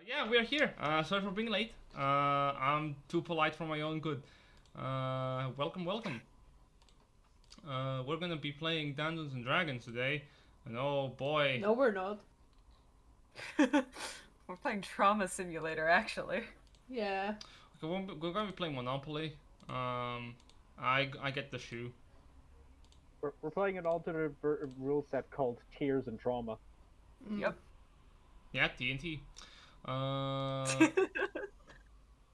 Yeah, we're here. Sorry for being late. I'm too polite for my own good. Welcome, welcome. We're gonna be playing Dungeons and Dragons today, and oh boy. No, we're not. We're playing Trauma Simulator, actually. Yeah. Okay, we're gonna be playing Monopoly. I get the shoe. We're playing an alternate rule set called Tears and Trauma. Yep. Yeah, TNT.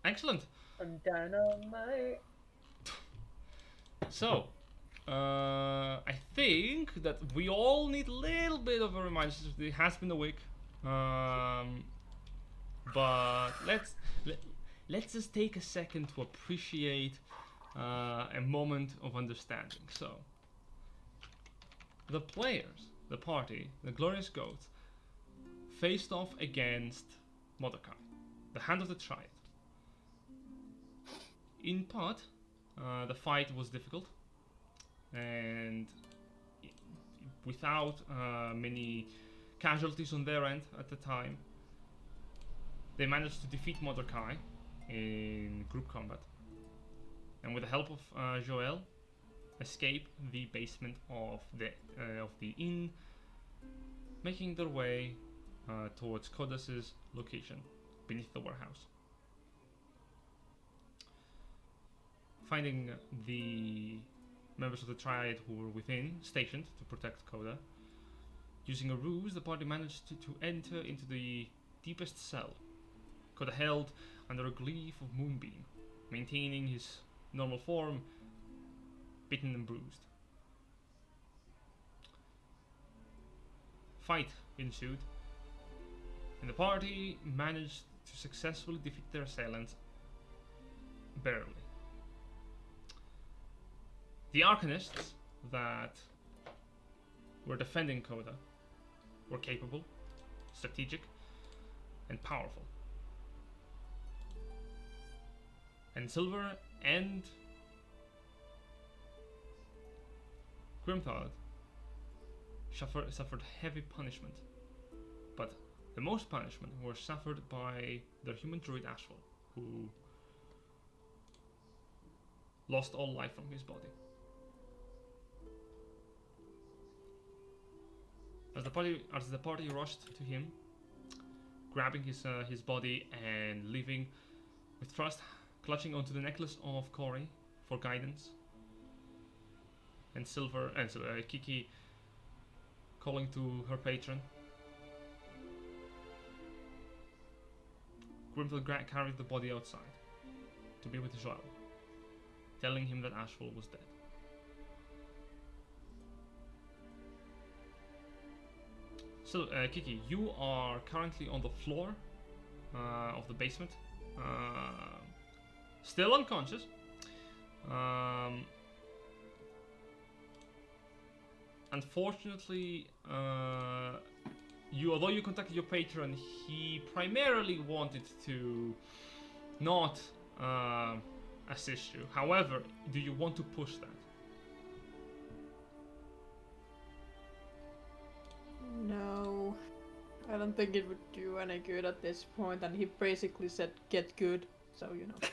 Excellent. On dynamite. So, I think that we all need a little bit of a reminder. It has been a week, but let's just take a second to appreciate a moment of understanding. So, the players, the party, the Glorious Goats, faced off against Mordecai, the Hand of the Triad. In part, the fight was difficult, and without many casualties on their end at the time, they managed to defeat Mordecai in group combat, and with the help of Joel, escape the basement of the inn, making their way towards Codas's location beneath the warehouse. Finding the members of the Triad who were within, stationed to protect Coda, using a ruse, the party managed to enter into the deepest cell, Coda held under a gleaf of Moonbeam, maintaining his normal form, bitten and bruised. Fight ensued, and the party managed to successfully defeat their assailants, barely. The Arcanists that were defending Coda were capable, strategic, and powerful. And Silver and Grimthod suffered heavy punishment, but the most punishment was suffered by their human druid Ashfall, who lost all life from his body. As the party rushed to him, grabbing his body and leaving with trust, clutching onto the necklace of Corey for guidance, and Kiki calling to her patron. Grimfield carried the body outside to be with Joel, telling him that Ashfall was dead. So, Kiki, you are currently on the floor of the basement, still unconscious. Unfortunately, although you contacted your patron, he primarily wanted to not assist you. However, do you want to push that? No. I don't think it would do any good at this point, and he basically said, get good, so you know.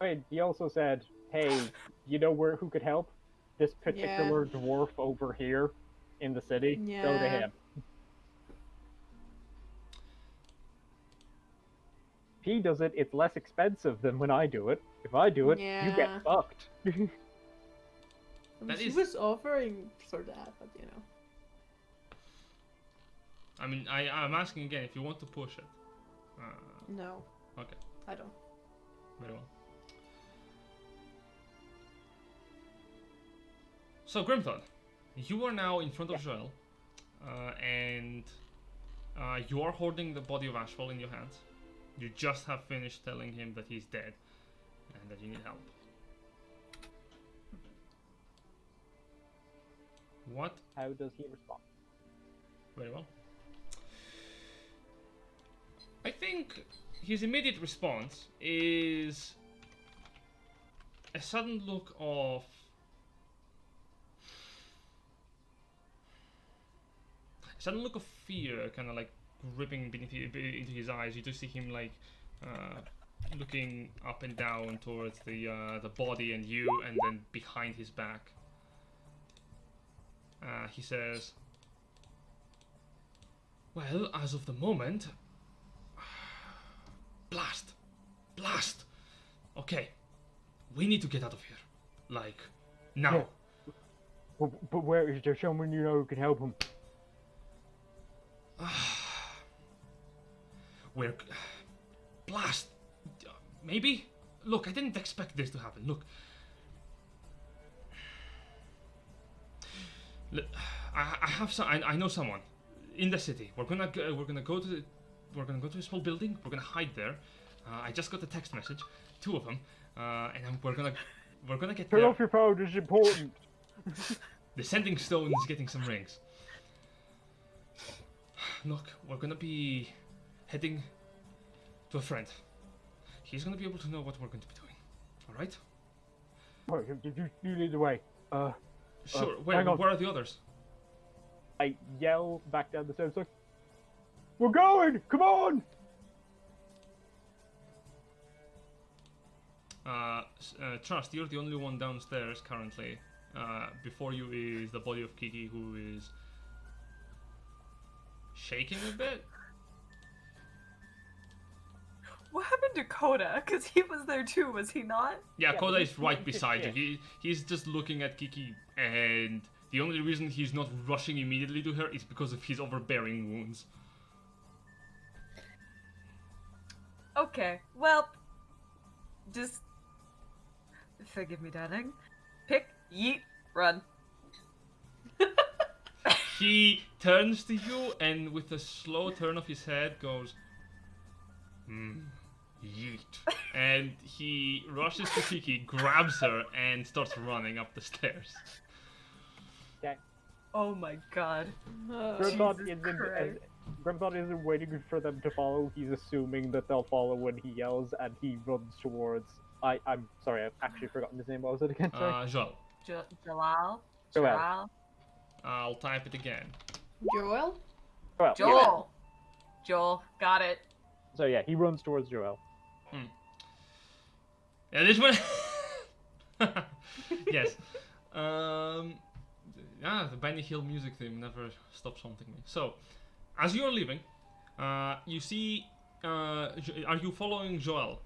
I mean, he also said, hey, you know who could help? This particular dwarf over here in the city. Yeah. Go to him. If he does it, it's less expensive than when I do it. If I do it, you get fucked. I mean, she was offering for that, but you know. I mean, I'm asking again if you want to push it. No. Okay. I don't. Very well. So, Grimthod, you are now in front of Joel, and you are holding the body of Ashfall in your hands. You just have finished telling him that he's dead and that you need help. What? How does he respond? Very well. I think his immediate response is a sudden look of fear, kind of like gripping into his eyes. You do see him like looking up and down towards the body and you, and then behind his back. He says, "Well, as of the moment, blast. Okay, we need to get out of here, like now." Yeah. But where is there someone you know who can help him? We're blast. Maybe. Look, I didn't expect this to happen. Look, I have some. I know someone in the city. We're gonna go to a small building. We're gonna hide there. I just got a text message, 2 of them, and we're gonna get Turn there. off your phone, this is important. The sending stone is getting some rings. Look, we're gonna be heading to a friend. He's gonna be able to know what we're going to be doing. All right? Oh, you lead the way. Sure. hang on. Where are the others? I yell back down the stairs like, "We're going! Come on!" Trust, you're the only one downstairs currently. Before you is the body of Kiki, who is shaking a bit. What happened to Coda? Because he was there too, was he not? Yeah, Yeah, Koda he's is right just beside you. shit. He's just looking at Kiki, and the only reason he's not rushing immediately to her is because of his overbearing wounds. Okay, well, just forgive me, darling. Pick, yeet, run. He turns to you and with a slow turn of his head goes, yeet. And he rushes to Kiki, grabs her, and starts running up the stairs. Oh my god. Grimthought Jesus isn't, Christ. Grimthought isn't waiting for them to follow. He's assuming that they'll follow when he yells, and he runs towards. I'm sorry, I've actually forgotten his name. What was it again? Sorry. Joel. Jalal? Joel. Jalal? I'll type it again. Joel? Well, Joel. Joel, got it. So yeah, he runs towards Joel. Yeah, this one. Yes. The Benny Hill music theme never stops haunting me. So, as you're leaving, you see. Are you following Joel?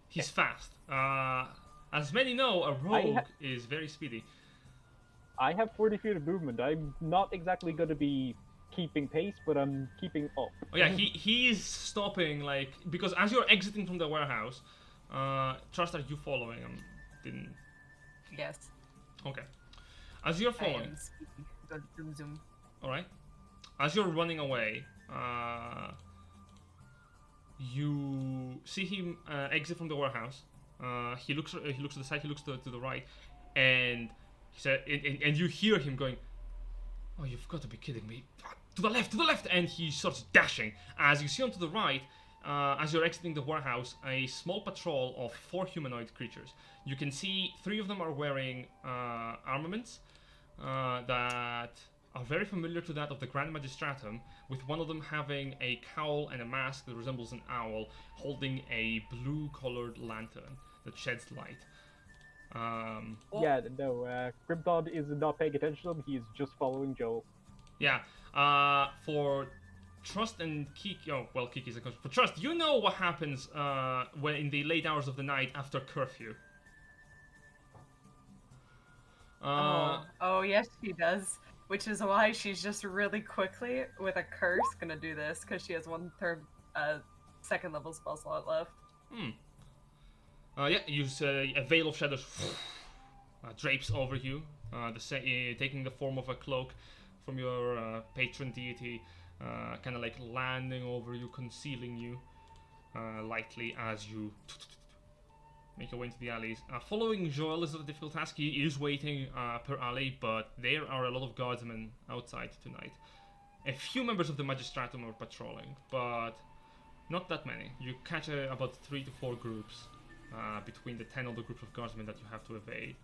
He's fast. As many know, a rogue is very speedy. I have 40 feet of movement. I'm not exactly going to be keeping pace, but I'm keeping up. Oh yeah, he's stopping like because as you're exiting from the warehouse. Trust, are you following him? Didn't. Yes. Okay. As you're I following. am speaking. Go zoom zoom. All right. As you're running away, you see him exit from the warehouse. He looks to the side. He looks to the right, and he said, and you hear him going, "Oh, you've got to be kidding me! To the left!" And he starts dashing. As you see on to the right, as you're exiting the warehouse, a small patrol of 4 humanoid creatures. You can see 3 of them are wearing armaments that are very familiar to that of the Grand Magistratum, with one of them having a cowl and a mask that resembles an owl, holding a blue-colored lantern that sheds light. Yeah, no, Grimthod is not paying attention to him. He's just following Joel. Yeah, for Trust and Kiki, Kiki's a coach. For Trust, you know what happens when in the late hours of the night after curfew. Oh yes, she does. Which is why she's just really quickly with a curse gonna do this because she has 1/3 second level spell slot left. Yeah, use a veil of shadows drapes over you, taking the form of a cloak from your patron deity, kind of like landing over you, concealing you lightly as you make your way into the alleys. Following Joel is not a difficult task. He is waiting per alley, but there are a lot of guardsmen outside tonight. A few members of the Magistratum are patrolling, but not that many. You catch about 3 to 4 groups between the 10 other groups of guardsmen that you have to evade.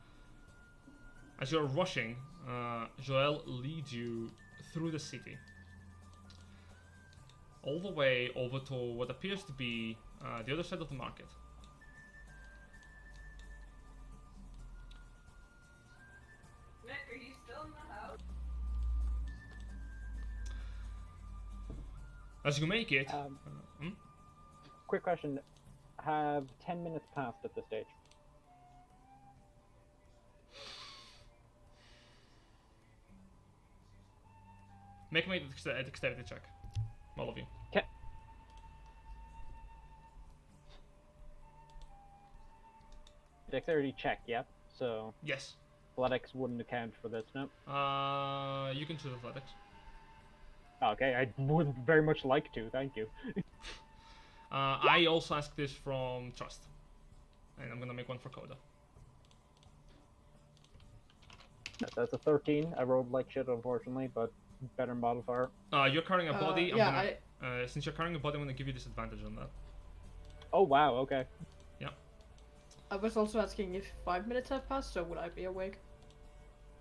As you're rushing, Joel leads you through the city. all the way over to what appears to be the other side of the market. Nick, are you still in the house? As you make it, Quick question: have 10 minutes passed at this stage? make me a dexterity check, all of you. Okay. Dexterity check, yeah. So Yes. athletics wouldn't account for this, no? You can choose athletics. Okay, I would very much like to, thank you. I also ask this from Trust. And I'm gonna make one for Coda. That's a 13. I rolled like shit, unfortunately, but better modifier. You're carrying a body. yeah, Since you're carrying a body, I'm gonna give you disadvantage on that. Oh, wow, okay. I was also asking if 5 minutes have passed, so would I be awake?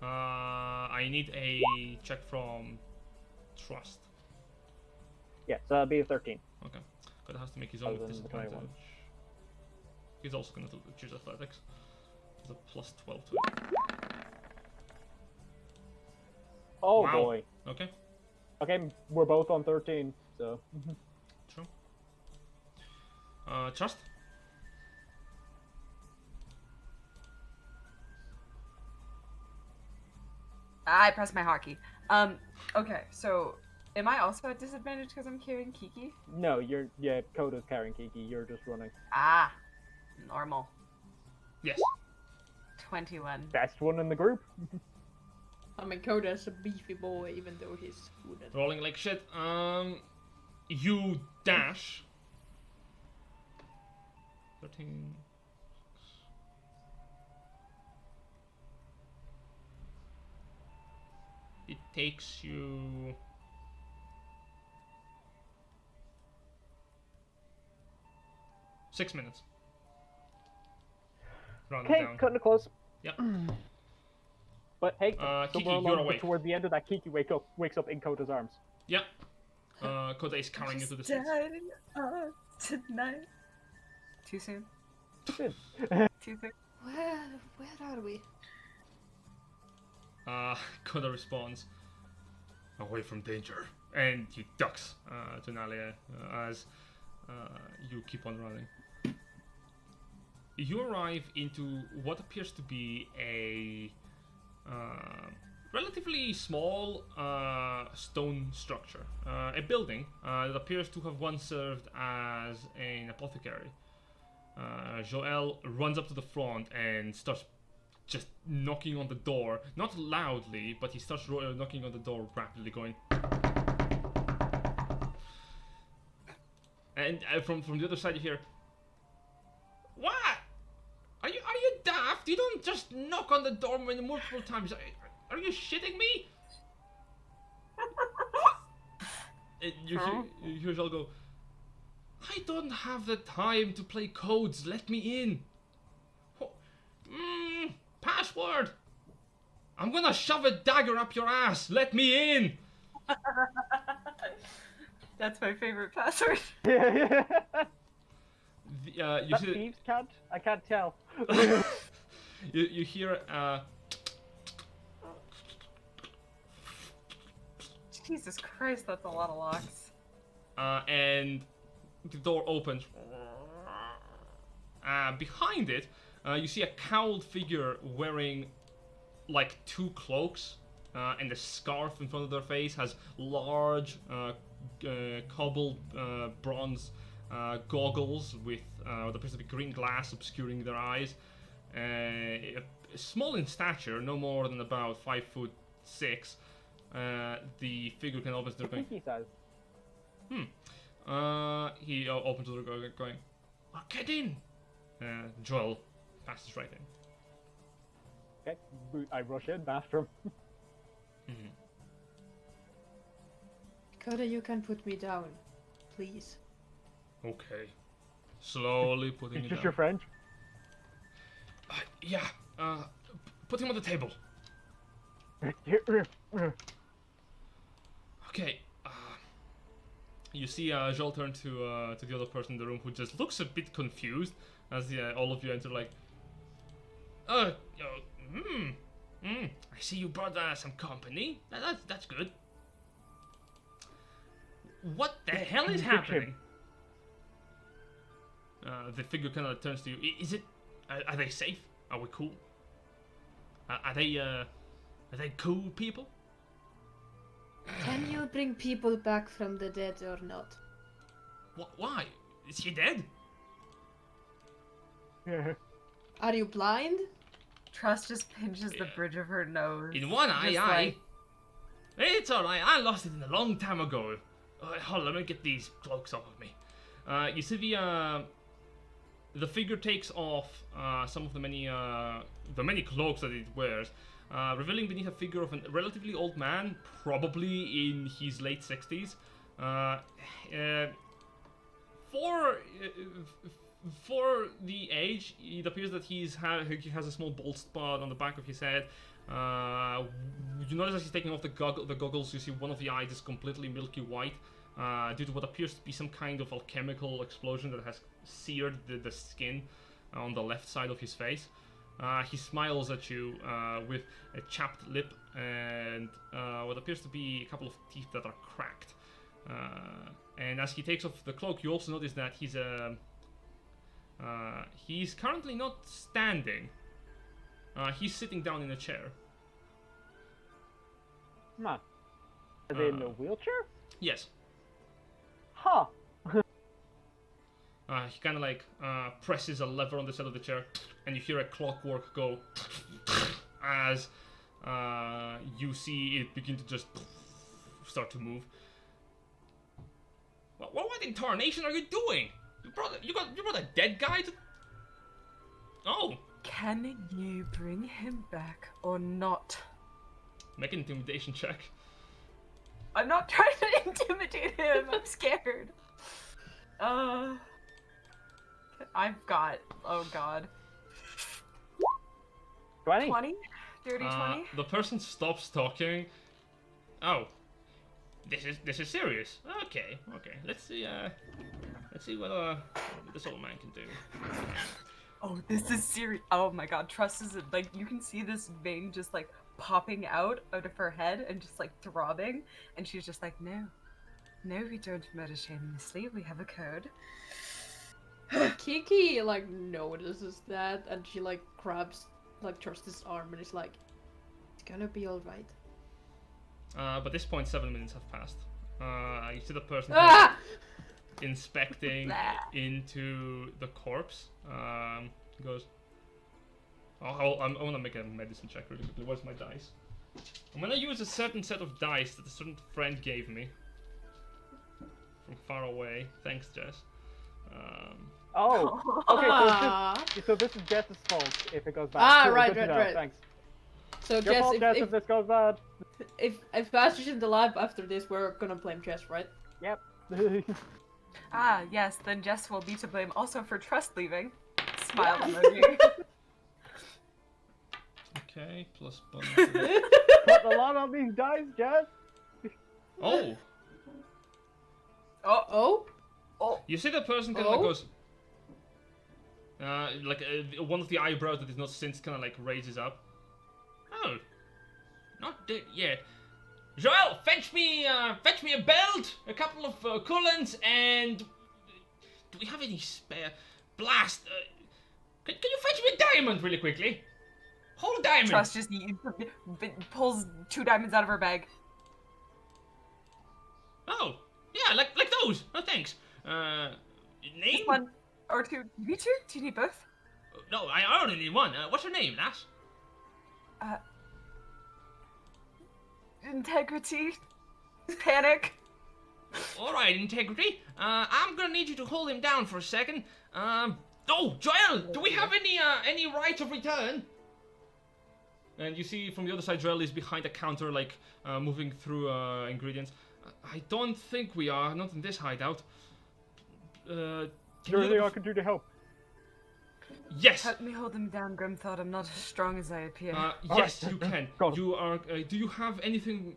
I need a check from Trust. Yeah, so that'd be a 13. Okay. Coda has to make his own Other than the disadvantage. 21. He's also gonna choose athletics. There's a plus 12 to it. Oh, Wow. boy. Okay. Okay, we're both on 13, so... True. Trust? I pressed my hotkey. Okay, so am I also at disadvantage because I'm carrying Kiki? No, yeah, Coda's carrying Kiki, you're just running. Ah, normal. Yes. 21. Best one in the group. I mean, Koda's a beefy boy, even though he's wounded. Rolling like shit. You dash. 13. It takes you 6 minutes. Round it Okay, down. cutting it close. Yep. But hey, Kiki, somewhere you're along awake. toward the end of that, Kiki wakes up in Koda's arms. Yeah. Coda is carrying you to the Just streets. dying tonight. Too soon? Good. Too soon? Where are we? Coda responds, away from danger. And he ducks to Nalia as you keep on running. You arrive into what appears to be a relatively small stone structure. A building that appears to have once served as an apothecary. Joel runs up to the front and starts just knocking on the door. Not loudly, but he starts knocking on the door rapidly, going... And from the other side you hear... What? Are you daft? You don't just knock on the door multiple times. Are you shitting me? And you hear Joel go... I don't have the time to play codes. Let me in. Password. I'm gonna shove a dagger up your ass. Let me in. That's my favorite password. You That see, thieves can't? I can't tell. you hear Jesus Christ, that's a lot of locks. and the door opens. Behind it, you see a cowled figure wearing like 2 cloaks and a scarf in front of their face. Has large cobbled bronze goggles with what appears to be green glass obscuring their eyes. Small in stature, no more than about 5'6". The figure can open the door going... Kiki says. He opens the door going, oh, get in! Joel passes right in. Okay, I rush in after him. Mm-hmm. Koda, you can put me down, please. Okay. Slowly putting He's it just down. your friend? Yeah, put him on the table. Okay, You see Joel turn to the other person in the room who just looks a bit confused as all of you enter. Like, I see you brought some company. That's good. What the hell is happening? The figure kind of turns to you. Is it? Are they safe? Are we cool? Are they cool people? Can you bring people back from the dead or not? Why? Is she dead? Are you blind? Trust just pinches the bridge of her nose. In one eye, just aye. like- It's alright, I lost it in a long time ago. Hold on, let me get these cloaks off of me. You see the figure takes off some of the many cloaks that it wears, revealing beneath a figure of a relatively old man, probably in his late 60s. For the age, it appears that he has a small bald spot on the back of his head. You notice as he's taking off the goggles, you see one of the eyes is completely milky white, due to what appears to be some kind of alchemical explosion that has seared the skin on the left side of his face. He smiles at you with a chapped lip and what appears to be a couple of teeth that are cracked. And as he takes off the cloak, you also notice that he's currently not standing. He's sitting down in a chair. Man. Are they in a wheelchair? Yes. Huh. He kind of like presses a lever on the side of the chair, and you hear a clockwork go as you see it begin to just start to move. What in tarnation are you doing? You brought a dead guy to... Oh. Can you bring him back or not? Make an intimidation check. I'm not trying to intimidate him. I'm scared. I've got. Oh god. 20? 20? Dirty 20? The person stops talking. Oh. This is serious. Okay. Let's see what this old man can do. Oh, this is serious. Oh my god, Trust is like, you can see this vein just like popping out of her head and just like throbbing, and she's just like, no, we don't murder shamelessly. We have a code. Kiki like notices that, and she like grabs like Trust's arm and is like, "It's gonna be all right." But at this point, 7 minutes have passed. You see the person inspecting into the corpse. Goes, I want to make a medicine check really quickly. Where's my dice? I'm gonna use a certain set of dice that a certain friend gave me from far away. Thanks, Jess. Oh, okay, so this is Jess's fault if it goes bad. Cool, right. Thanks. So Your Jess, fault, Jess, if this goes bad. If Bastards in the lab after this, we're gonna blame Jess, right? Yep. Yes, then Jess will be to blame also for Trust leaving. Smile emoji. Okay, plus bonus. Put a lot on these dice, Jess. Oh! Oh? You see the person kind of like goes... one of the eyebrows that is not cinched kind of like raises up. Oh. Not dead yet. Joel, fetch me a belt, a couple of coolants, and... Do we have any spare? Blast! Can you fetch me a diamond really quickly? Whole diamond! Trust just pulls 2 diamonds out of her bag. Oh, yeah, like those. Oh, thanks. Name? Just 1 or 2. Me too? Do you need both? No, I only need one. What's your name, lass? Integrity. Panic. Alright, Integrity. I'm gonna need you to hold him down for a second. Oh, Joel, do we have any right of return? And you see from the other side, Joel is behind a counter, like, moving through ingredients. I don't think we are, not in this hideout. Is there anything I can do to help? Yes! Help me hold him down, Grimthought. I'm not as strong as I appear. Yes, you can. Go on. You are, do you have anything...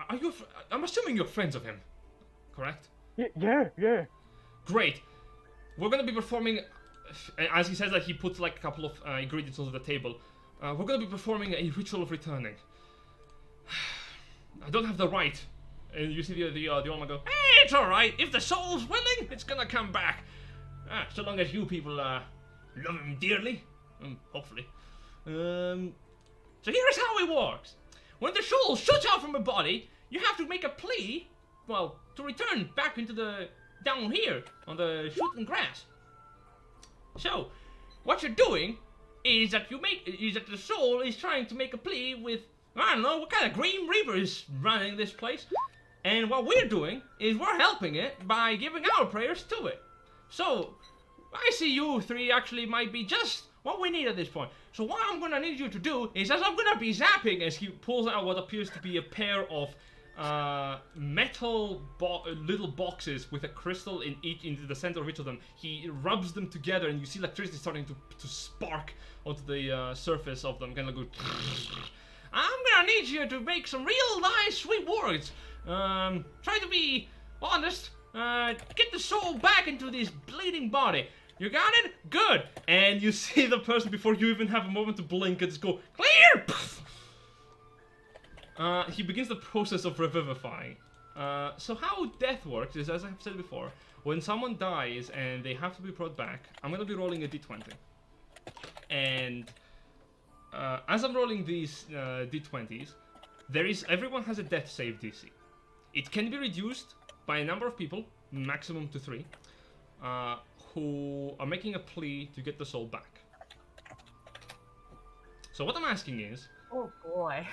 I'm assuming you're friends of him, correct? Yeah. Great. We're gonna be performing, as he says that he puts like a couple of ingredients onto the table. We're gonna be performing a ritual of returning. I don't have the right. And you see the old man go, hey, it's alright. If the soul's willing, it's gonna come back. So long as you people love him dearly. Hopefully. So here's how it works. When the soul shoots out from a body, you have to make a plea, well, to return back into the down here on the shooting grass. So, what you're doing is that the soul is trying to make a plea with, I don't know, what kind of Green Reaper is running this place, and what we're doing is we're helping it by giving our prayers to it. So, I see you three actually might be just what we need at this point. So what I'm gonna need you to do is, as I'm gonna be zapping, as he pulls out what appears to be a pair of metal little boxes with a crystal into the center of each of them. He rubs them together, and you see electricity starting to spark onto the surface of them. Kind of go. I'm gonna need you to make some real nice, sweet words. Try to be honest. Get the soul back into this bleeding body. You got it? Good. And you see the person before you even have a moment to blink and just go clear. He begins the process of revivifying. So how death works is, as I've said before, when someone dies and they have to be brought back, I'm gonna be rolling a d20. And as I'm rolling these d20s, everyone has a death save DC. It can be reduced by a number of people, maximum to 3, who are making a plea to get the soul back. So what I'm asking is, Oh boy.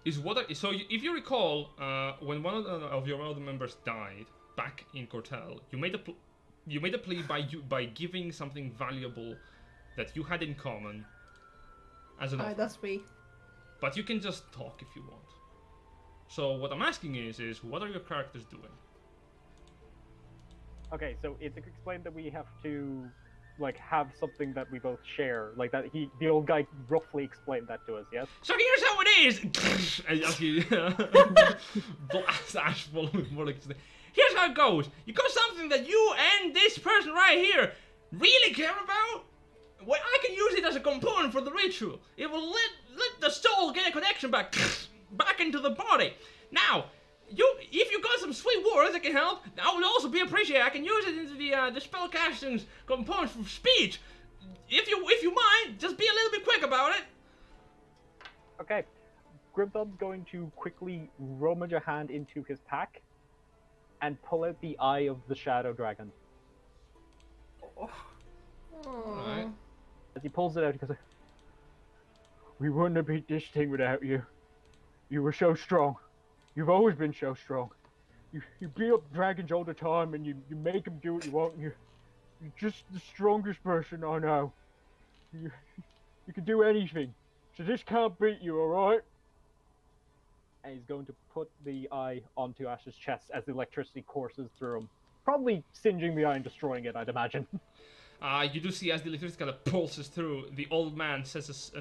if you recall, when one of your other members died back in Cortel, you made a plea by giving something valuable that you had in common as an offer. That's me. But you can just talk if you want. So what I'm asking is what are your characters doing? Okay, so it's explained that we have to, like, have something that we both share. Like, that the old guy roughly explained that to us, yes? So here's how it is! And as you blast Ashfall with more like, here's how it goes. You got something that you and this person right here really care about? Well, I can use it as a component for the ritual. It will let the soul get a connection back into the body. Now, if you got some sweet words that can help, that would also be appreciated. I can use it into the spellcasting's components for speech. If you mind, just be a little bit quick about it. Okay. Grimthon's going to quickly rummage a hand into his pack and pull out the eye of the shadow dragon. Alright. As he pulls it out, he goes, "We wouldn't have beat this thing without you. You were so strong. You've always been so strong. You beat up dragons all the time, and you make them do what you want. You're just the strongest person I know. You can do anything. So this can't beat you, alright?" And he's going to put the eye onto Ash's chest as the electricity courses through him. Probably singeing the eye and destroying it, I'd imagine. You do see as the electricity kind of pulses through, the old man says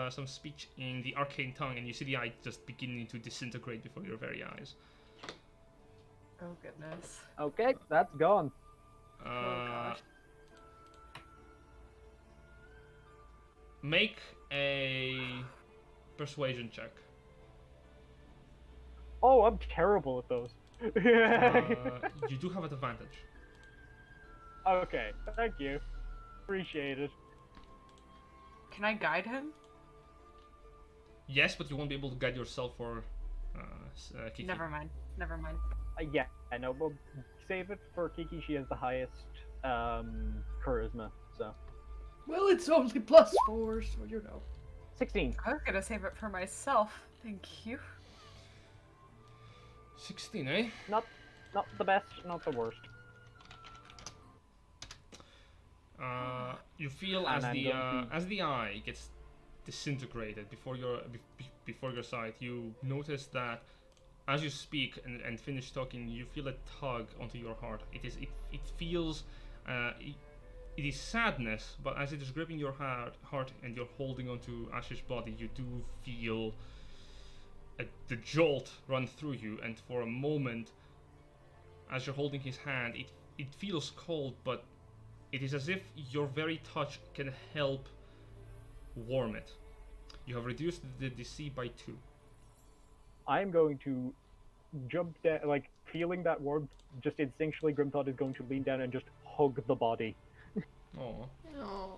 some speech in the arcane tongue, and you see the eye just beginning to disintegrate before your very eyes. Oh goodness. Okay, that's gone. gosh. Make a persuasion check. Oh, I'm terrible at those. You do have an advantage. Okay, thank you. Appreciate it. Can I guide him? Yes, but you won't be able to guide yourself for Kiki. Never mind. Yeah, I know. We'll save it for Kiki. She has the highest charisma, so. Well, it's only +4, so you know. 16. I was gonna save it for myself. Thank you. 16, eh? Not the best, not the worst. You feel And as the eye gets disintegrated before your sight, you notice that as you speak and finish talking, you feel a tug onto your heart. It feels it is sadness, but as it is gripping your heart and you're holding onto Ash's body, you do feel the jolt run through you, and for a moment, as you're holding his hand, it feels cold, but it is as if your very touch can help warm it. You have reduced the DC by 2. I'm going to jump down, like, feeling that warmth, just instinctually, Grimthod is going to lean down and just hug the body, Oh. Oh.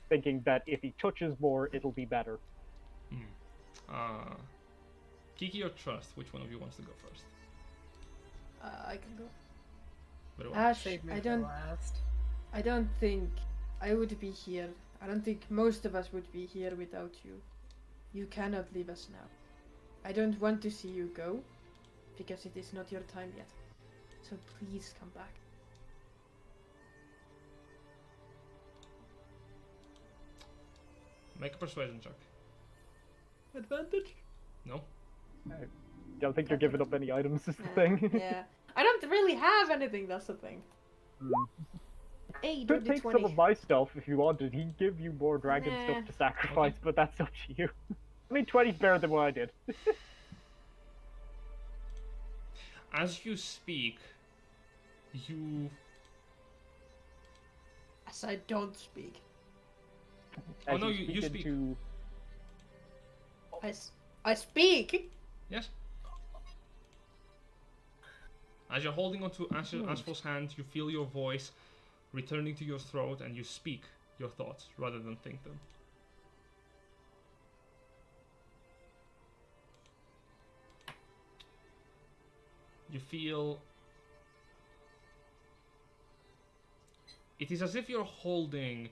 thinking that if he touches more, it'll be better. Kiki or Trust, which one of you wants to go first? I can go. Very well. Ash, Save me I for don't. last. I don't think I would be here. I don't think most of us would be here without you. You cannot leave us now. I don't want to see you go, because it is not your time yet. So please come back. Make a persuasion check. Advantage? No? I don't think you're giving up any items, is the thing. Yeah. I don't really have anything, that's the thing. Hey, Could dirty take 20. some of my stuff if you wanted. He'd give you more dragon Nah. stuff to sacrifice, but that's up to you. I mean, 20's better than what I did. As you speak, you... As I don't speak. Oh, As no, you speak. into- I speak! Yes? As you're holding onto Ashfall's hand, you feel your voice returning to your throat, and you speak your thoughts rather than think them. You feel... It is as if you're holding,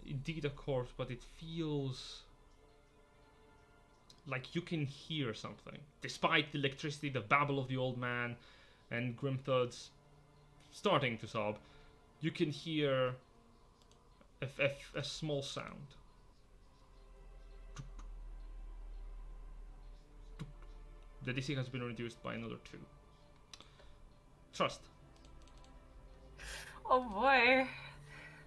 indeed, a corpse, but it feels like you can hear something. Despite the electricity, the babble of the old man, and Grimthud's starting to sob, you can hear a small sound. The DC has been reduced by another 2. Trust. Oh boy.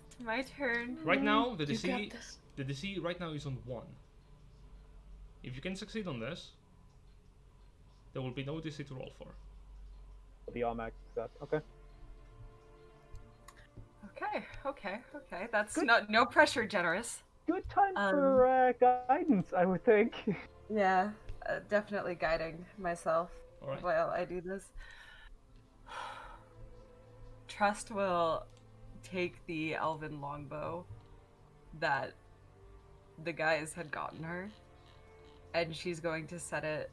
It's my turn. Right now, the You got DC this. the DC right now is on 1. If you can succeed on this, there will be no DC to roll for. The automatic success. Okay. Okay. That's Good. no pressure, generous. Good time for guidance, I would think. Yeah, definitely guiding myself Alright. while I do this. Trust will take the elven longbow that the guys had gotten her, and she's going to set it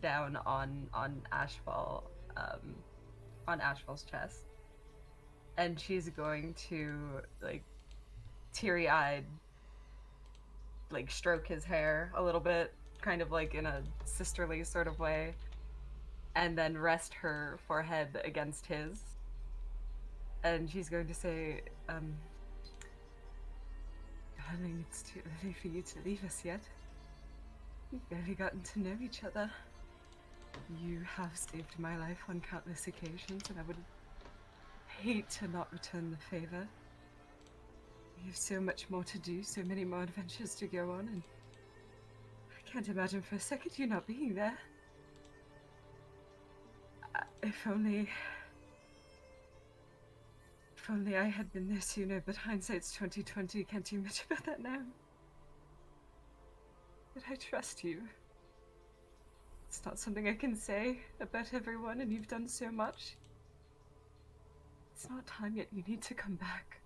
down on Ashfall, on Ashfall's chest, and she's going to, like, teary-eyed, like, stroke his hair a little bit, kind of like in a sisterly sort of way, and then rest her forehead against his, and she's going to say, darling, it's too early for you to leave us yet. We've barely gotten to know each other. You have saved my life on countless occasions, and I would hate to not return the favor. We have so much more to do, so many more adventures to go on, and I can't imagine for a second you not being there. If only I had been there sooner, but hindsight's 2020. Can't do much about that now. But I trust you. It's not something I can say about everyone, and you've done so much. It's not time yet. You need to come back.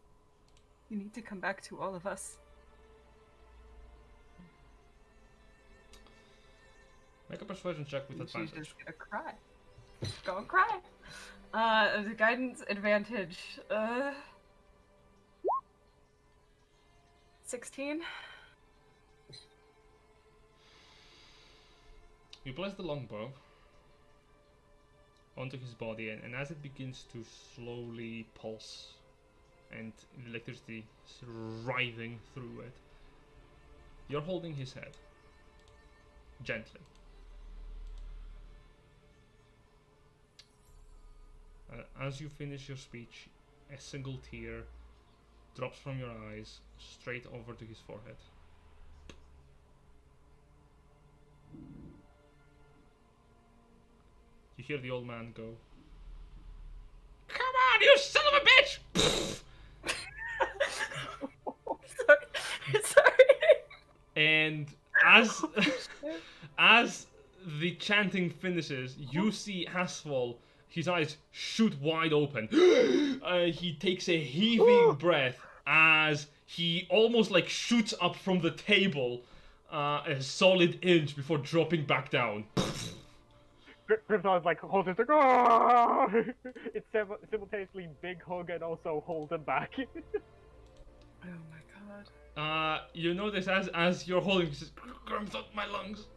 You need to come back to all of us. Make a persuasion check with And she's advantage. just gonna cry. Go and cry. The guidance advantage. 16. You place the longbow onto his body, and as it begins to slowly pulse and the electricity is writhing through it, you're holding his head gently. As you finish your speech, a single tear drops from your eyes straight over to his forehead. You hear the old man go, on, you son of a bitch! Sorry. And as the chanting finishes, you see Ashfall, his eyes shoot wide open. He takes a heaving breath as he almost like shoots up from the table a solid inch before dropping back down. Grimthor's like holds his like, "Ah!" It's simultaneously big hug and also hold him back. Oh my god. You notice as you're holding, he says, "Grumps up my lungs."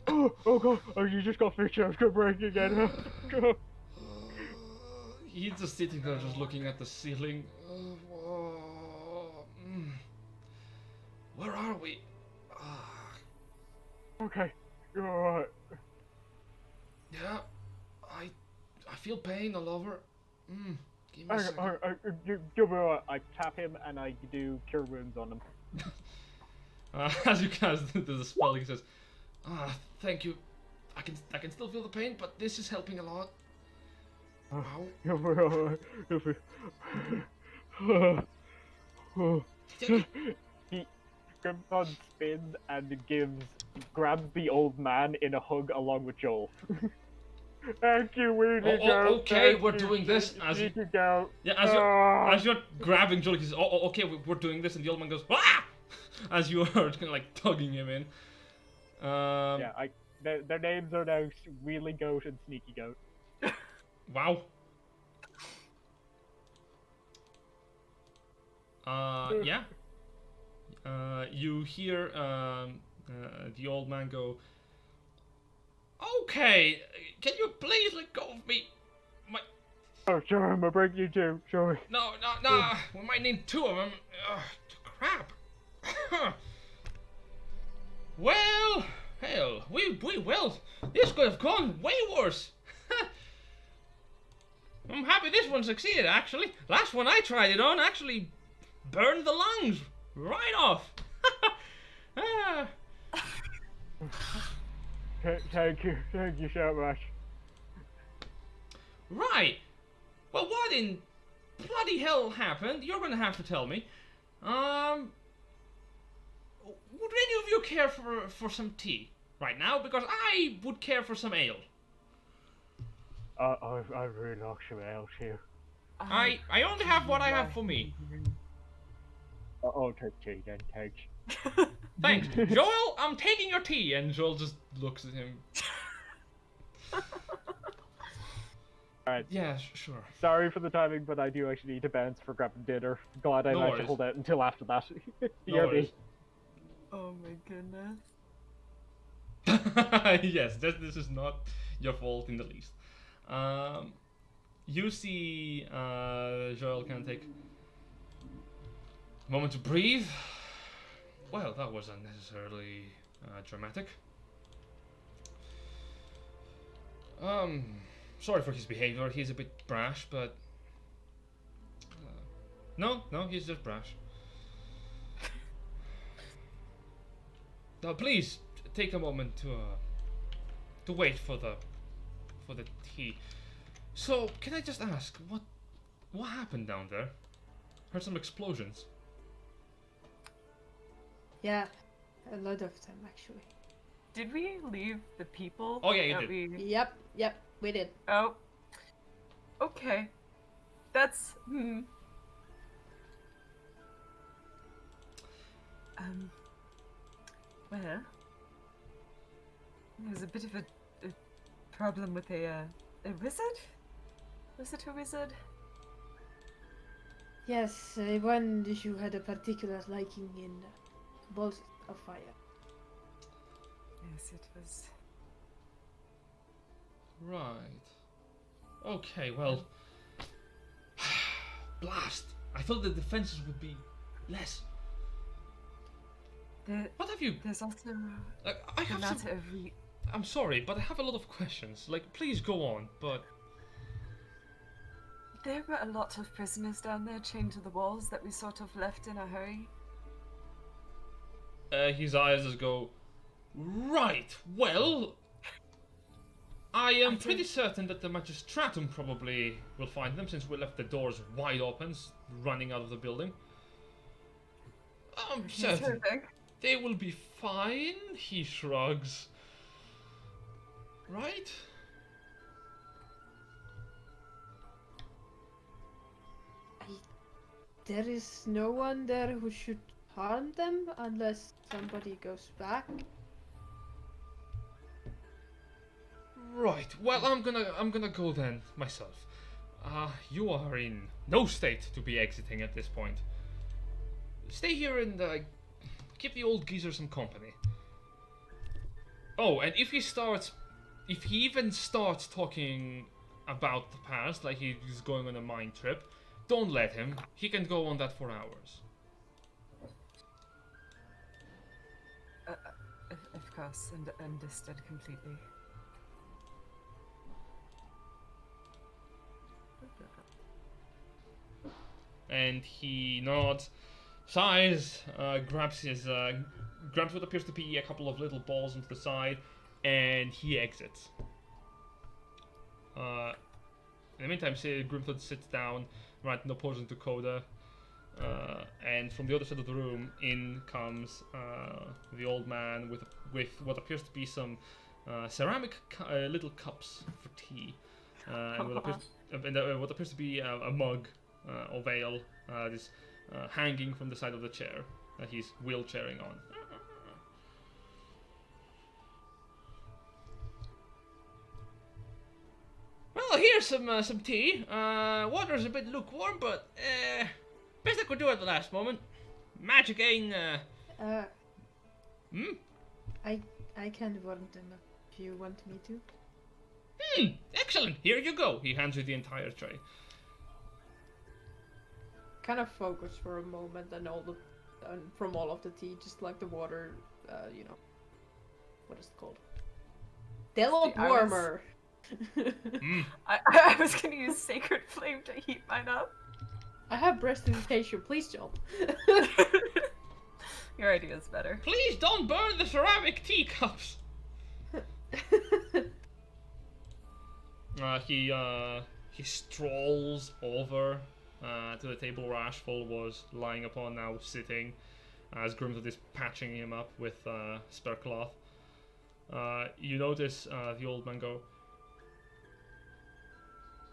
Oh god! Oh, you just got fish. I was gonna break again. He's just sitting there, just looking at the ceiling. Where are we? Okay, you're alright. Yeah, I feel pain all over. Give me a second. You'll be alright. I tap him and I do cure wounds on him. As you cast the spell, he says, thank you. I can still feel the pain, but this is helping a lot. Wow. You'll be alright. He Grimthon spins and grabs the old man in a hug along with Joel. Thank you, we need to go. Okay, we're doing this. As you go. Yeah, as you're grabbing Joel, he says, okay, we're doing this, and the old man goes, ah! As you are kind of like tugging him in. Yeah, their names are now Wheelie Goat and Sneaky Goat. Wow. Yeah. You hear the old man go, okay, can you please let go of me? Oh, sure, I'm gonna break you too, sorry. No, we might need two of them. Crap. Well, hell, we will. This could have gone way worse. I'm happy this one succeeded, actually. Last one I tried it on actually burned the lungs right off. Thank you so much. Right. Well, what in bloody hell happened? You're gonna have to tell me. Would any of you care for some tea right now? Because I would care for some ale. I really like some ale too. I only have what I have for me. I'll take tea then, thanks. Thanks. Joel, I'm taking your tea. And Joel just looks at him. Alright. Yeah, sure. Sorry for the timing, but I do actually need to bounce for grabbing dinner. Glad I No managed to worries. hold out until after that. No Yeah, worries. Oh my goodness. Yes, this is not your fault in the least. You see Joel can take a moment to breathe. Well, that was unnecessarily dramatic. Sorry for his behavior. He's a bit brash, but no, he's just brash. Now, please take a moment to wait for the tea. So, can I just ask what happened down there? Heard some explosions. Yeah, a lot of them actually. Did we leave the people? Oh, yeah, you that did. Yep, we did. Oh. Okay. That's well, there's a bit of a problem with a wizard? Was it a wizard? Yes, one who had a particular liking in balls of fire. Yes, it was. Right. Okay, well. Blast! I thought the defenses would be less. What have you? There's also I have some. matter of I'm sorry, but I have a lot of questions. Like, please go on, but. There were a lot of prisoners down there chained to the walls that we sort of left in a hurry. His eyes just go. Right, well. I am pretty certain that the Magistratum probably will find them, since we left the doors wide open, running out of the building. I'm certain they will be fine, he shrugs. Right? There is no one there who should harm them unless somebody goes back. Right. Well, I'm gonna go then myself. You are in no state to be exiting at this point. Stay here and give the old geezer some company. Oh, and if he even starts talking about the past, like he's going on a mind trip, don't let him. He can go on that for hours. Of course, and understood completely. And he nods, sighs, grabs what appears to be a couple of little balls into the side, and he exits. In the meantime, Grimthud sits down, right in opposition to Coda, and from the other side of the room, in comes the old man with what appears to be some ceramic little cups for tea, and what appears to be a mug of ale is hanging from the side of the chair that he's wheelchairing on. Well, here's some tea. Water's a bit lukewarm, but best I could do at the last moment. Magic ain't. I can warm them up if you want me to. Excellent. Here you go. He hands you the entire tray. Kind of focus for a moment, and from all of the tea, just like the water, what is it called? Delop warmer. I was gonna use Sacred Flame to heat mine up. I have prestidigitation. Please, John. Your idea is better. Please don't burn the ceramic teacups. He strolls over to the table where Ashfall was lying upon, now sitting, as Grimthud is patching him up with spare cloth. You notice the old man go,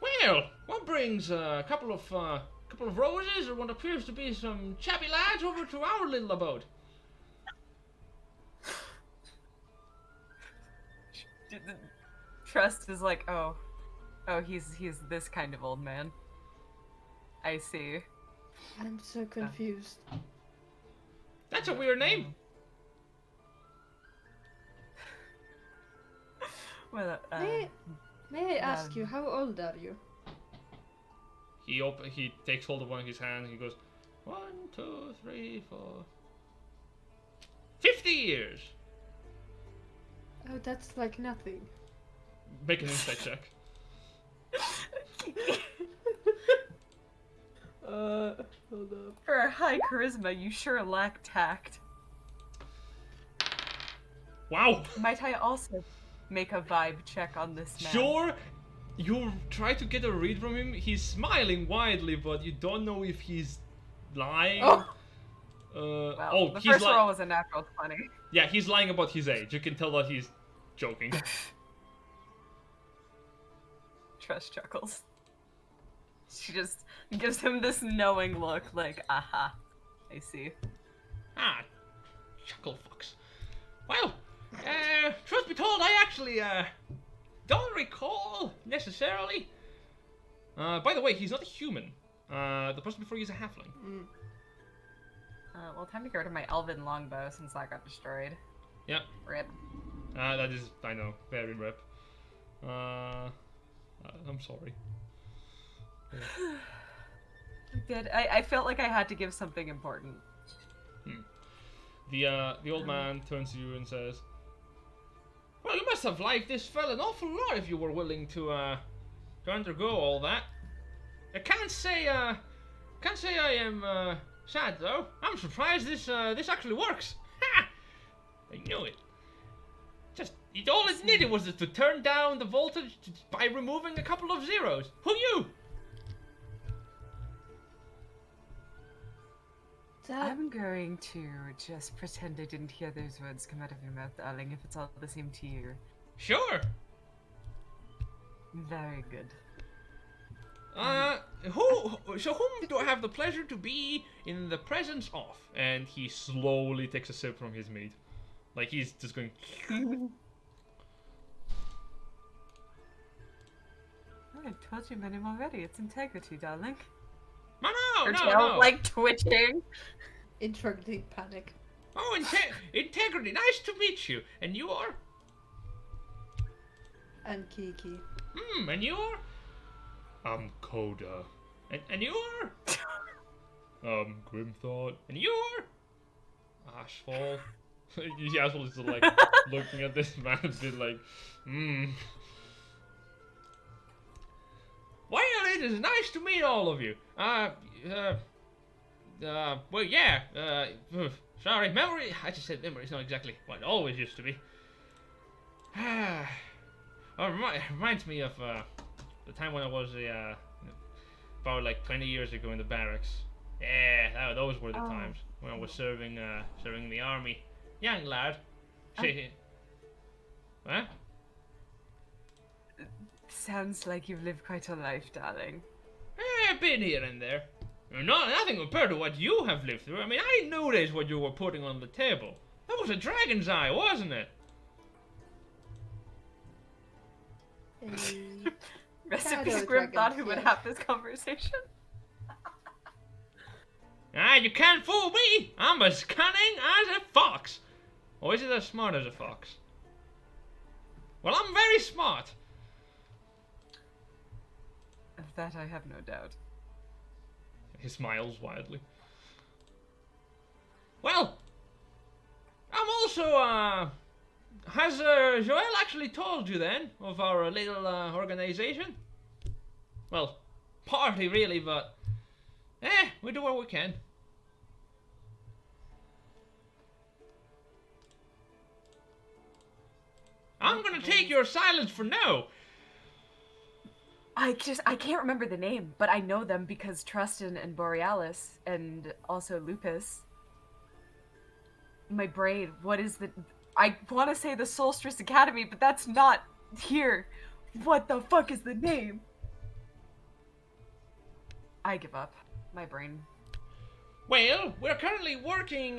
"Well, what brings a couple of roses or what appears to be some chappy lads over to our little abode?" Trust is like, oh, he's this kind of old man. I see. I'm so confused. That's a weird name. Well, May I ask you, how old are you? He takes hold of one of his hands. He goes, 1, 2, 3, 4, 50 years. Oh, that's like nothing. Make an insight check. Hold up. For a high charisma, you sure lack tact. Wow. Might I also make a vibe check on this man? Sure. You try to get a read from him. He's smiling widely, but you don't know if he's lying. Well, the he's first roll was a natural 20. Yeah, he's lying about his age. You can tell that he's joking. Trust chuckles. She just gives him this knowing look, like, aha, I see. Ah, chuckle fox. Well, truth be told, I actually, don't recall, necessarily. By the way, he's not a human. The person before you is a halfling. Well, time to get rid of my elven longbow since that got destroyed. Yep. Rip. That is, I know, very rip. I'm sorry. Good. I felt like I had to give something important. The old man turns to you and says, "Well, you must have liked this fella an awful lot if you were willing to undergo all that. I can't say I am sad though. I'm surprised this actually works. Ha! I knew it. Just All it needed was to turn down the voltage by removing a couple of zeros. Who knew? I'm going to just pretend I didn't hear those words come out of your mouth, darling, if it's all the same to you. Sure. Very good. Whom do I have the pleasure to be in the presence of? And he slowly takes a sip from his mead. Like he's just going... I told you my name already. It's Integrity, darling. No, tail, like, twitching. Intriguing panic. Oh, Integrity, nice to meet you. And you are? And Kiki. And you are? I'm Coda. And you are? Grimthought. And you are? Ashfall. Ashfall is like looking at this man and bit like, Well, it is nice to meet all of you. Well, yeah, sorry, memory, I just said memory is not exactly what it always used to be. It reminds me of, the time when I was, about like 20 years ago in the barracks. Yeah, those were the times when I was serving the army. Young lad. Huh? Sounds like you've lived quite a life, darling. Been here and there. Nothing compared to what you have lived through. I mean, I noticed what you were putting on the table. That was a dragon's eye, wasn't it? Recipe Grim thought he would have this conversation. You can't fool me! I'm as cunning as a fox! Or is it as smart as a fox? Well, I'm very smart. Of that I have no doubt. He smiles widely. Well, I'm also, has Joel actually told you then of our little organization? Well, party really, but we do what we can. I'm gonna take your silence for no. I can't remember the name, but I know them because Trustin and Borealis, and also Lupus. My brain, what is the... I want to say the Solstice Academy, but that's not here. What the fuck is the name? I give up. My brain. Well, we're currently working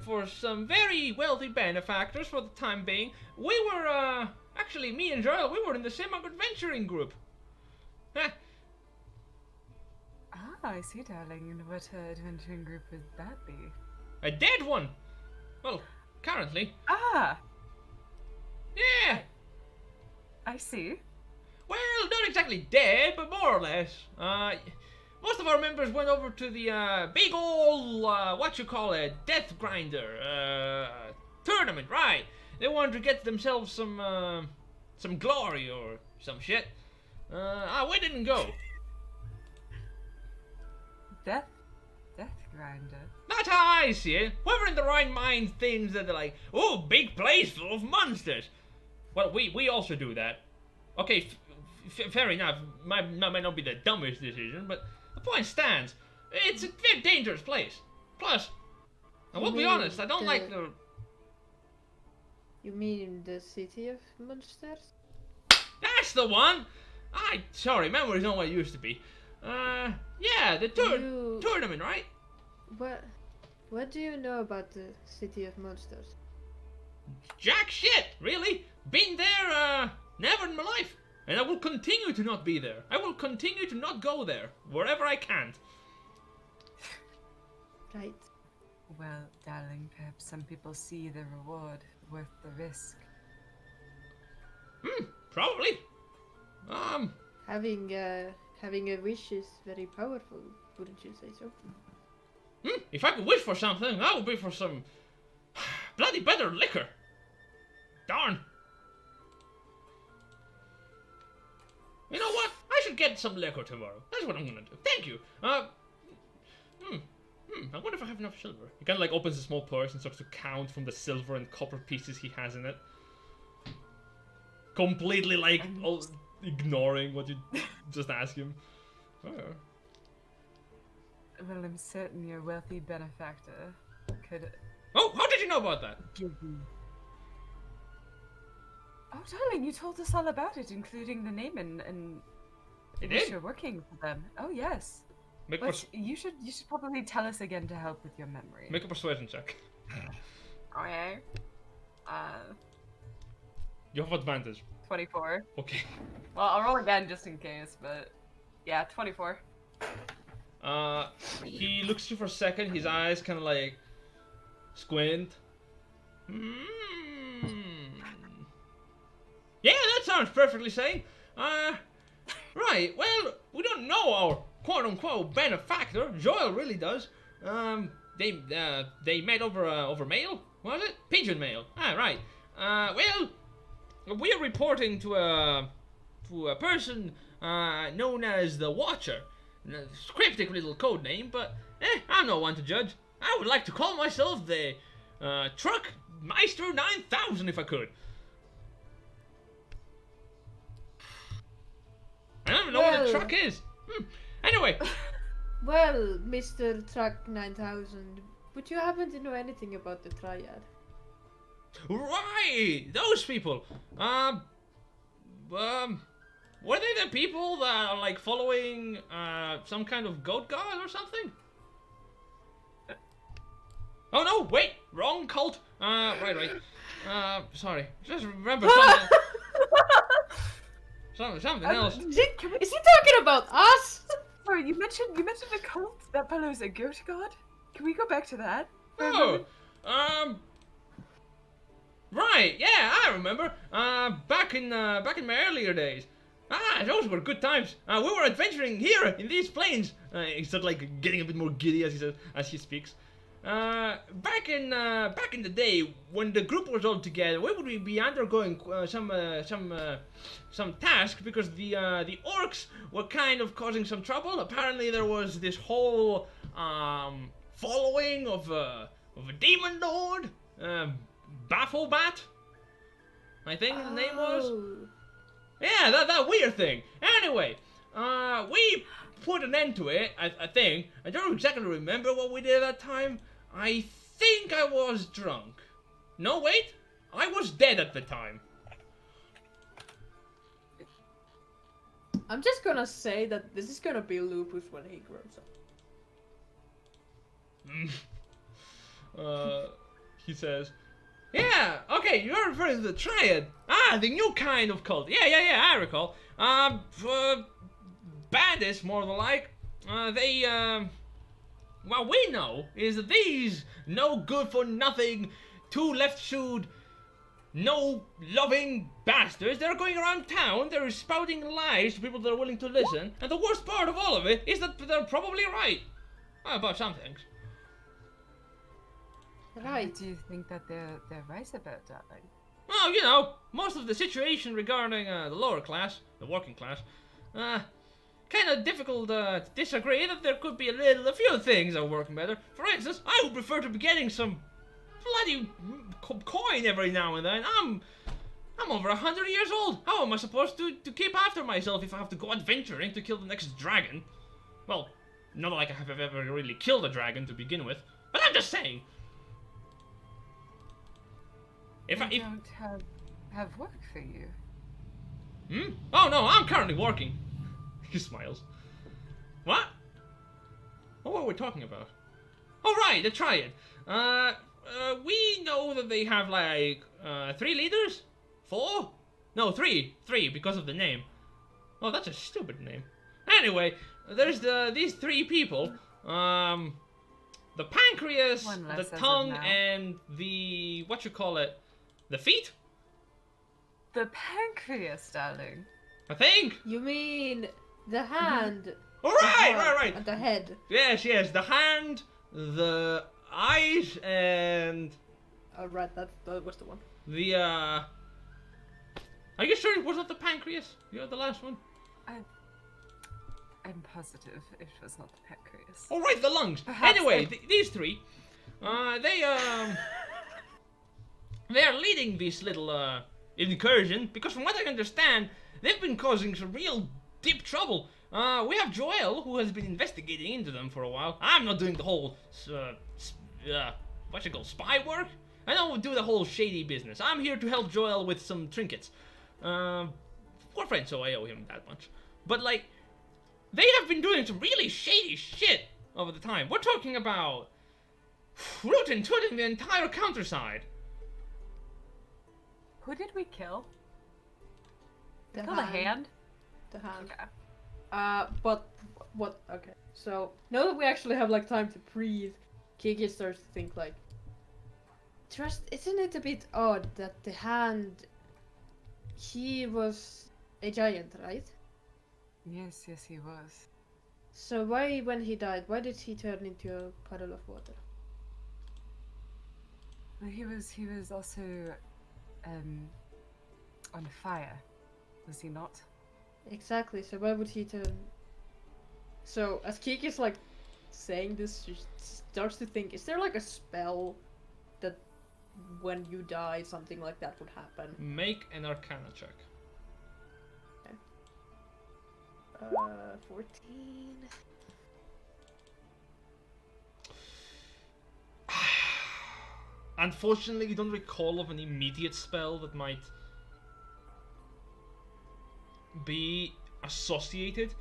for some very wealthy benefactors for the time being. We were, actually, me and Joel, we were in the same adventuring group. I see, darling. And what adventuring group would that be? A dead one! Well, currently. Yeah! I see. Well, not exactly dead, but more or less. Most of our members went over to the big ol' death grinder tournament, right? They wanted to get themselves some glory or some shit. We didn't go. Death grinder. That's how I see it. Whoever in the right mind thinks that they're like, oh, big place full of monsters. Well, we also do that. Okay, fair enough. Might not be the dumbest decision, but the point stands. It's a very dangerous place. Plus, I will be honest, I don't like the... You mean the city of monsters? That's the one! Sorry, memory's not what it used to be. Yeah, the tournament, right? What do you know about the city of monsters? Jack shit, really? Been there, never in my life. And I will continue to not be there. I will continue to not go there, wherever I can. Right. Well, darling, perhaps some people see the reward worth the risk. Probably. Having a wish is very powerful, wouldn't you say so? If I could wish for something, that would be for some bloody better liquor. Darn. You know what? I should get some liquor tomorrow. That's what I'm gonna do. Thank you. I wonder if I have enough silver. He kind of like opens a small purse and starts to count from the silver and copper pieces he has in it. completely like ignoring what you just asked him. Oh. Well, I'm certain your wealthy benefactor could Oh, how did you know about that? give you. Oh, darling, you told us all about it, including the name and I wish did. you're working for them. Oh, yes. Make, But you should probably tell us again to help with your memory. make a persuasion check. Okay. You have advantage. 24. Okay. Well, I'll roll again just in case, but yeah, 24. He looks at you for a second. His eyes kind of like squint. Yeah, that sounds perfectly sane. Right. Well, we don't know our quote-unquote benefactor. Joel really does. They met over mail. Was it pigeon mail? Ah, right. Well, we are reporting to a person known as the Watcher. Cryptic little code name, but I'm no one to judge. I would like to call myself the Truck Meister 9000 if I could. I don't even know what a truck is. Anyway, Well, Mr. Truck 9000, would you happen to know anything about the Triad? right, those people. Were they the people that are like following some kind of goat god or something? Oh no, wait, wrong cult. Right. Sorry, just remember something else. Is he talking about us? Sorry, you mentioned a cult. That fellow's a goat god. Can we go back to that? for a Oh, moment? right, yeah, I remember. Back in my earlier days. Those were good times. We were adventuring here in these plains. He's sort of like getting a bit more giddy as he speaks. Back in the day when the group was all together, we would be undergoing some task because the orcs were kind of causing some trouble. Apparently, there was this whole following of a demon lord, Bafflebat, I think the name was. Oh. Yeah, that weird thing. Anyway, we put an end to it, I think. I don't exactly remember what we did at that time. I think I was drunk. No, wait. I was dead at the time. I'm just gonna say that this is gonna be Lupus when he grows up. He says, yeah, okay, you're referring to the Triad. The new kind of cult. Yeah, I recall. Bandits, more than like. What we know is that these no good for nothing, two left shoed, no loving bastards, they're going around town, they're spouting lies to people that are willing to listen, and the worst part of all of it is that they're probably right. About some things. Right. What do you think that they're right about, darling? Well, you know, most of the situation regarding the lower class, the working class, kind of difficult to disagree that there could be a few things that are working better. For instance, I would prefer to be getting some bloody coin every now and then. I'm over 100 years old. How am I supposed to keep after myself if I have to go adventuring to kill the next dragon? Well, not like I have ever really killed a dragon to begin with, but I'm just saying. If I don't have work for you. Oh no, I'm currently working. He smiles. What? What were we talking about? Oh right, the Triad. We know that they have like 3 leaders? 4? No, 3 because of the name. Oh, that's a stupid name. Anyway, there's these 3 people. The pancreas, One the less as of tongue, now. and the the feet? The pancreas, darling. I think. You mean the hand? All the right, heart, right. And the head. Yes, the hand, the eyes, and Alright, that was the one. the Are you sure it was not the pancreas? You had the last one. I'm positive it was not the pancreas. All right, the lungs. Perhaps Anyway, they- these 3, they are leading this little incursion, because from what I understand, they've been causing some real deep trouble. We have Joel, who has been investigating into them for a while. I'm not doing the whole, spy work? I don't do the whole shady business. I'm here to help Joel with some trinkets. We're friends, so I owe him that much. But, like, they have been doing some really shady shit over the time. We're talking about rooting, tooting the entire countryside. Who did we kill? The Kill the hand? The hand. Okay. But what? Okay. So now that we actually have like time to breathe, Kiki starts to think like, isn't it a bit odd that the hand? He was a giant, right? Yes, he was. So why, when he died, why did he turn into a puddle of water? Well, he was also on fire, was he not? Exactly. So why would he turn? So as Kiki's like saying this, she starts to think: is there like a spell that when you die, something like that would happen? Make an Arcana check. 14. Unfortunately, you don't recall of an immediate spell that might be associated.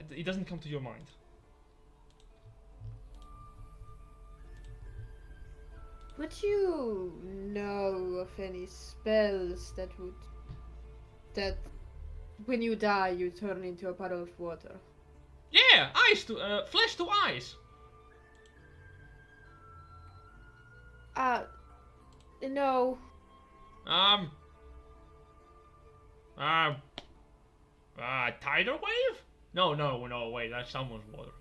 It doesn't come to your mind. Would you know of any spells that when you die you turn into a puddle of water? Yeah, flesh to ice. No. Tidal wave? No, wait, that's someone's water.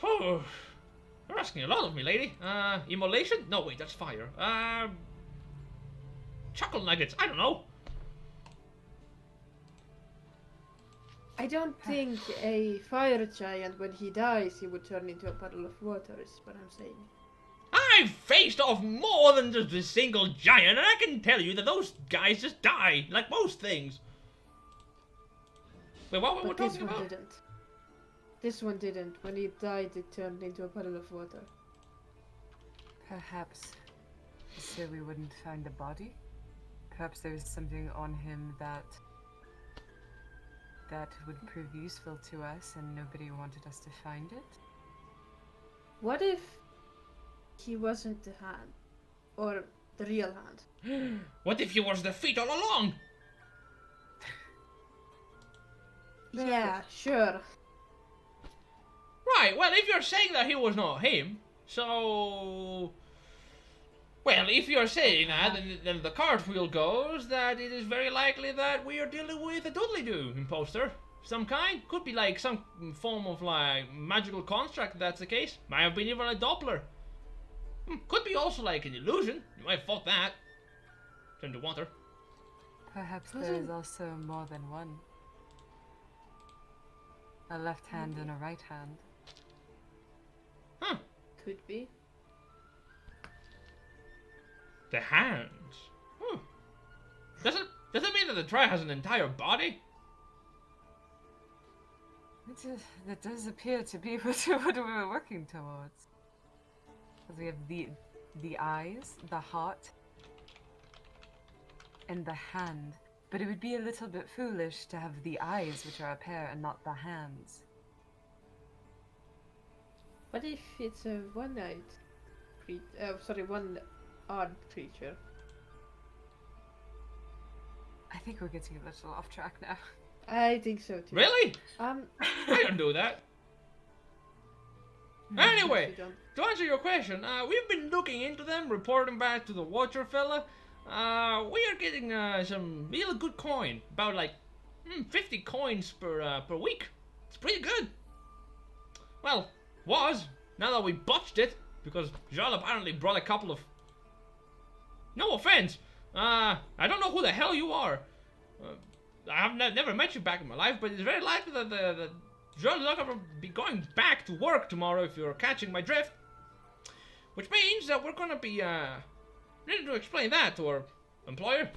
You're asking a lot of me, lady. Immolation? No, wait, that's fire. Chuckle nuggets, I don't know. I don't think a fire giant, when he dies, he would turn into a puddle of water, is what I'm saying. I've faced off more than just a single giant, and I can tell you that those guys just die, like most things. Wait, what were we But this talking one about? didn't. This one didn't. When he died, it turned into a puddle of water. Perhaps so we wouldn't find the body? Perhaps there was something on him that would prove useful to us and nobody wanted us to find it? What if he wasn't the hand? Or the real hand? What if he was the feet all along? Yeah, sure. Right, well, if you're saying that he was not him, so... Well, if you're saying that, then the cartwheel goes that it is very likely that we are dealing with a doodly-doo imposter of some kind. Could be like some form of like magical construct if that's the case. Might have been even a Doppler. Could be also like an illusion. You might have thought that. Turn to water. Perhaps there is also more than one. A left hand and a right hand. Huh. Could be. The hands. Does it mean that the try has an entire body? That does appear to be what we were working towards. Because we have the eyes, the heart, and the hand. But it would be a little bit foolish to have the eyes, which are a pair, and not the hands. What if it's a one-eyed one-armed creature? I think we're getting a little off track now. I think so too. Really? I don't do that. Anyway, You don't. to answer your question, we've been looking into them, reporting back to the Watcher fella. We are getting some real good coin, about like 50 coins per week. It's pretty good. Well, now that we botched it, because Jarl apparently brought a couple of... No offense, I don't know who the hell you are. I have never met you back in my life, but it's very likely that the Jarl is not going to be going back to work tomorrow, if you're catching my drift. Which means that we're going to be need to explain that to our employer.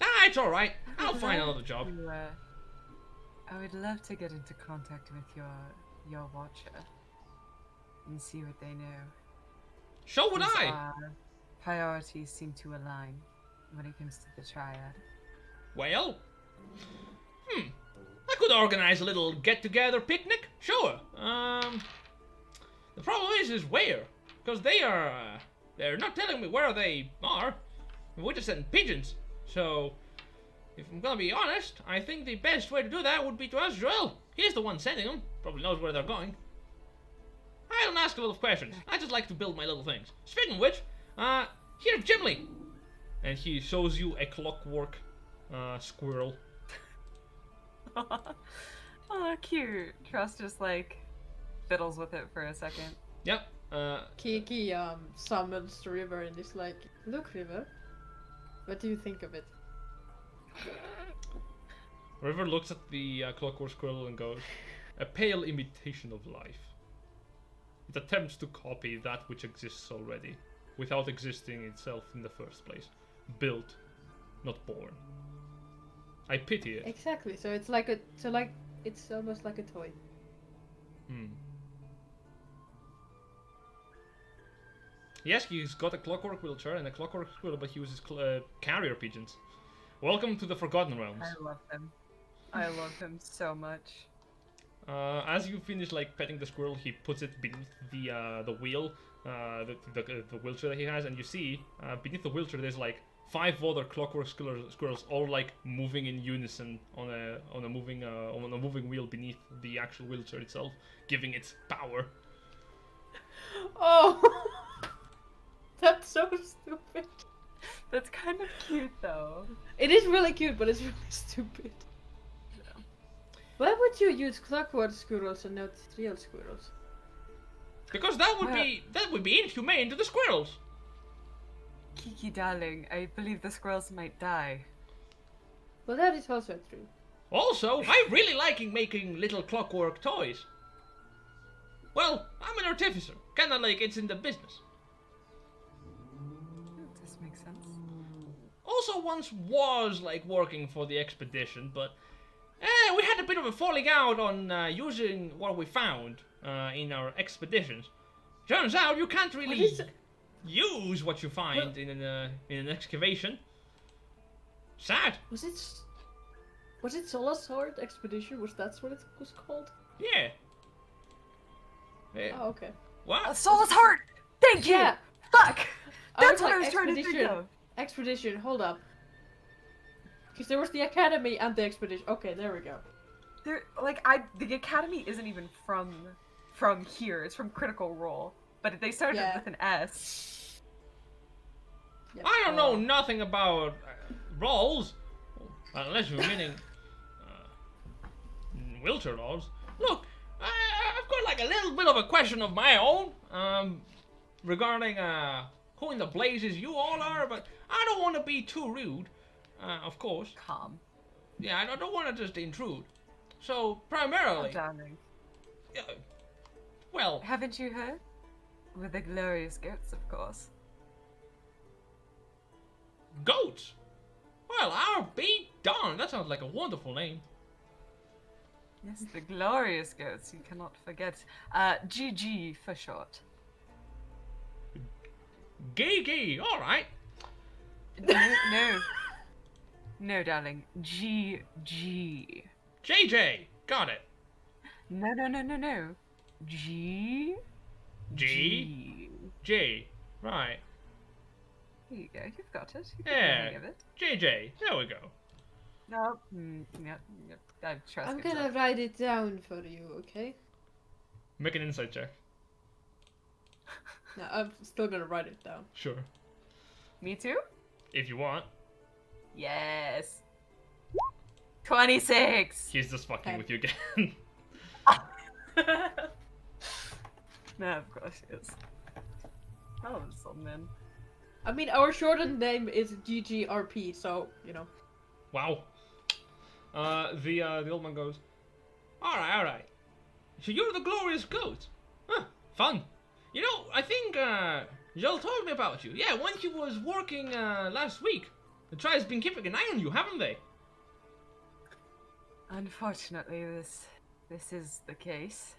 Ah, it's alright. I'll find another job. I would love to get into contact with your watcher and see what they know. So would I. Our priorities seem to align when it comes to the triad. Well, I could organize a little get-together picnic. Sure. The problem is where, because they're not telling me where they are. We're just sending pigeons. So, if I'm gonna be honest, I think the best way to do that would be to ask Joel. He's the one sending them. Probably knows where they're going. I don't ask a lot of questions. I just like to build my little things. Speaking of which, here's Jimmy. And he shows you a clockwork squirrel. Oh, cute. Trust just like fiddles with it for a second. Yep. Kiki summons the river and is like, "Look, river, what do you think of it?" River looks at the clockwork squirrel and goes, "A pale imitation of life. It attempts to copy that which exists already, without existing itself in the first place. Built, not born. I pity it." Exactly. So it's it's almost like a toy. Yes, he's got a clockwork wheelchair and a clockwork squirrel, but he uses carrier pigeons. Welcome to the Forgotten Realms. I love him. I love him so much. As you finish like petting the squirrel, he puts it beneath the wheel, the wheelchair that he has, and you see beneath the wheelchair there's like 5 other clockwork squirrels, all like moving in unison on a moving wheel beneath the actual wheelchair itself, giving it power. Oh, that's so stupid. That's kind of cute though. It is really cute, but it's really stupid. Why would you use clockwork squirrels and not real squirrels? Because that would be inhumane to the squirrels. Kiki, darling, I believe the squirrels might die. Well, that is also true. Also, I really like making little clockwork toys. Well, I'm an artificer, kinda like it's in the business. This makes sense. Also once was like working for the expedition, but we had a bit of a falling out on using what we found in our expeditions. Turns out you can't really use what you find in an excavation. Sad. Was it Solar Sword Expedition? Was that what it was called? Yeah. Oh, okay. What? Soul's heart! Thank you! Yeah. Fuck! I That's was what I like, was trying to think of. Expedition, hold up. Because there was the Academy and the Expedition. Okay, there we go. The Academy isn't even from here. It's from Critical Role. But they started with an S. Yep. I don't know nothing about rolls, unless you're meaning wheelchair rolls. Look, I've got like a little bit of a question of my own regarding who in the blazes you all are, but I don't want to be too rude, of course. Calm. Yeah, I don't want to just intrude. So, primarily... Oh, darling. Well... Haven't you heard? We're the glorious goats, of course. Goats? Well, I'll be darned. That sounds like a wonderful name. Yes, the glorious goats, you cannot forget. GG for short. Gee, alright. No, darling. GG. JJ, got it. No. G. J, right. There you go, you've got it. You've got the Yeah, hang of it. JJ, there we go. No, yep, I trust I'm yourself. gonna write it down for you, okay? Make an insight check. No, I'm still gonna write it down. Sure. Me too? If you want. Yes. 26! He's just fucking Okay. with you again. No, of course he is. I love this old man. I mean, our shortened name is GGRP, so, you know. Wow. The old man goes, alright. So you're the glorious goat. Huh, fun. You know, I think Joel told me about you. Yeah, when he was working last week. The Tribe's been keeping an eye on you, haven't they? Unfortunately, this is the case.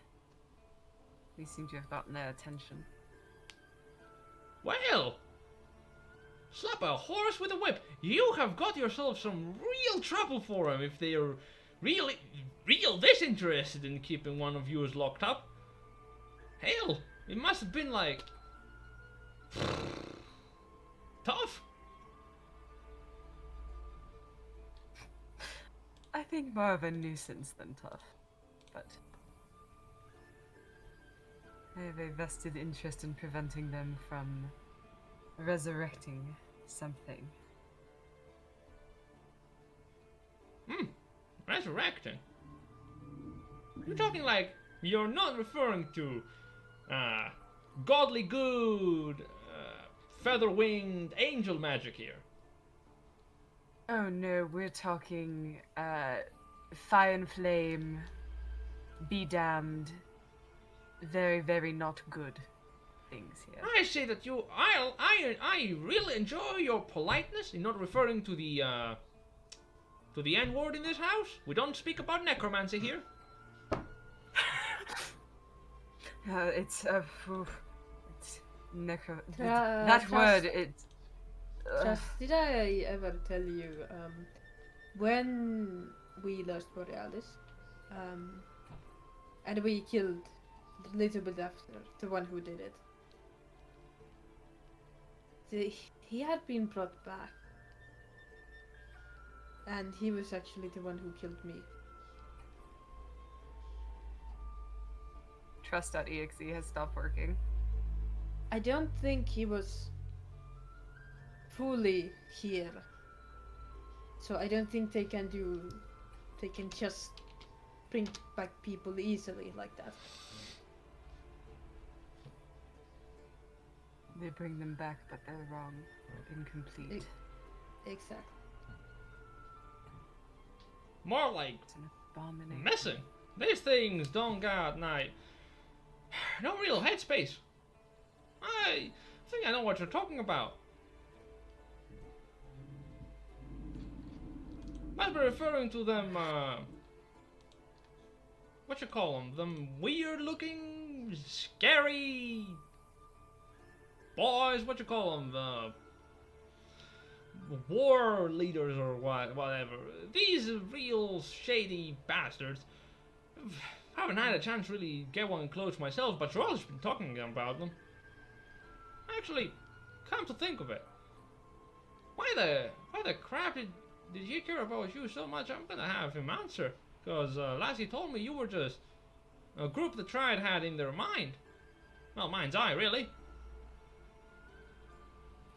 We seem to have gotten their attention. Well, slap a horse with a whip. You have got yourself some real trouble for them if they are really, real disinterested in keeping one of yours locked up. Hell, it must have been like tough. I think more of a nuisance than tough, but I have a vested interest in preventing them from resurrecting something. Resurrecting? You're talking like you're not referring to godly good, feather-winged angel magic here. Oh no, we're talking fire and flame, be damned, very, very not good things here. I say that I really enjoy your politeness in not referring to the N-word in this house. We don't speak about necromancy here. It's necro. That That word. It's. Just, did I ever tell you, when we lost Borealis, and we killed a little bit after the one who did it, he had been brought back, and he was actually the one who killed me. Trust.exe has stopped working. I don't think he was fully here, so I don't think they can just bring back people easily like that. They bring them back, but they're wrong. Incomplete. Exactly. More like It's an abomination. missing. These things don't got no real headspace. I think I know what you're talking about. Must be referring to them, what you call them? Them weird-looking, scary boys. What you call them? The war leaders or whatever. These real shady bastards. Haven't had a chance to really get one close myself, but Joel's been talking about them. Actually, come to think of it, why the crap did he care about you so much? I'm gonna have him answer, cause last he told me you were just a group the Triad had in their mind. Well, mind's eye, really.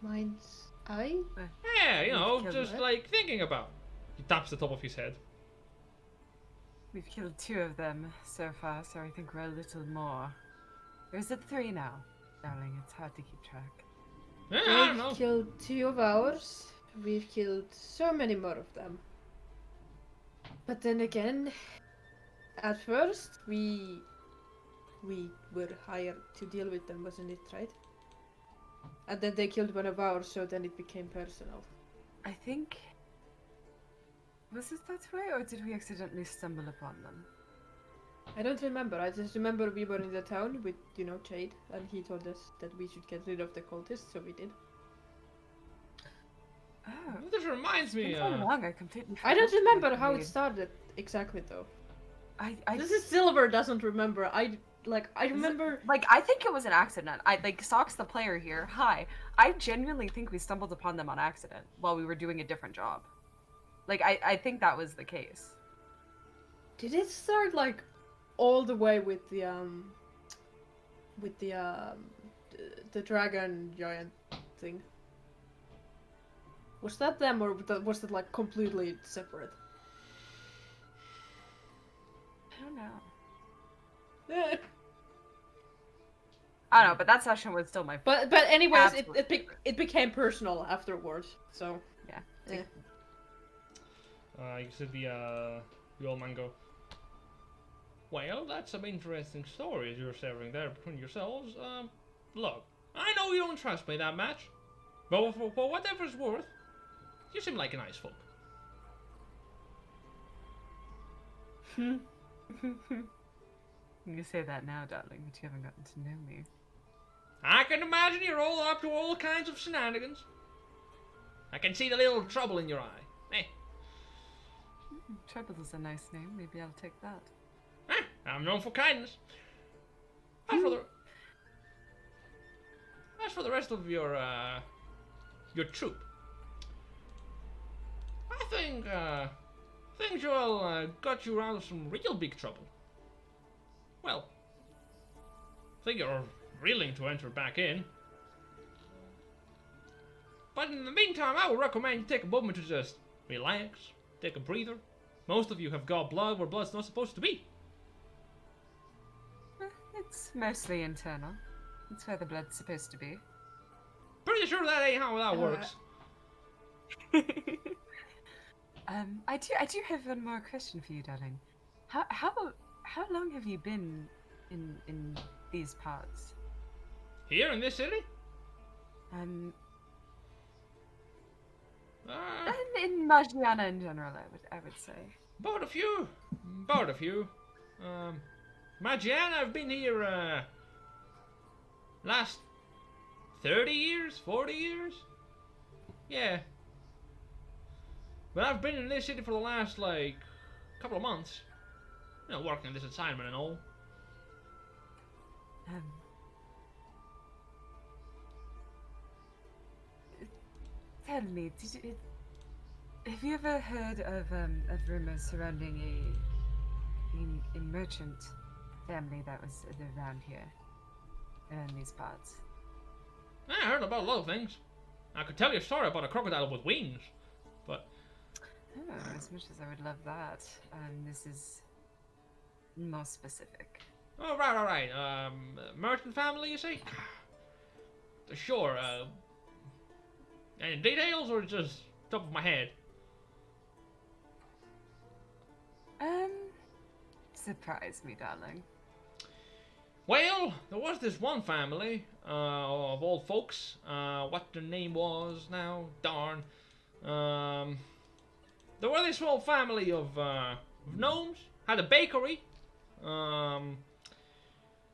Mind's eye? Yeah, you know, Killed just what? like thinking about. He taps the top of his head. We've killed 2 of them so far, so I think we're a little more. Or is it 3 now? Darling, it's hard to keep track. Yeah, I don't We've know. killed 2 of ours. We've killed so many more of them. But then again, at first we were hired to deal with them, wasn't it, right? And then they killed one of ours, so then it became personal. I think. Was it that way, or did we accidentally stumble upon them? I don't remember. I just remember we were in the town with, Jade, and he told us that we should get rid of the cultists, so we did. Oh. This reminds me. It's so long, I completely I don't forgot remember what how we- it started exactly, though. I This is Silver doesn't remember. I remember. Like, I think it was an accident. Like, Socks the player here, hi. I genuinely think we stumbled upon them on accident while we were doing a different job. Like, I think that was the case. Did it start like all the way with the dragon giant thing? Was that them, or was it like completely separate? I don't know. Eh. I don't know, but that session was still my But anyways, Absolutely. it became personal afterwards. So Yeah. eh. You said the old man go. Well, that's some interesting stories you're sharing there between yourselves. look, I know you don't trust me that much, but for whatever it's worth, you seem like a nice folk. You say that now, darling, but you haven't gotten to know me. I can imagine you're all up to all kinds of shenanigans. I can see the little trouble in your eye. Eh? Trouble is a nice name. Maybe I'll take that. I'm known for kindness. As for the rest of your troop, I think Joel got you out of some real big trouble. Well, I think you're willing to enter back in. But in the meantime, I would recommend you take a moment to just relax, take a breather. Most of you have got blood where blood's not supposed to be. It's mostly internal. It's where the blood's supposed to be. Pretty sure that ain't how that works. I do have one more question for you, darling. How long have you been in these parts? Here in this city? And in Margiana in general, I would say. About a few. Magiana, I've been here, last 30 years, 40 years? Yeah. But I've been in this city for the last, couple of months. You know, working this assignment and all. Tell me, have you ever heard of rumors surrounding a merchant family that was around here, in these parts? I heard about a lot of things. I could tell you a story about a crocodile with wings, but... Oh, as much as I would love that, this is more specific. Oh, right. Merchant family, you say? Sure, any details, or just top of my head? Surprise me, darling. Well, there was this one family, of old folks, what their name was now, darn. There were this whole family of gnomes, had a bakery,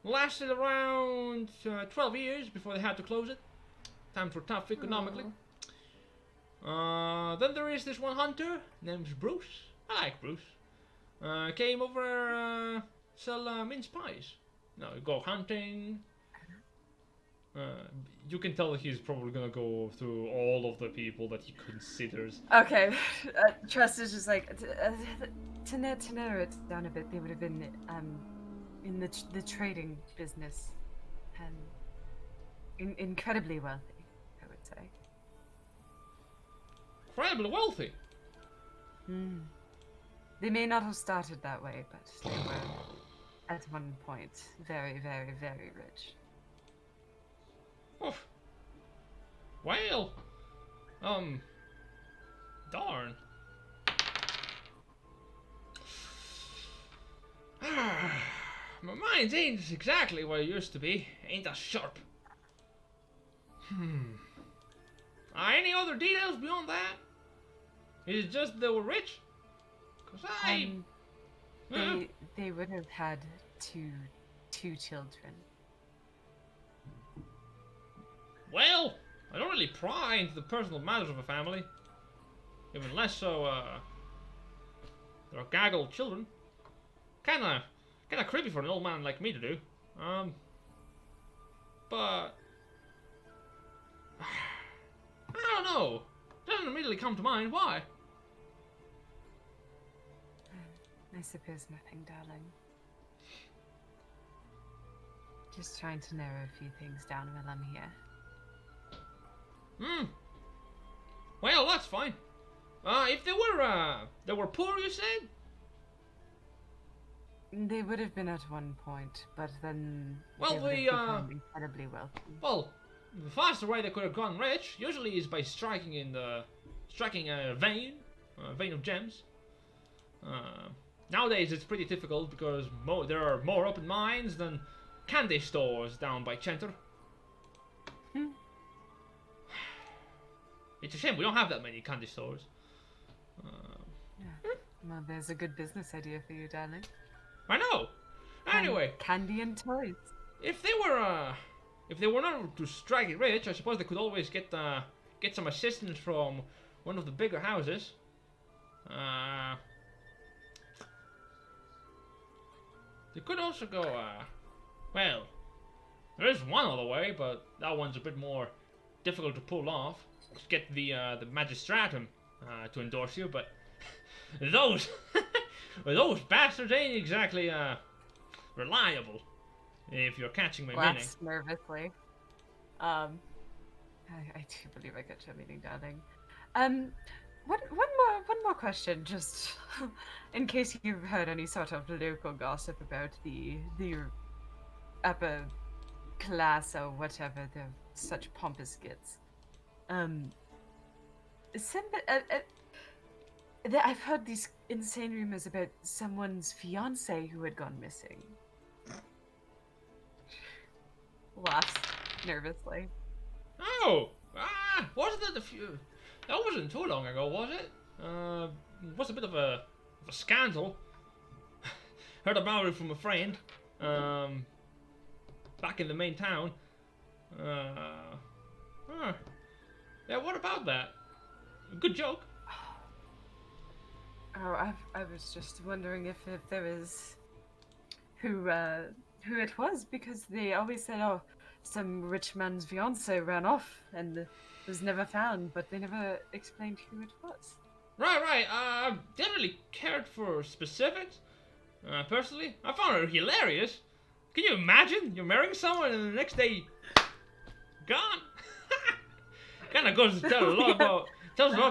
lasted around 12 years before they had to close it. Times were tough economically. Then there is this one hunter, name's Bruce. I like Bruce. Came over, sell mince pies. No, go hunting. You can tell he's probably gonna go through all of the people that he considers. Okay, Trust is just like to narrow it down a bit. They would have been in the trading business, incredibly wealthy, I would say. Incredibly wealthy. They may not have started that way, but they were at one point very, very, very rich. Oof. Well, darn. My mind ain't exactly what it used to be. Ain't as sharp. Any other details beyond that? Is it just they were rich? 'Cause They would have had two children. Well, I don't really pry into the personal matters of a family. Even less so, they're gaggle children. Kinda creepy for an old man like me to do. But... I don't know. Doesn't immediately come to mind. Why? I suppose nothing, darling. Just trying to narrow a few things down while I'm here. Well, that's fine. If they were poor, you said? They would have been at one point, but then Well, they would have become incredibly wealthy. Well, the faster way they could have gone rich usually is by striking a vein of gems. Nowadays it's pretty difficult because there are more open mines than candy stores down by Center. It's a shame we don't have that many candy stores. Well, there's a good business idea for you, darling. I know. Anyway, Candy and toys. if they were not to strike it rich, I suppose they could always get some assistance from one of the bigger houses. They could also go. Well, there is one other way, but that one's a bit more difficult to pull off. Just get the magistratum to endorse you, but those those bastards ain't exactly reliable. If you're catching my meaning. Laughs nervously. I do believe I got your meaning, darling. One more question, just in case you've heard any sort of local gossip about the upper class or whatever the such pompous gets. I've heard these insane rumors about someone's fiance who had gone missing. Laughs nervously. Oh, wasn't that that wasn't too long ago, was it? It was a bit of a scandal. Heard about it from a friend. Back in the main town. Yeah, what about that? Good joke. Oh, I was just wondering if there was who it was, because they always said, oh, some rich man's fiance ran off and was never found, but they never explained who it was. Right. Didn't really cared for specifics. Personally, I found her hilarious. Can you imagine? You're marrying someone and the next day, gone. Kind of goes to tell a lot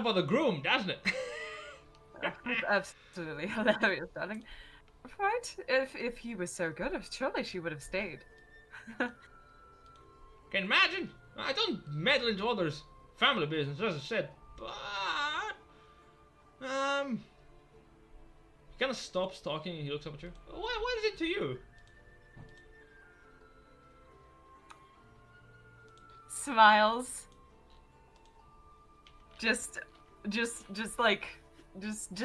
about the groom, doesn't it? That's absolutely hilarious, darling. Right? If he was so good, surely she would have stayed. Can you imagine? I don't meddle into others' family business, as I said, but he kind of stops talking and he looks up at you. What is it to you? Smiles. Just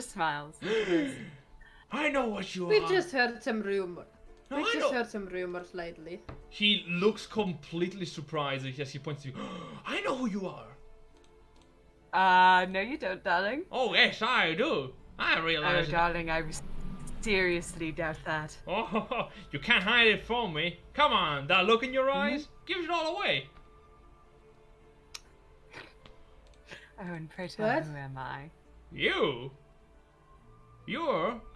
smiles. I know what you We are. just heard some rumor. No, We I just know. heard some rumors lately. He looks completely surprised as he points to you. I know who you are. No you don't, darling. Oh, yes, I do. I Oh, realize. darling, I seriously doubt that. Oh, you can't hide it from me. Come on, that look in your eyes gives it all away. Oh, and pray tell, What? who am I? You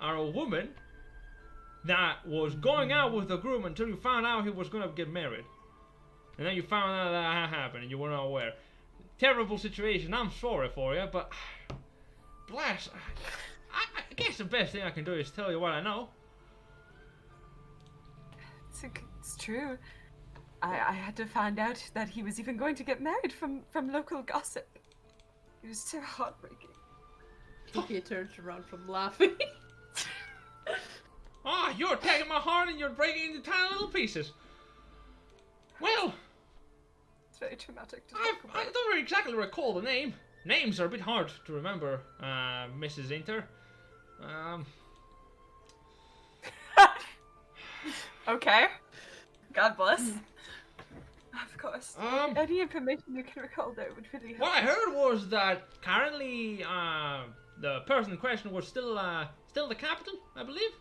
are a woman that was going out with the groom until you found out he was going to get married. And then you found out that happened and you were not aware. Terrible situation, I'm sorry for you, but bless. I guess the best thing I can do is tell you what I know. It's true. I had to find out that he was even going to get married from local gossip. It was so heartbreaking. He turns around from laughing. Ah, you're taking my heart and you're breaking it into tiny little pieces. Well, It's very traumatic to I talk about. don't really exactly recall the name. Names are a bit hard to remember, Mrs. Inter. Okay. God bless. Of course. Um, Any information you can recall there would really help. What I heard was that currently the person in question was still in the capital, I believe.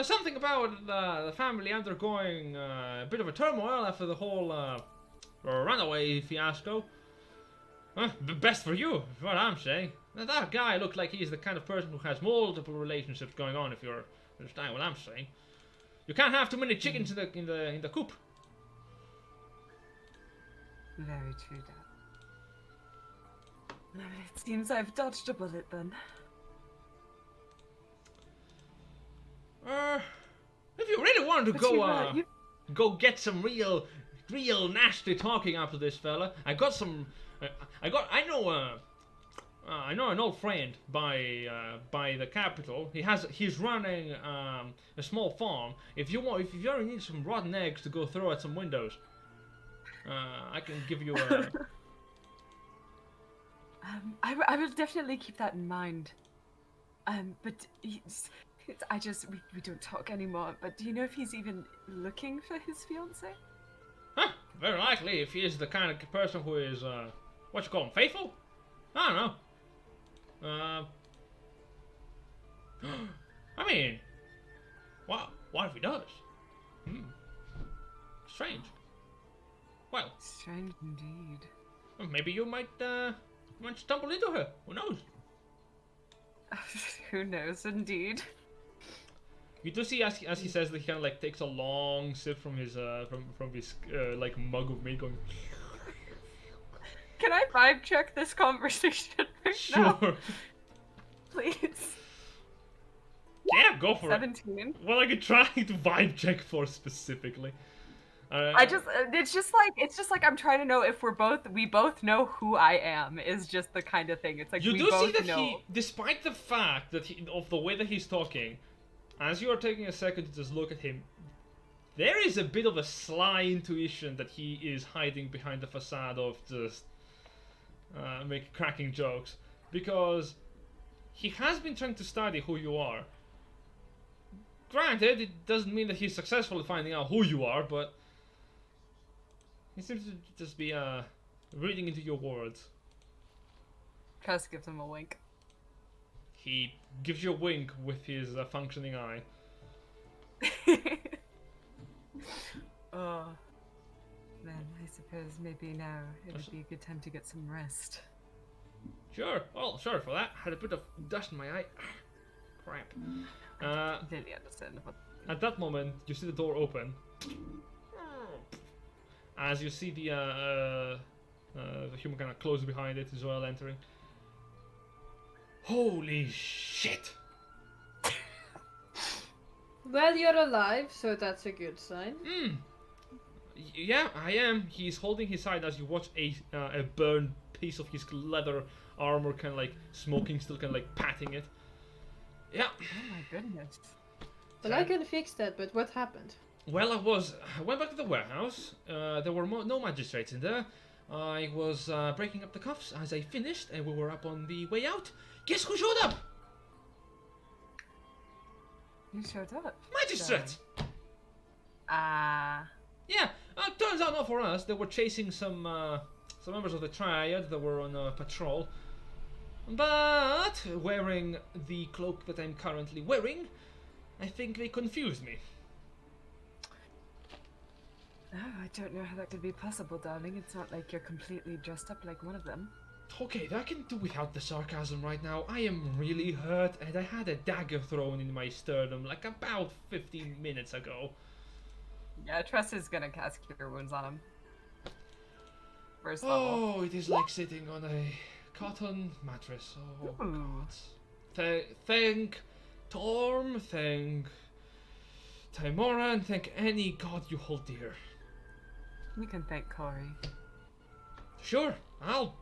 Something about the family undergoing a bit of a turmoil after the whole runaway fiasco. Best for you, is what I'm saying. That guy looked like he's the kind of person who has multiple relationships going on. If you understand what I'm saying, you can't have too many chickens in the coop. Very true, Dad. Well, it seems I've dodged a bullet then. If you really wanted to But go you go get some real nasty talking after this fella, I know an old friend by the capital. He's running a small farm. If you ever need some rotten eggs to go throw at some windows, I can give you a. I will definitely keep that in mind. But we don't talk anymore. But do you know if he's even looking for his fiancée? Huh, very likely if he is the kind of person who is, what you call him, faithful? I don't know. I mean, wow, what if he does? Strange. Well, Strange indeed. maybe you might stumble into her. Who knows? Who knows, indeed. You do see as he says that he kind of like takes a long sip from his from his like mug of meat, going. Can I vibe check this conversation right now? Sure. Please. Yeah, go for it. 17. What are you trying to vibe check for specifically? It's just like I'm trying to know if we both know who I am is just the kind of thing. It's like You we do both see that know. he, despite the fact that of the way that he's talking, as you are taking a second to just look at him, there is a bit of a sly intuition that he is hiding behind the facade of just cracking jokes, because he has been trying to study who you are. Granted, it doesn't mean that he's successful at finding out who you are, but he seems to just be reading into your words. Tress gives him a wink. He gives you a wink with his functioning eye. Oh, then I suppose maybe now it would be a good time to get some rest. Sure. Oh, sorry for that. Had a bit of dust in my eye. Crap. Really understandable. At that moment, you see the door open. As you see the human kind of close behind it, as well entering. Holy shit! Well, you're alive, so that's a good sign. Yeah, I am. He's holding his side as you watch a burned piece of his leather armor, kind of like smoking, still kind of like patting it. Yeah. Oh my goodness. Well, I can fix that, but what happened? Well, I went back to the warehouse. There were no magistrates in there. I was breaking up the cuffs as I finished, and we were up on the way out. Guess who showed up? You showed up. Magistrates! Ah. Yeah, turns out not for us. They were chasing some members of the Triad that were on patrol. But, wearing the cloak that I'm currently wearing, I think they confused me. Oh, I don't know how that could be possible, darling. It's not like you're completely dressed up like one of them. Okay, I can do without the sarcasm right now. I am really hurt, and I had a dagger thrown in my sternum like about 15 minutes ago. Yeah, Tress is gonna cast Cure Wounds on him. First level. Oh, it is like sitting on a cotton mattress. Oh, Ooh. God. Thank Torm, thank Timora, and thank any god you hold dear. We can thank Corey. Sure, I'll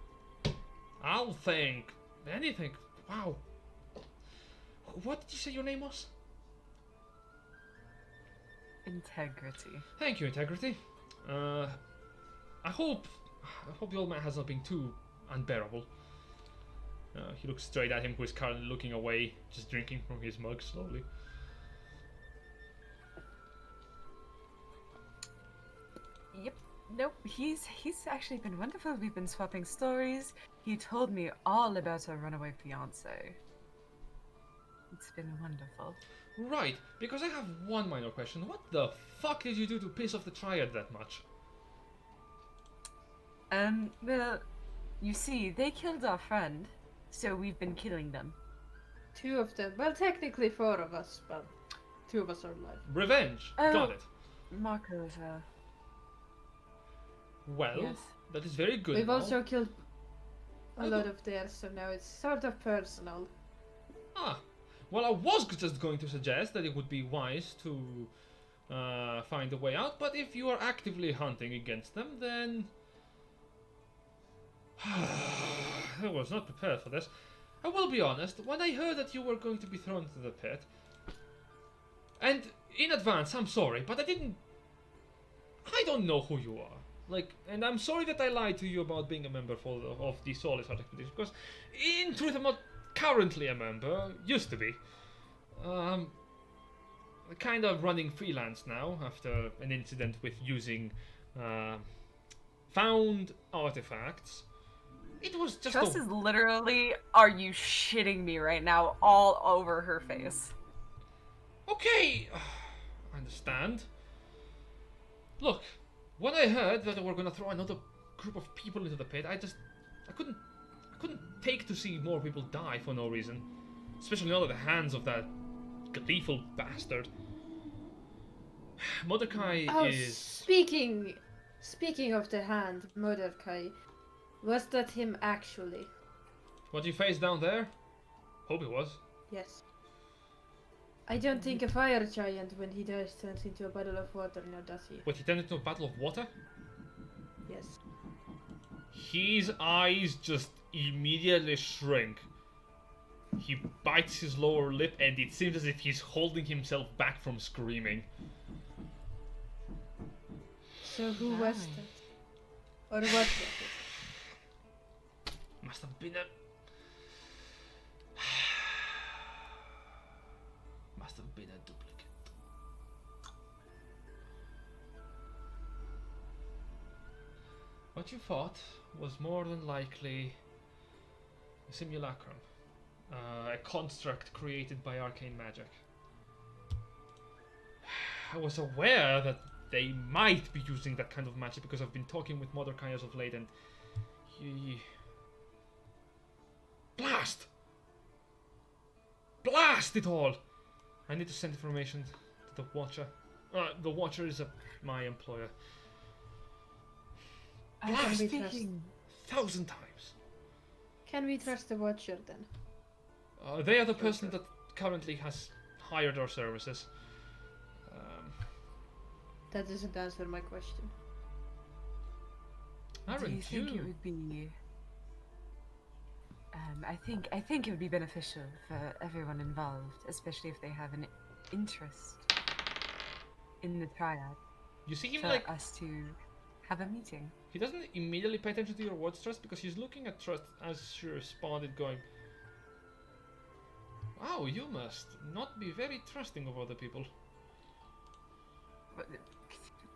thank anything. Wow. What did you say your name was? Integrity. Thank you, Integrity. I hope the old man has not been too unbearable. He looks straight at him, who is currently looking away, just drinking from his mug slowly. Yep. Nope. He's actually been wonderful. We've been swapping stories. He told me all about her runaway fiance. It's been wonderful. Right, because I have one minor question. What the fuck did you do to piss off the Triad that much? Well, you see, they killed our friend, so we've been killing them. 2 of them. Well, technically 4 of us, but 2 of us are alive. Revenge. Got it. Marco, Well, yes. that is very good. We've now. also killed a lot of theirs, so now it's sort of personal. Ah, well, I was just going to suggest that it would be wise to find a way out, but if you are actively hunting against them, then... I was not prepared for this. I will be honest, when I heard that you were going to be thrown into the pit, and in advance, I'm sorry, but I don't know who you are. Like, and I'm sorry that I lied to you about being a member of the Soulless Heart Expedition, because in truth I'm not currently a member, used to be. Kind of running freelance now after an incident with using found artifacts. It was just Trust is literally, are you shitting me right now, all over her face. Okay, I understand. Look, when I heard that they were gonna throw another group of people into the pit, I couldn't take to see more people die for no reason, especially not at the hands of that gleeful bastard. Mordecai Oh, is. speaking of the hand, Mordecai, was that him actually? What you face down there? Hope it was. Yes. I don't think a fire giant, when he dies, turns into a bottle of water now, does he? What, he turned into a battle of water? Yes. His eyes just immediately shrink. He bites his lower lip and it seems as if he's holding himself back from screaming. So who was that? Or what was it? Must have been a... Must have been a duplicate. What you thought was more than likely a simulacrum. A construct created by arcane magic. I was aware that they might be using that kind of magic because I've been talking with Mordecai as of late and he... Blast! Blast it all! I need to send information to the Watcher. The Watcher is my employer. Blast! Can we trust? 1,000 times. Can we trust the Watcher then? They are the person that currently has hired our services. That doesn't answer my question. Do you think it would be? I think it would be beneficial for everyone involved, especially if they have an interest in the triad. You see him for like us to have a meeting. he doesn't immediately pay attention to your words, Trust, because he's looking at Trust as she responded, going, "Wow, you must not be very trusting of other people."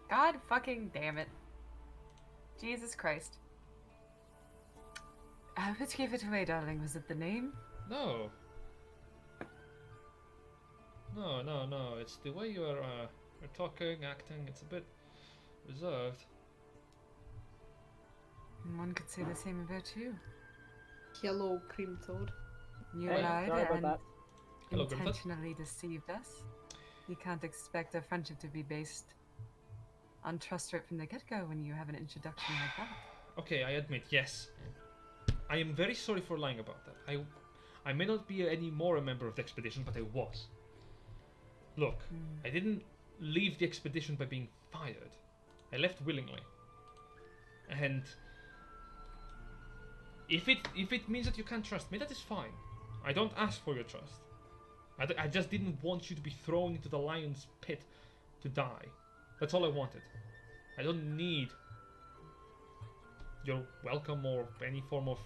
God fucking damn it. Jesus Christ. Which gave it away, darling? Was it the name? No. No. It's the way you're talking, acting. It's a bit reserved. One could say the same about you. Yellow cream toad. You Hey, lied sorry about and that. Hello, Grimthat. intentionally deceived us. You can't expect a friendship to be based on trust right from the get-go when you have an introduction like that. Okay, I admit, yes. I am very sorry for lying about that. I may not be any more a member of the expedition, but I was. Look, I didn't leave the expedition by being fired. I left willingly. And if it means that you can't trust me, that is fine. I don't ask for your trust. I just didn't want you to be thrown into the lion's pit to die. That's all I wanted. I don't need your welcome or any form of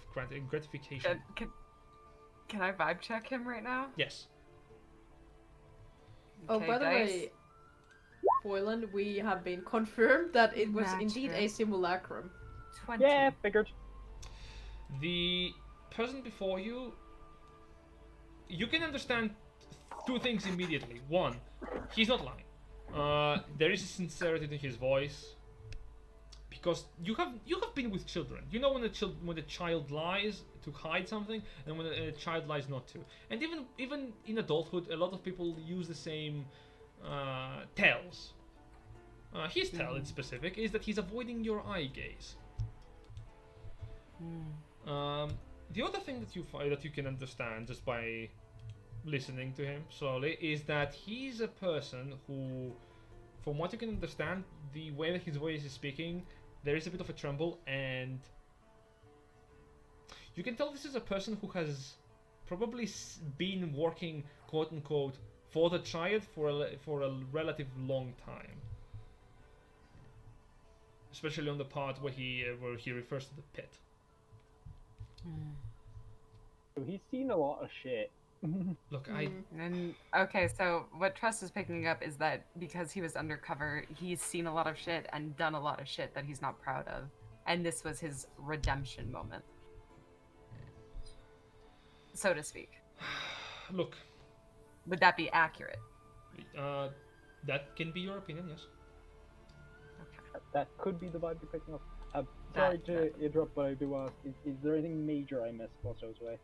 gratification. Can I vibe check him right now? Yes. Oh, Okay, by the dice. way, Boylan, we have been confirmed that it was indeed a Natural. simulacrum. 20. Yeah, figured. The person before you, you can understand two things immediately. One, he's not lying. There is a sincerity to his voice. Because you have been with children. You know when a child lies to hide something, and when a child lies not to. And even in adulthood, a lot of people use the same tells. His tell in specific is that he's avoiding your eye gaze. The other thing that you can understand just by listening to him slowly is that he's a person who, from what you can understand, the way that his voice is speaking, there is a bit of a tremble, and you can tell this is a person who has probably been working, quote unquote, for the Triad for a relative long time. especially on the part where he refers to the pit. So he's seen a lot of shit. Look, And okay, so what Trust is picking up is that because he was undercover, he's seen a lot of shit and done a lot of shit that he's not proud of. And this was his redemption moment. So to speak. look, Would that be accurate? that can be your opinion, yes. Okay. That could be the vibe you're picking up. Sorry to interrupt, but I do ask: is there anything major I missed whilst I was away?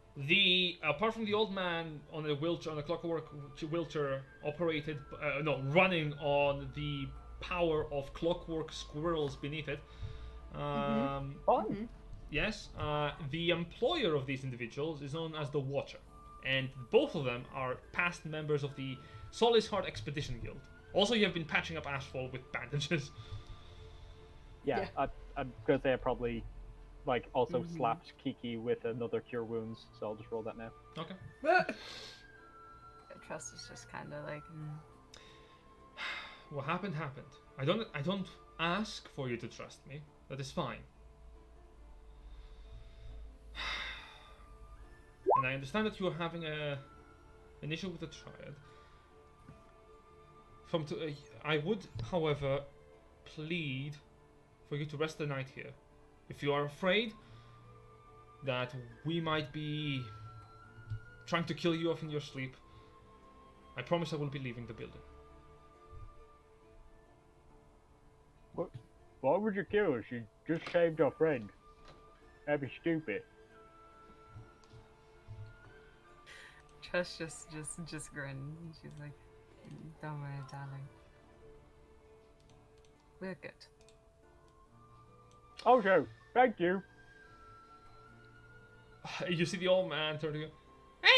Apart from the old man on a wheelchair, on a clockwork wheelchair, running on the power of clockwork squirrels beneath it. Fun. Yes, the employer of these individuals is known as the Watcher, and both of them are past members of the Solace Heart Expedition Guild. Also, you have been patching up Ashfall with bandages. Yeah, I'm gonna say I probably also slapped Kiki with another cure wounds, so I'll just roll that now. Okay. Trust is just kind of like. What happened happened. I don't ask for you to trust me. That is fine. And I understand that you are having an issue with the Triad. I would, however, plead for you to rest the night here. If you are afraid that we might be trying to kill you off in your sleep, I promise I will be leaving the building. Why would you kill her? She just saved our friend. That'd be stupid. Trust just grinned. She's like, don't worry, darling. We're good. Also, thank you. You see the old man turn to you.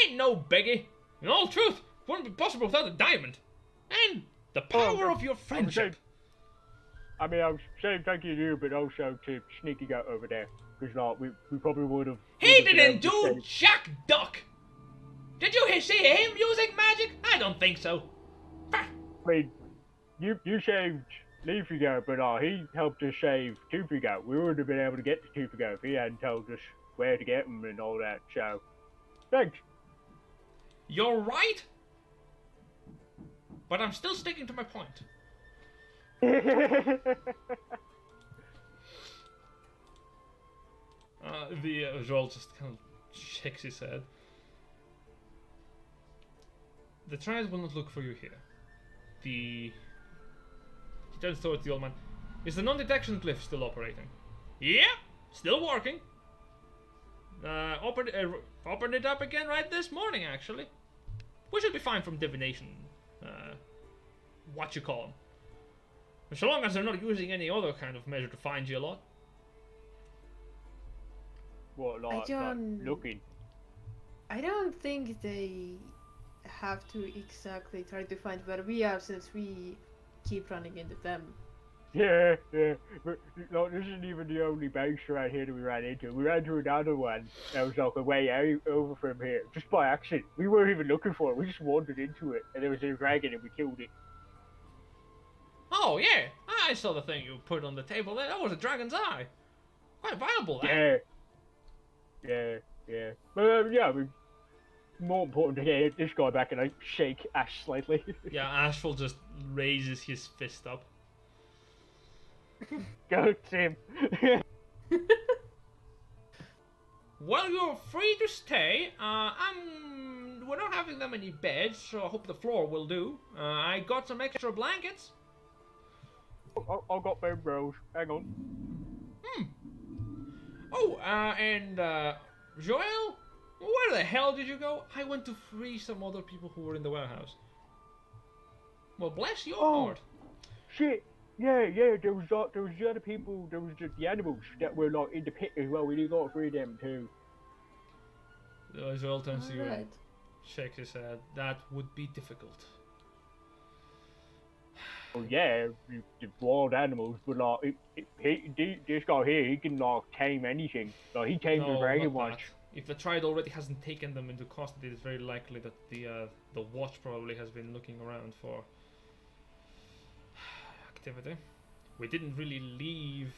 Ain't no biggie. In all truth, wouldn't be possible without a diamond. And the power of your friendship. I mean, I was saying thank you to you, but also to Sneaky Goat over there. Because we probably would have... He didn't do jack duck! Did you see him using magic? I don't think so. I mean, you saved Leafy Goat, but he helped us save Toothy Goat. We wouldn't have been able to get to Toothy Goat if he hadn't told us where to get him and all that, so... Thanks. You're right. But I'm still sticking to my point. Joel just kind of shakes his head. The Triad will not look for you here. He turns towards the old man. Is the non-detection glyph still operating? Yeah, still working. Opened it up again right this morning, actually. We should be fine from divination. What you call them. So long as they're not using any other kind of measure to find you a lot. What, like looking? I don't think they have to exactly try to find where we are, since we keep running into them. Yeah, but this isn't even the only base around here that we ran into. We ran into another one that was like a way out over from here, just by accident. We weren't even looking for it, we just wandered into it, and there was a dragon and we killed it. Oh yeah, I saw the thing you put on the table there. That was a dragon's eye. Quite viable, that. Yeah. But yeah, I mean, more important to get this guy back, and I shake Ash slightly. Yeah, Ashfall just raises his fist up. Go, Tim. Well, you're free to stay. We're not having that many beds, so I hope the floor will do. I got some extra blankets. I got them, bros. Hang on. Oh, and Joel, where the hell did you go? I went to free some other people who were in the warehouse. Well, bless your heart. Shit. Yeah. There was the other people. There was the animals that were like in the pit as well. We did got free them too. Joel turns to you and Alright. shakes his head. That would be difficult. Well, yeah, the wild animals, but like this guy here, he can like tame anything. Like he tamed a dragon not once. that. If the Triad already hasn't taken them into custody, it's very likely that the Watch probably has been looking around for activity. we didn't really leave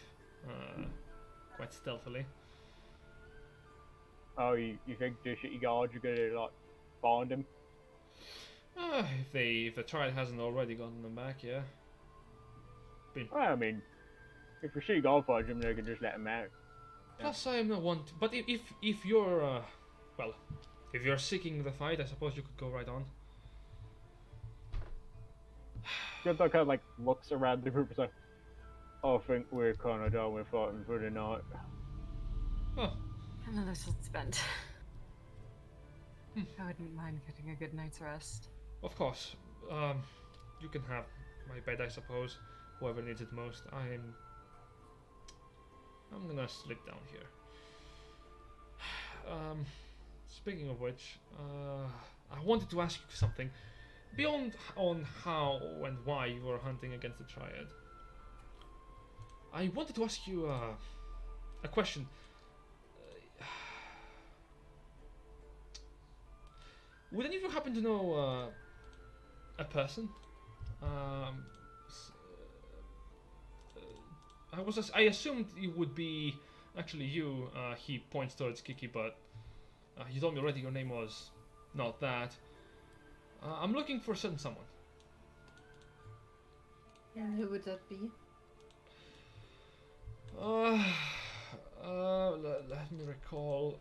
quite stealthily. Oh, you think the shitty guards are gonna like find him? If the trial hasn't already gotten them back, yeah. Well, I mean, if the shitty guard finds him, they can just let him out. Plus, I am not one. But if you're well, if you're seeking the fight, I suppose you could go right on. Grimthar kind of like looks around the group and says, I think we're kind of done with fighting for the night. Oh, I'm a little spent. I wouldn't mind getting a good night's rest. of course. You can have my bed, I suppose. Whoever needs it most. I'm gonna slip down here. Speaking of which, I wanted to ask you something. Beyond on how and why you were hunting against the Triad, I wanted to ask you a question. Would any of you happen to know a person? I assumed it would be actually you. He points towards Kiki, but you told me already your name was not that. I'm looking for a certain someone. And who would that be? Let me recall.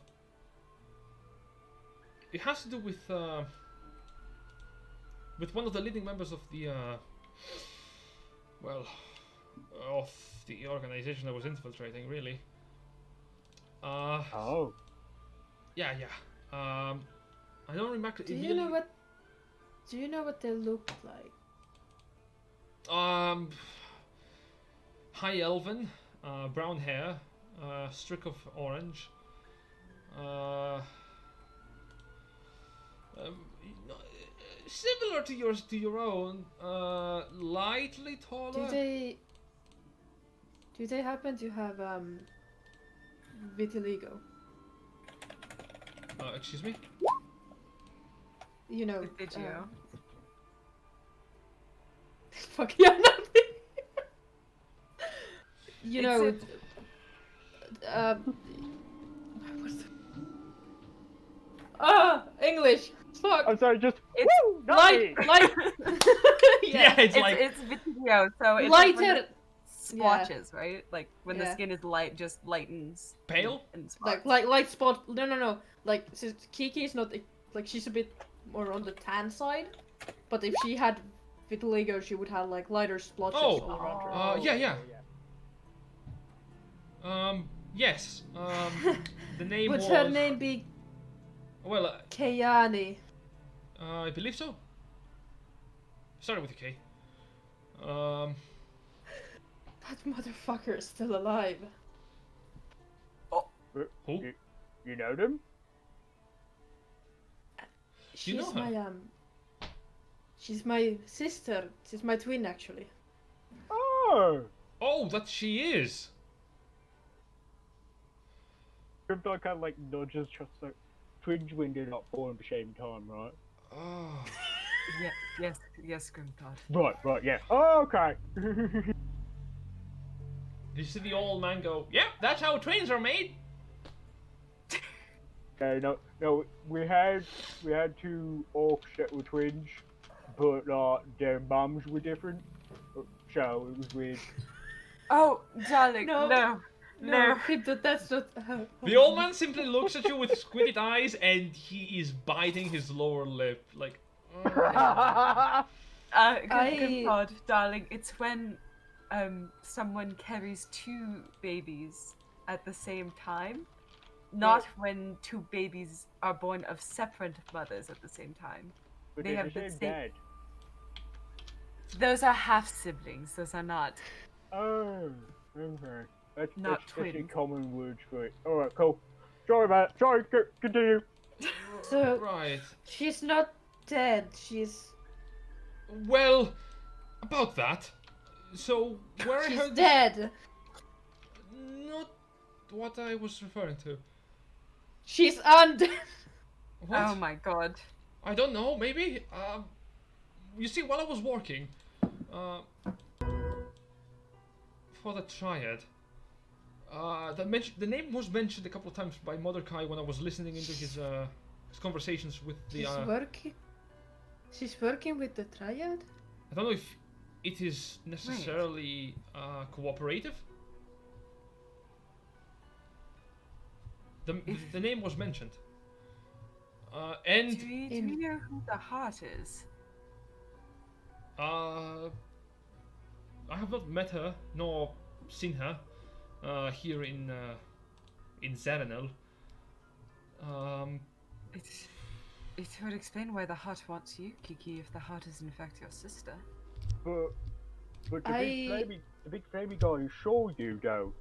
It has to do with one of the leading members of the of the organization that was infiltrating, really. Oh. Yeah. I don't remember. Do you know what they look like? High elven, brown hair, streak of orange. Similar to your own, lightly taller. Do they happen to have vitiligo? Excuse me? You know. Did you? Fuck yeah, nothing. You It's know. English. Fuck. I'm sorry, just It's woo, not me. Light. Yeah, it's like it's vitiligo, so it's like when Lighter. it splotches, right? Like when the Yeah. skin is light, just lightens. pale. And spots. Like light spot. No. Like since Kiki is not like she's a bit more on the tan side, but if she had vitiligo, she would have like lighter splotches Oh, all around her. Yeah. Yes. The name Would was. her name be Well, Kayani? I believe so. Started with a K. That motherfucker is still alive. Who? You know them? You know She's her? my she's my sister. She's my twin actually. Oh! Oh, that she is. Grimthar kind of like nudges, just like twins when they're not born at the same time, right? Oh. Yes, Grimthar. Right, yeah. Oh, okay. Did you see the old man go? Yep, that's how twins are made. Okay, no, we had two orcs that were twins, but their mums were different, so it was weird. Oh, darling, No. no. That's not how. The old man simply looks at you with squinted eyes, and he is biting his lower lip, like. Grimthar, darling, it's when someone carries two babies at the same time, not when two babies are born of separate mothers at the same time. But They they're have the the same same- dad. Those are half siblings. Those are not. Oh, okay. That's Not that's twins. common words for it. Alright, cool. Sorry about it. Sorry, continue. So Right. she's not dead. She's Well, about that. So where I she's heard dead. Not what I was referring to. She's undead. What? Oh my god. I don't know. Maybe. You see, while I was working, for the Triad. The name was mentioned a couple of times by Mordecai when I was listening into his conversations with the. She's working with the Triad? I don't know if it is necessarily cooperative. The name was mentioned. And Do we know who the Heart is? I have not met her nor seen her here in Zaranel. It would explain why the Heart wants you, Kiki, if the Heart is in fact your sister. But the big flamey guy who showed you though.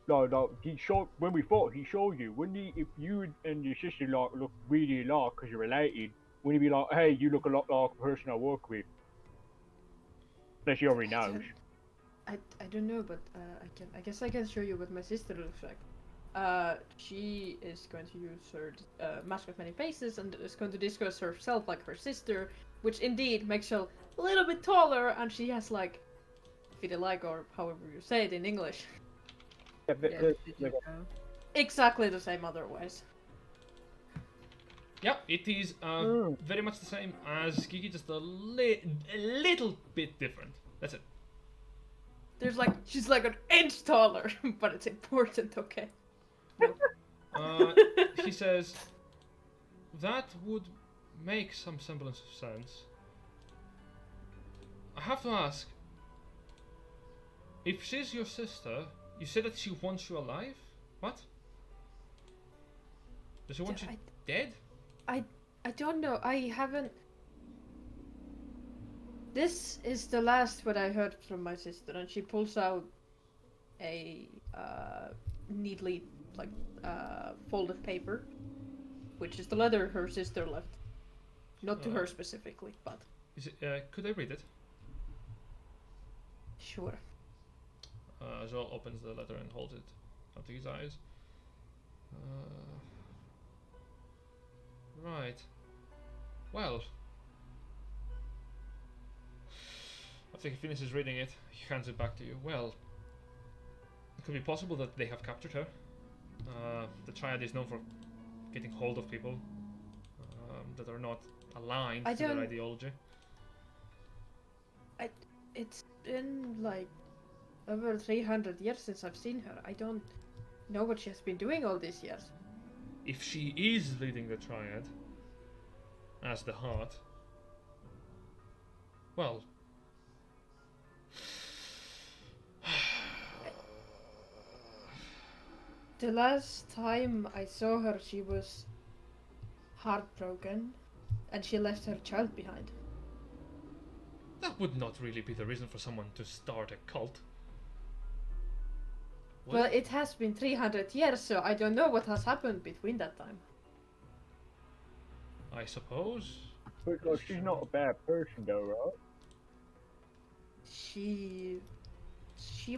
No, he showed when we fought. He showed you, wouldn't he? If you and your sister look really alike because you're related, wouldn't he be like, "Hey, you look a lot like the person I work with"? Unless she already knows. I don't know, but I guess I can show you what my sister looks like. She is going to use her mask of many faces and is going to disguise herself like her sister, which indeed makes her a little bit taller, and she has like vitiligo, or however you say it in English. Exactly the same otherwise. Yeah, it is very much the same as Kiki, just a little bit different. That's it. There's like, she's like an inch taller, but it's important, okay? He says, that would make some semblance of sense. I have to ask, if she's your sister, you said that she wants you alive? What? Does she want you dead? I don't know. I haven't. This is the last what I heard from my sister, and she pulls out a neatly folded paper, which is the letter her sister left. Not to her specifically, but. Is it? Could I read it? Sure. Joel opens the letter and holds it up to his eyes. Right. Well. After he finishes reading it, he hands it back to you. Well, it could be possible that they have captured her. The Triad is known for getting hold of people that are not aligned to their ideology. It's been like over 300 years since I've seen her. I don't know what she has been doing all these years. If she is leading the Triad as the Heart, well, the last time I saw her, she was heartbroken, and she left her child behind. that would not really be the reason for someone to start a cult. Well, it has been 300 years, so I don't know what has happened between that time. I suppose. Because she's not a bad person, though, right? She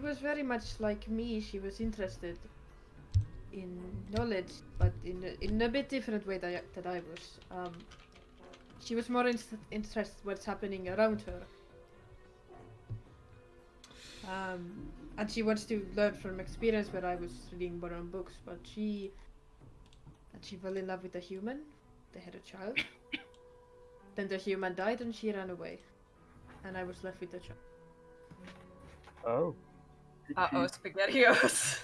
was very much like me. She was interested in knowledge, but in a bit different way that I was. She was more interested what's happening around her. And she wants to learn from experience, where I was reading more on books, but she fell in love with a human. They had a child. Then the human died and she ran away. And I was left with the child. Oh. Uh-oh, SpaghettiOs.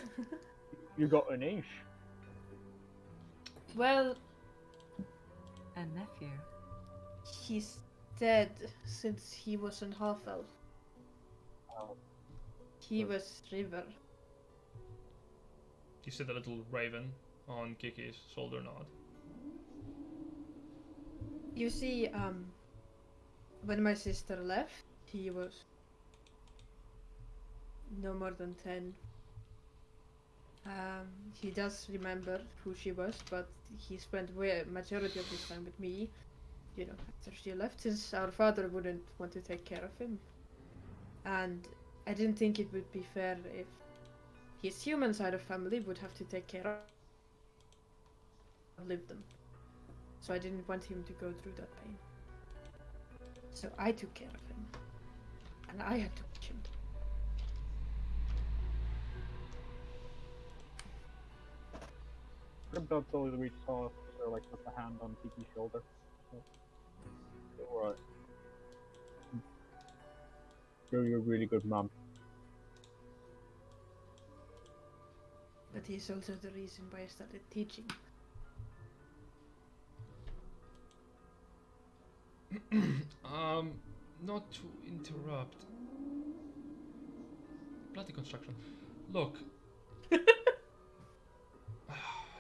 You got a niece. Well, A nephew. he's dead since he was an half-elf. Oh. He was River. You see the little raven on Kiki's shoulder nod. You see, when my sister left, he was no more than 10. He does remember who she was, but he spent majority of his time with me, you know, after she left, since our father wouldn't want to take care of him. And I didn't think it would be fair if his human side of family would have to take care of live them. So I didn't want him to go through that pain. So I took care of him. And I had to watch him. Grimdog's always the weak sauce, or like puts a hand on Tiki's shoulder. Alright. You're a really good mom. But he's also the reason why I started teaching. Not to interrupt. Bloody construction. Look.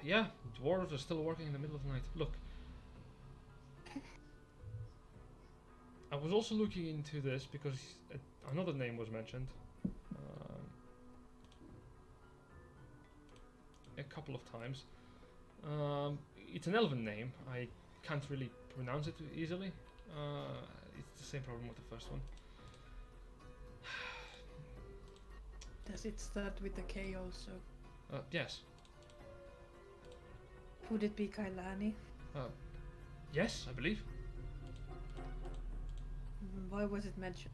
Yeah, dwarves are still working in the middle of the night. Look. I was also looking into this because another name was mentioned. A couple of times. It's an elven name. I can't really pronounce it easily. It's the same problem with the first one. Does it start with a K also? Yes. Would it be Kailani? Yes, I believe. Why was it mentioned?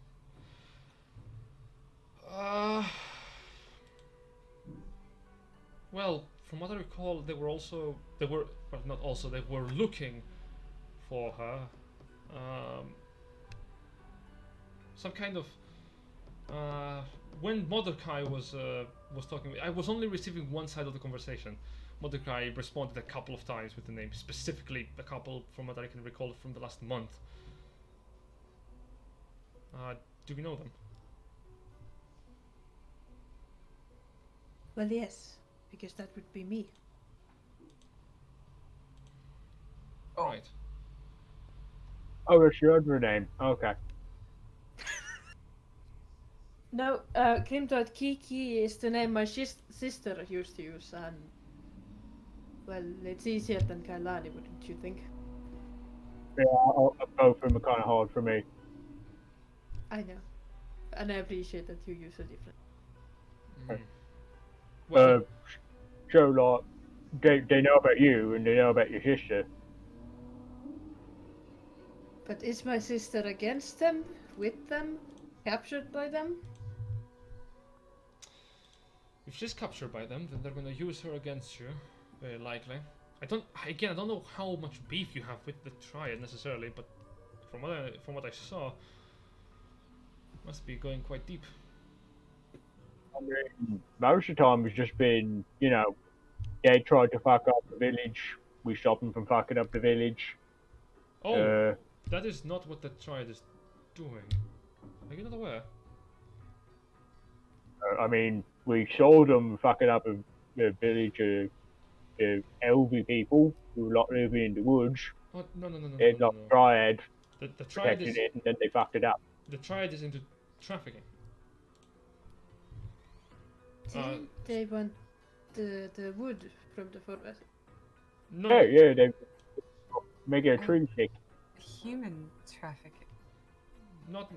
Well, from what I recall, they were looking for her. Some kind of when Mordecai was talking, I was only receiving one side of the conversation. Mordecai responded a couple of times with the name, specifically a couple from what I can recall from the last month. Do we know them? Well, yes, because that would be me. Oh. Right. Oh, it's your other name. Okay. No, Grimdod Kiki is the name my sister used to use, and well, it's easier than Kailani, wouldn't you think? Yeah, both of them are kind of hard for me. I know, and I appreciate that you use a different. Well, So like, they know about you and they know about your sister. But is my sister against them, with them, captured by them? if she's captured by them, then they're gonna use her against you, very likely. I don't know how much beef you have with the Triad necessarily, but from what I saw, must be going quite deep. I mean, most of the time it's just been, they tried to fuck up the village. We stopped them from fucking up the village. Oh, that is not what the Triad is doing. Are you not aware? I mean, we saw them fucking up a village of elven people who were not living in the woods. Oh, no. They'd got Triad The Triad protecting is it, and then they fucked it up. the Triad is into trafficking. Didn't they want the wood from the forest? No. Yeah, they make it a tree stick. Human trafficking. No.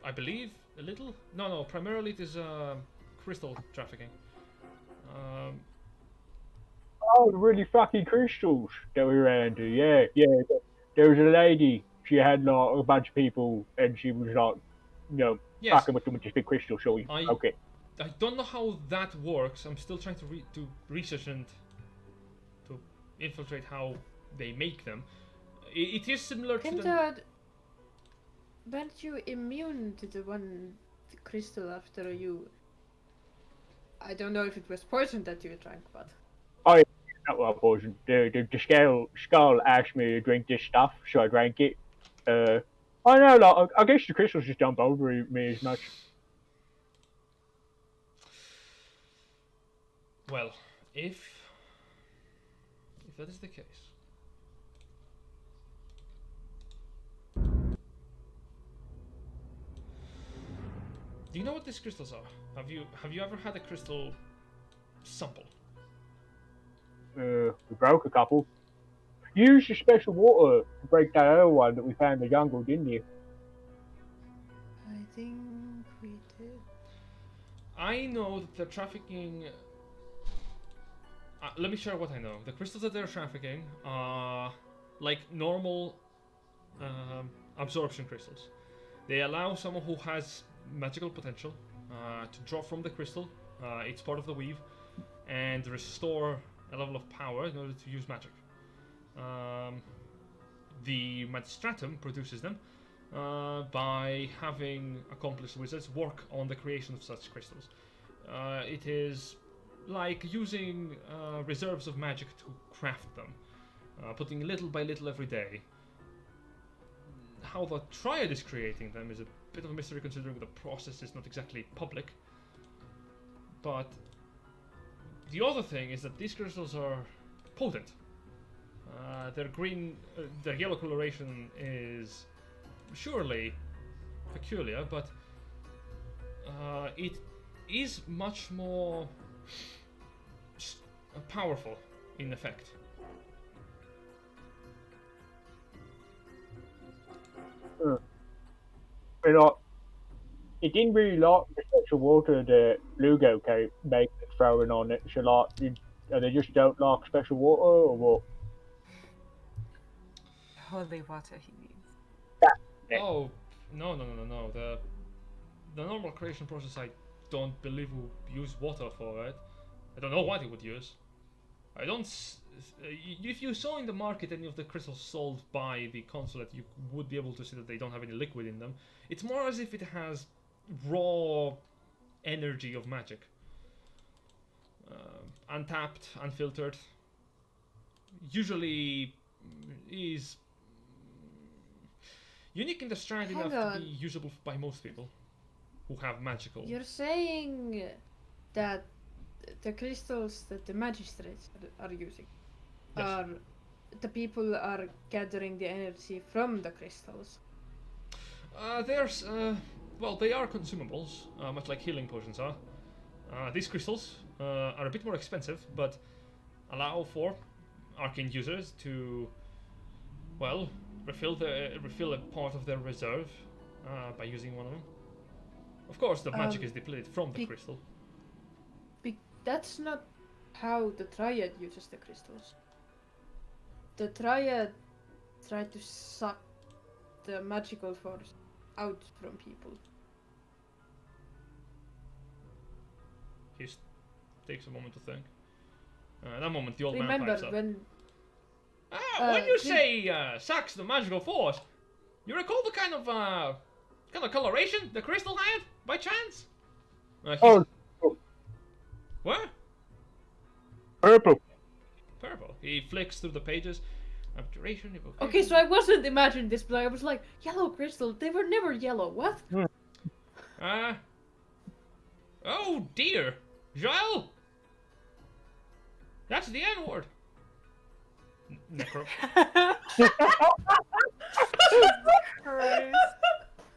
I believe a little. No. Primarily it is crystal trafficking. Oh, the really fucking crystals that we ran into. Yeah. There was a lady. She had like a bunch of people, and she was like, Yes. fucking with them with this big crystal. So we okay. I don't know how that works. I'm still trying to research and to infiltrate how they make them. It is similar to the... Grimdod, weren't you immune to the crystal after you... I don't know if it was poison that you drank, but... Not well poison. The skull asked me to drink this stuff, so I drank it. I know, like, I guess the crystals just don't bother me as much. Well, if that is the case, do you know what these crystals are? Have you ever had a crystal sample? We broke a couple. You used your special water to break that other one that we found in the jungle, didn't you? I think we did. I know that they're trafficking... let me share what I know. The crystals that they're trafficking are like normal absorption crystals. They allow someone who has magical potential to draw from the crystal. It's part of the weave, and restore a level of power in order to use magic. The Magistratum produces them by having accomplished wizards work on the creation of such crystals. It is like using reserves of magic to craft them, putting little by little every day. How the Triad is creating them is a bit of a mystery, considering the process is not exactly public. But the other thing is that these crystals are potent. Their yellow coloration is surely peculiar, but it is much more powerful in effect. But it didn't really like the special water that Lugo can make throwing on it. So like, they just don't like special water, or what? Holy water, he means. Yeah. Oh, no. The normal creation process, I don't believe will use water for it. I don't know what it would use. I don't. If you saw in the market any of the crystals sold by the consulate, you would be able to see that they don't have any liquid in them. It's more as if it has raw energy of magic. Untapped, unfiltered. Usually is unique in the strand Hang enough to on. be usable by most people who have magical. You're saying that the crystals that the magistrates are using Yes. are the people are gathering the energy from the crystals. There's well, they are consumables, much like healing potions are. These crystals are a bit more expensive, but allow for arcane users to, well, refill a part of their reserve by using one of them. Of course, the magic is depleted from the crystal. That's not how the Triad uses the crystals. The Triad tried to suck the magical force out from people. He takes a moment to think. At that moment, the old man Remember pipes up. when When you say sucks the magical force, you recall the kind of coloration the crystal had, by chance? Oh, What? purple. Purple. He flicks through the pages. Abjuration, evocation. okay, so I wasn't imagining this, but I was like, yellow crystal, they were never yellow, what? Oh dear! Joel! That's the N-word! Christ.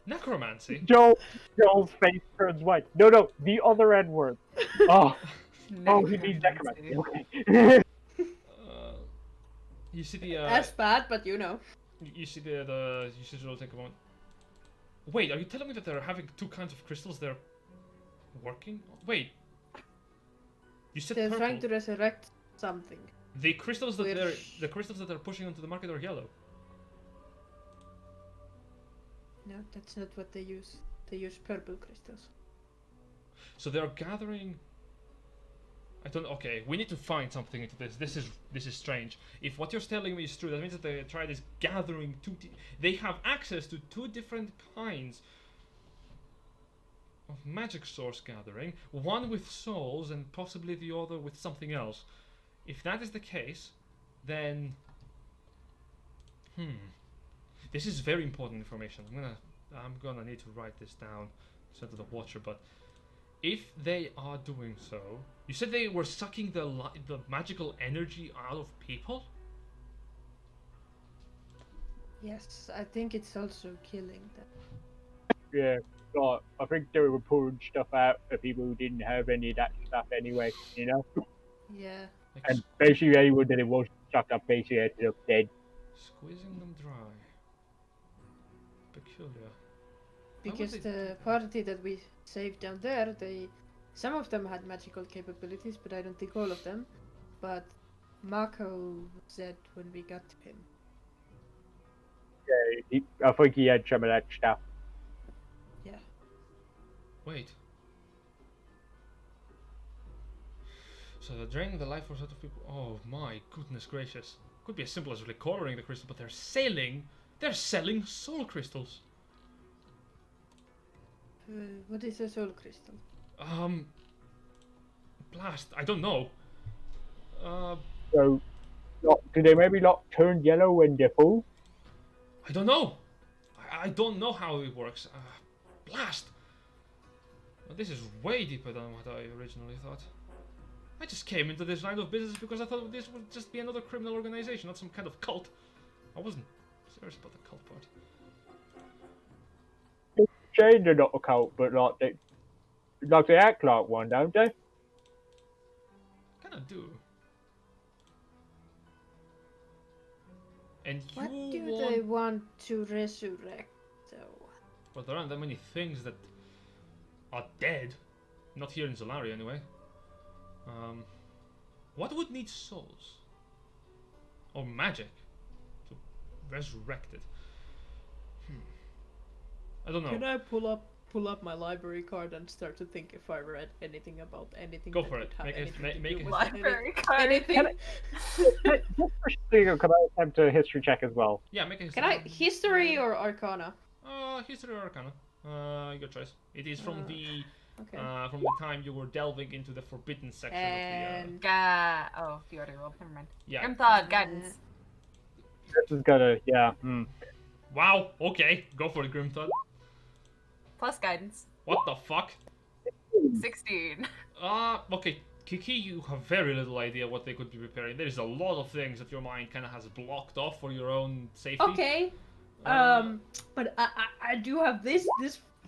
Necromancy? Joel's face turns white. No, the other N word. Oh, he means necromancy. Okay. You see the That's bad, but you know. you see the you should really take a moment. Wait, are you telling me that they're having two kinds of crystals they're working? Wait. You said They're purple. trying to resurrect something. The crystals that Which- they're pushing onto the market are yellow. No, that's not what they use. They use purple crystals. So they're gathering. I don't. Okay, we need to find something into this. This is strange. If what you're telling me is true, that means that the Triad is gathering two. They have access to two different kinds of magic source gathering. One with souls, and possibly the other with something else. If that is the case, then this is very important information. I'm gonna need to write this down, send to the Watcher. But if they are doing so, you said they were sucking the magical energy out of people. Yes, I think it's also killing them. Yeah, like, I think they were pulling stuff out for people who didn't have any of that stuff anyway, you know? Yeah. Like And basically anyone that it was sucked up basically ended up dead. squeezing them dry. Peculiar. Why would Because they- the party that we saved down there, some of them had magical capabilities, but I don't think all of them. But Mako said when we got to him. Yeah, I think he had some of that stuff. Wait. So they're draining the life force out of people. Oh my goodness gracious! Could be as simple as recoloring the crystal, but they're selling. They're selling soul crystals. What is a soul crystal? Blast. I don't know. So, do they maybe not turn yellow when they're full? I don't know. I don't know how it works. Blast. But this is way deeper than what I originally thought. I just came into this line of business because I thought this would just be another criminal organization, not some kind of cult. I wasn't serious about the cult part. Saying they're not a cult, but they act like one, don't they? Kinda do. And What you do want... they want to resurrect, though? Well, there aren't that many things that are dead. Not here in Zolaria, anyway. What would need souls? Or magic? To resurrect it? I don't know. Can I pull up my library card and start to think if I read anything about anything? Go that for could it. have Make it- anything ma- to make do it- with Library card. anything. Can I attempt a history check as well? Yeah, make a Can I history or arcana? History or Arcana. Your choice. It is from the Okay. from the time you were delving into the forbidden section And Oh, the order roll. Never mind. of the. Yeah. Grim thought, guidance. This is gonna, yeah. Wow. Okay. Go for it, Grim Thought. Plus guidance. What the fuck? 16. Okay. Kiki, you have very little idea what they could be preparing. There is a lot of things that your mind kind of has blocked off for your own safety. okay. But I do have this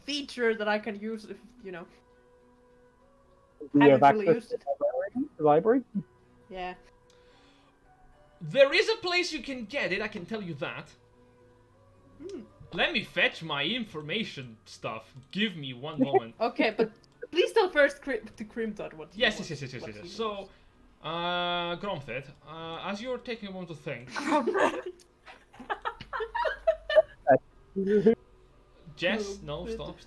feature that I can use if Do you have haven't really access used to it. the library? Yeah. There is a place you can get it, I can tell you that. Let me fetch my information stuff. Give me one moment. Okay, but please tell first to Crimtod what. he Yes. wants, what he So, Gromthed, as you're taking a moment to think, Jess, no, stop.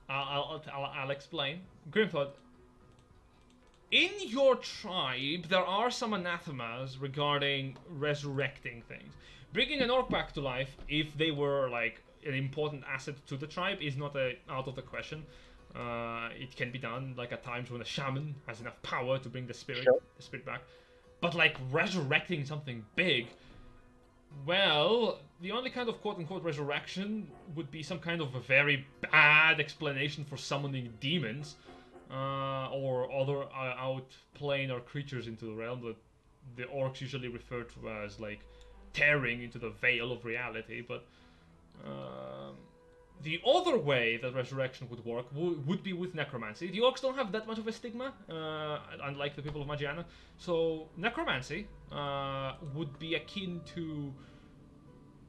I'll explain. Grimthod, in your tribe, there are some anathemas regarding resurrecting things. Bringing an orc back to life, if they were like an important asset to the tribe, is not out of the question. It can be done, like at times when a shaman has enough power to bring the spirit back. But like resurrecting something big, well, the only kind of quote-unquote resurrection would be some kind of a very bad explanation for summoning demons, or other outplanar creatures into the realm that the orcs usually refer to as like tearing into the veil of reality. But the other way that resurrection would work would be with necromancy. The orcs don't have that much of a stigma, unlike the people of Magiana. So necromancy would be akin to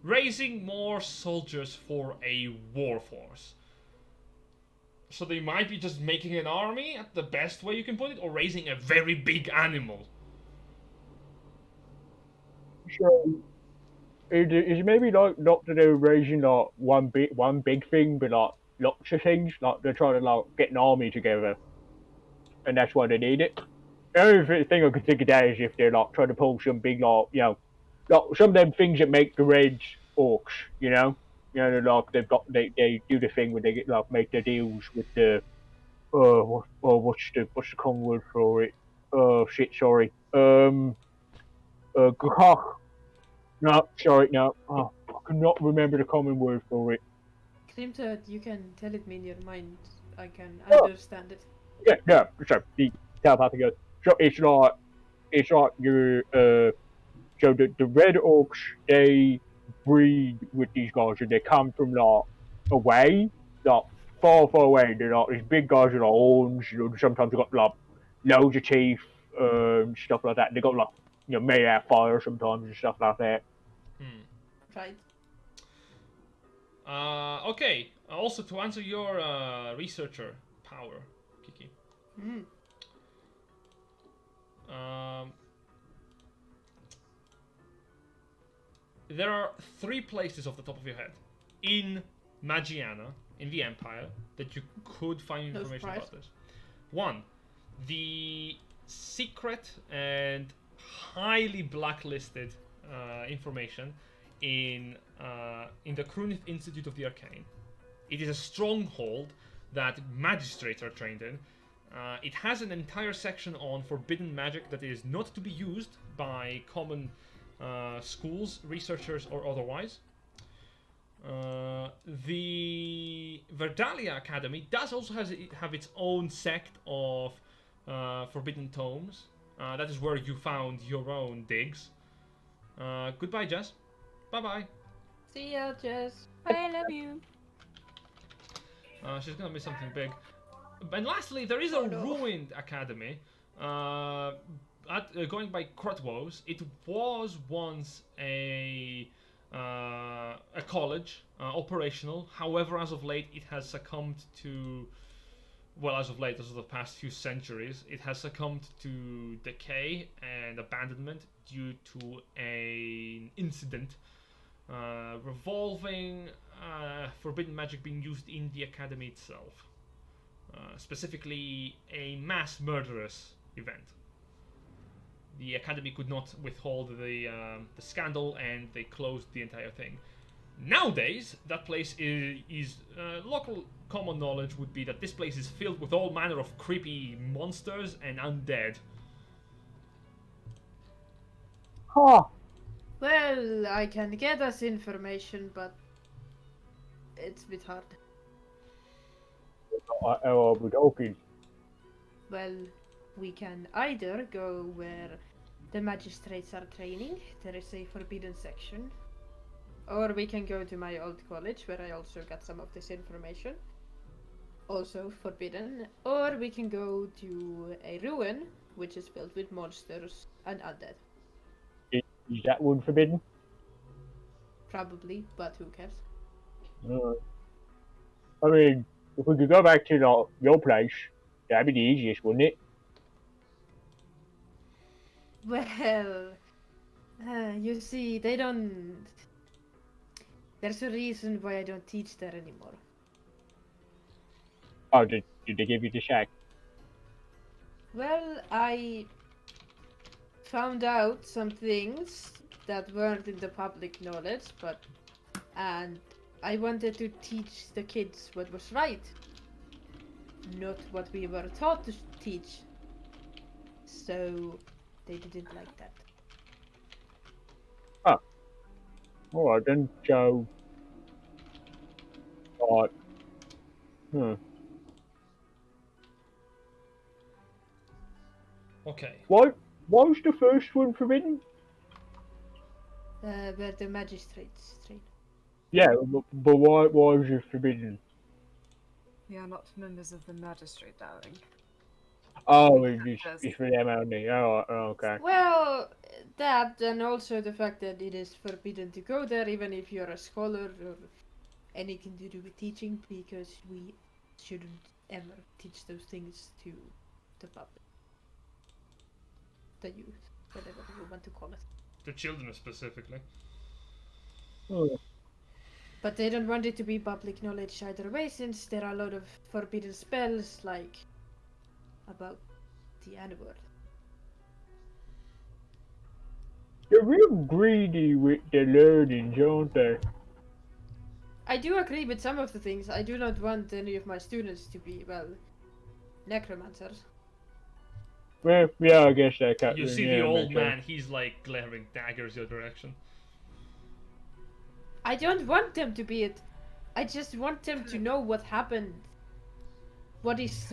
raising more soldiers for a war force. So they might be just making an army at the best way you can put it, or raising a very big animal. So, is maybe like not to do raising like one big thing, but like lots of things. Like they're trying to like get an army together, and that's why they need it. The only thing I could think of that is if they're like trying to pull some big like like some of them things that make the red orcs. Like they do the thing where they get like make the deals with the what's the common word for it? Oh shit, sorry. No, sorry, no. Oh, I cannot remember the common word for it. Crimtod, you can tell it me in your mind. I can Oh. understand it. Yeah, no, sorry. The telepathy goes. So it's like your so the red orcs, they breed with these guys and they come from like away, like far away. They're like these big guys with like horns, sometimes they've got like loads of teeth, stuff like that. They got like made out of fire sometimes and stuff like that. Right. Okay. Also, to answer your researcher power, Kiki. There are 3 places off the top of your head in Magiana, in the Empire, that you could find No information surprise. about this. One, the secret and highly blacklisted information in the Ruinous Institute of the Arcane. It is a stronghold that magistrates are trained in. It has an entire section on forbidden magic that is not to be used by common schools, researchers, or otherwise. The Verdalia Academy does also have its own sect of forbidden tomes. That is where you found your own digs. Goodbye, Jess. Bye-bye. See ya, Jess. I love you. She's gonna miss something big. And lastly, there is a Oh, no. ruined academy. Going by Crutwoes, it was once a college, operational. However, as of late, it has succumbed to. Well, as of late, as of the past few centuries, it has succumbed to decay and abandonment due to an incident revolving forbidden magic being used in the academy itself. Specifically, a mass murderous event. The academy could not withhold the scandal, and they closed the entire thing. Nowadays, that place is local common knowledge would be that this place is filled with all manner of creepy monsters and undead. Huh. Well, I can get us information, but it's a bit hard. We're talking. Well, we can either go where the magistrates are training, there is a forbidden section, or we can go to my old college where I also got some of this information, also forbidden, or we can go to a ruin which is filled with monsters and undead. Is that one forbidden? Probably, but who cares? I mean, if we could go back to your place, that'd be the easiest, wouldn't it? Well, you see, they don't. There's a reason why I don't teach there anymore. Oh, did they give you the shack? Well, I found out some things that weren't in the public knowledge, and I wanted to teach the kids what was right, not what we were taught to teach. So they didn't like that. Alright then, so... Right. Okay. Why was the first one forbidden? Where the magistrates train. Yeah, but why was it forbidden? We are not members of the magistrate, darling. Oh, it's for them only. Oh, okay. Well, that and also the fact that it is forbidden to go there, even if you're a scholar or anything to do with teaching, because we shouldn't ever teach those things to the public, the youth, whatever you want to call it. To children specifically. Oh. But they don't want it to be public knowledge either way, since there are a lot of forbidden spells, like about the N-word. They're real greedy with the learning, aren't they? I do agree with some of the things. I do not want any of my students to be, well, necromancers. Well, yeah, I guess that can't. You see the old man, he's like glaring daggers your direction. I don't want them to be it. I just want them to know what happened. What is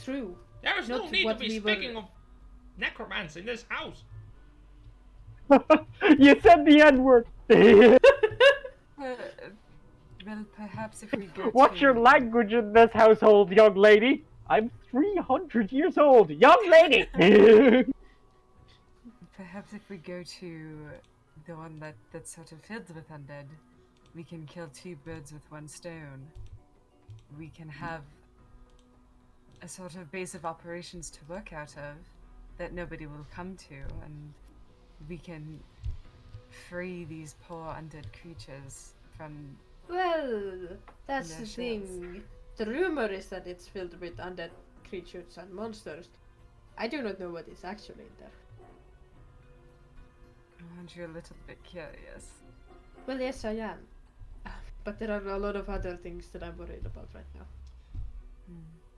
true. There is no Not need to what be we speaking were- of necromancy in this house. You said the N-word! Well, perhaps if we go What's to... your language in this household, young lady? I'm 300 years old, young lady! Perhaps if we go to the one that's sort of filled with undead, we can kill two birds with one stone. We can have a sort of base of operations to work out of that nobody will come to, and we can free these poor undead creatures from... Well, that's No the shells. thing. The rumor is that it's filled with undead creatures and monsters. I do not know what is actually in there. Aren't you a little bit curious? Well, yes, I am. But there are a lot of other things that I'm worried about right now.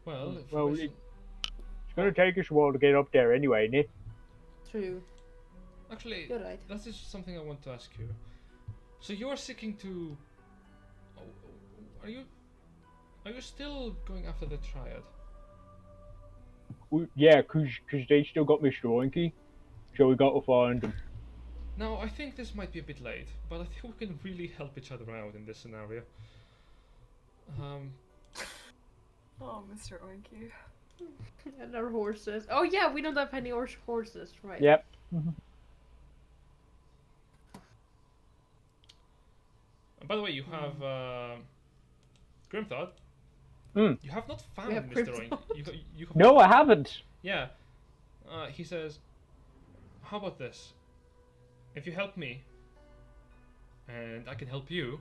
Well, Well, information- It's gonna take us a while to get up there anyway, isn't it? True. actually, You're right. that is something I want to ask you. So you are seeking to. Oh, Are you still going after the Triad? Yeah, cause they still got Mr. Oinky, so we got to find them. Now, I think this might be a bit late, but I think we can really help each other out in this scenario. Oh, Mr. Oinky. And our horses. Oh yeah, we don't have any horses, right? Yep. And by the way, you have Grimthod. Mm. You have not found We have Mr. Grimthod. Oink. You have No, I haven't. Yeah. He says, how about this? If you help me, and I can help you,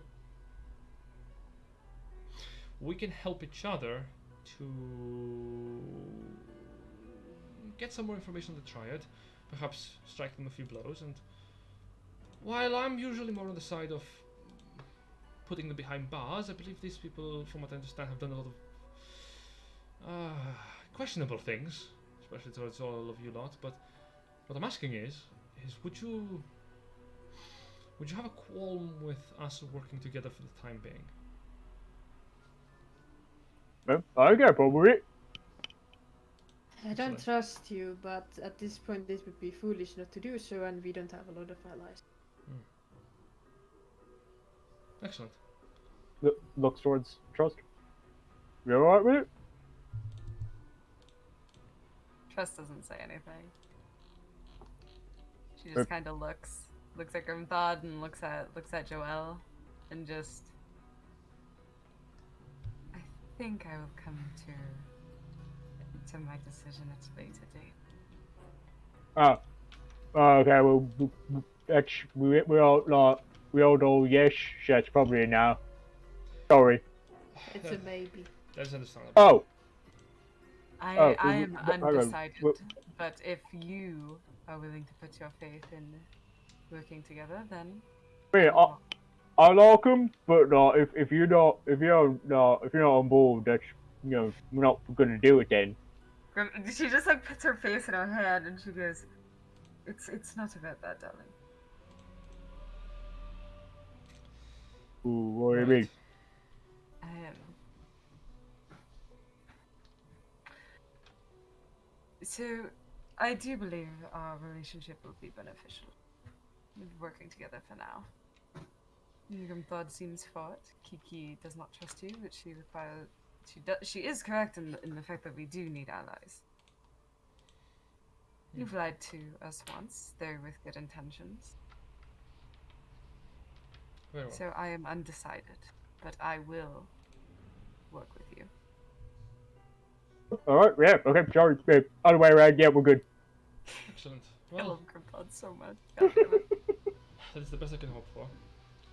we can help each other to get some more information on the Triad, perhaps strike them a few blows, and while I'm usually more on the side of putting them behind bars, I believe these people, from what I understand, have done a lot of questionable things, especially towards all of you lot. But what I'm asking is would you have a qualm with us working together for the time being? No, I got a problem with it. I don't Excellent. trust you, but at this point this would be foolish not to do so, and we don't have a lot of allies. Excellent. Looks towards Trust. You alright with it? Trust doesn't say anything. She just kind of looks at Grimthod and looks at Joelle, and just. I think I will come to my decision at a later date. Oh, okay. Well, that's we all know. Yes, that's probably a no. Sorry. It's a maybe. That's understandable. Oh, I Oh, am hang on, undecided, well- but if you are willing to put your faith in working together, then wait. I like him, but if you're not on board, that's we're not gonna do it then. She just like puts her face in her hand and she goes, "It's not about that, darling." Ooh, what do you Right. mean? So, I do believe our relationship will be beneficial. We're working together for now. Thought seems fought. Kiki does not trust you, but she is correct in the fact that we do need allies. You've lied to us once, though with good intentions. Very well. So I am undecided, but I will work with you. Alright, yeah, okay, sorry. Other way around, yeah, we're good. Excellent. I Well, love Grimthod so much. God damn it. that is the best I can hope for.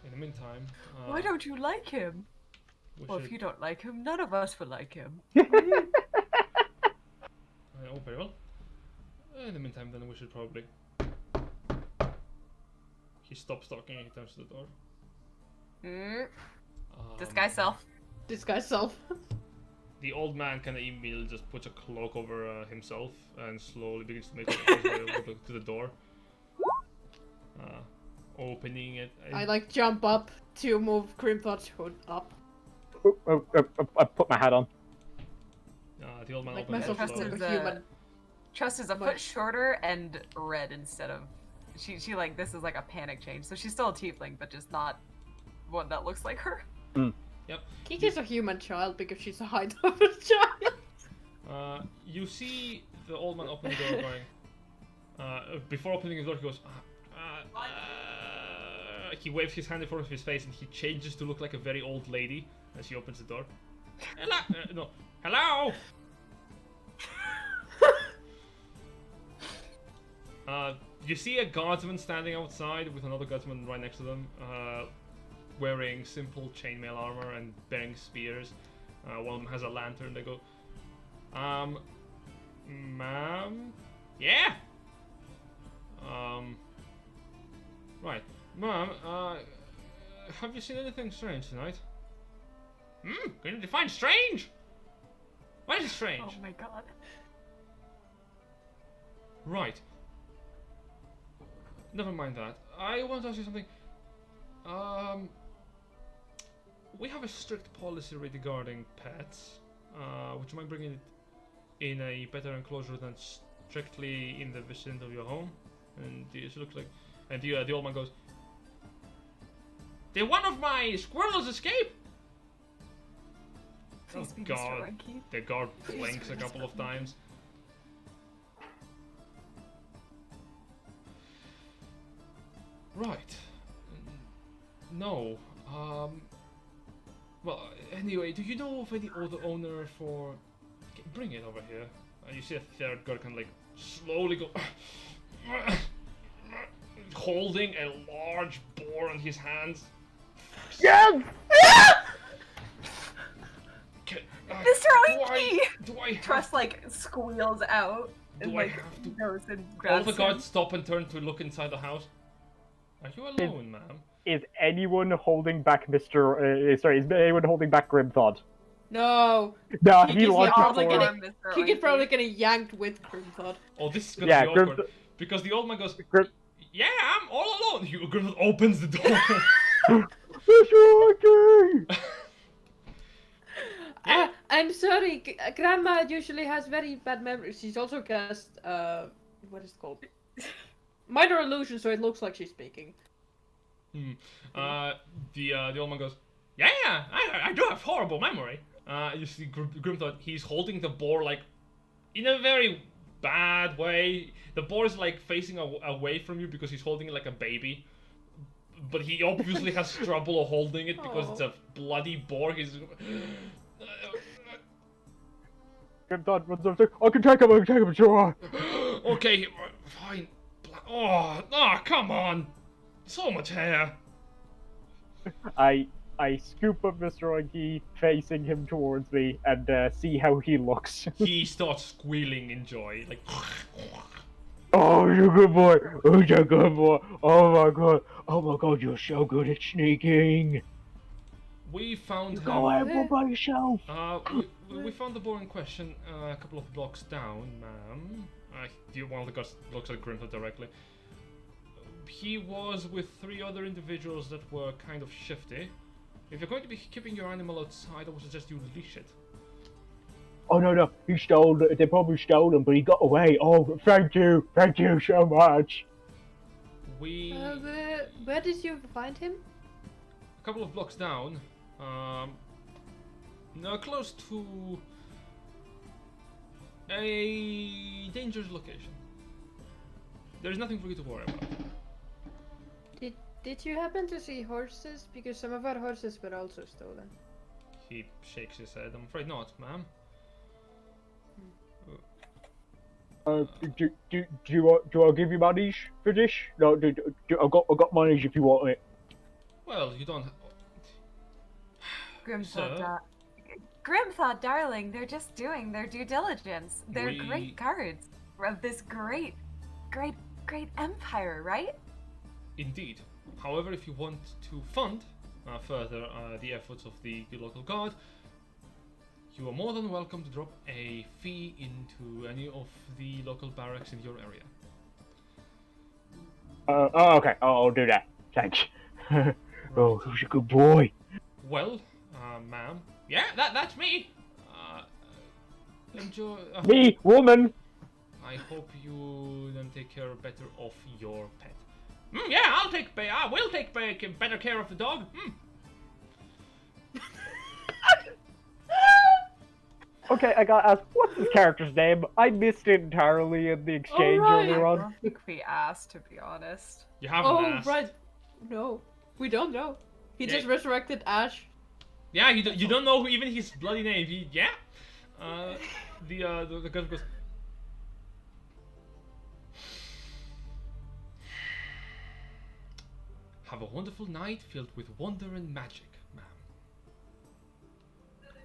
In the meantime, Why don't you like him? we Well, should... if you don't like him, none of us will like him. Oh, very well. In the meantime, then we should probably... He stops talking and he turns to the door. Disguise self. Disguise self. The old man kind of immediately just puts a cloak over himself and slowly begins to make his way over to the door. Opening it. I like jump up to move Grimthod's hood up. I put my hat on. The old man Like opens myself it as Trust slowly. like is, a human. Trust is a Much- foot shorter and red instead of. She like this is like a panic change, so she's still a tiefling, but just not one that looks like her. Kiki's a human child because she's a high level child. You see the old man open the door going... before opening the door, he goes... he waves his hand in front of his face and he changes to look like a very old lady as he opens the door. Hello! No. Hello! You see a guardsman standing outside with another guardsman right next to them, wearing simple chainmail armor and bearing spears. One of them has a lantern. They go, ma'am? Yeah? Right. Ma'am, have you seen anything strange tonight? Can you define strange? What is strange? Oh my god. Right. Never mind that. I want to ask you something. We have a strict policy regarding pets. Would you mind bringing it in a better enclosure than strictly in the vicinity of your home? And it looks like, and the old man goes, "Did one of my squirrels escape?" Please Oh be Mr. God! Winky. The guard Please blinks a be couple Mr. of times. Right. No. Well, anyway, do you know of any other owner for... Okay, bring it over here. You see a third guard kind of like slowly go... holding a large boar in his hands. Yes! Okay, Mr. Winky! Do I have Trust like squeals out and Do I like have to- goes and all grabs the him. guards stop and turn to look inside the house? Are you alone, ma'am? Is anyone holding back Mr. Sorry, is anyone holding back Grimthod? No. No, He he is launched probably it gonna- forward. Mr. He could Winky. probably get yanked with Grimthod. Oh, this is gonna Yeah, be awkward. Grimthod. Because the old man goes, Grim- "Yeah, I'm all alone." Grimthod opens the door. Mr. Winky! Yeah. I'm sorry, Grandma usually has very bad memories. She's also cast, what is it called? Minor illusion, so it looks like she's speaking. The old man goes, "Yeah, I do have horrible memory." You see Grimthod, he's holding the boar like in a very bad way. The boar is like facing away from you because he's holding it like a baby. But he obviously has trouble holding it because it's a bloody boar. He's Grimthod runs over. I can take him, sure. okay, fine. Oh, come on. So much hair. I scoop up Mr. Winky, facing him towards me, and see how he looks. He starts squealing in joy, like. Oh, you're a good boy. Oh, you're a good boy. Oh my god, you're so good at sneaking. We found him. Go ahead, all by yourself. We found the boar in question a couple of blocks down, ma'am. One of the guys looks at Grimthod directly. He was with 3 other individuals that were kind of shifty. If you're going to be keeping your animal outside, I would suggest you leash it. Oh no, he stole. They probably stole him, but he got away. Oh, thank you so much. We Where did you find him? a couple of blocks down, no, close to a dangerous location. There's nothing for you to worry about. Did you happen to see horses? Because some of our horses were also stolen. He shakes his head. I'm afraid not, ma'am. Do you want to give you money for this? No, I got money if you want it. Well, you don't. Grimthod, Sir? Grimthod, darling, they're just doing their due diligence. They're We- great guards of this great empire, right? Indeed. However, if you want to fund further the efforts of the local guard, you are more than welcome to drop a fee into any of the local barracks in your area. Okay. I'll do that. Thanks. Oh, who's a good boy? Well, ma'am. Yeah, that's me. Enjoy. Me, woman. I hope you then take care better of your pet. Yeah, I will take better care of the dog. Okay, I gotta ask, what's his character's name? I missed it entirely in the exchange Alright. earlier I on. don't think we asked, to be honest. You haven't Oh, asked. right. No, we don't know. He just resurrected Ash. Yeah, you don't know even his bloody name. The guy goes. Have a wonderful night filled with wonder and magic,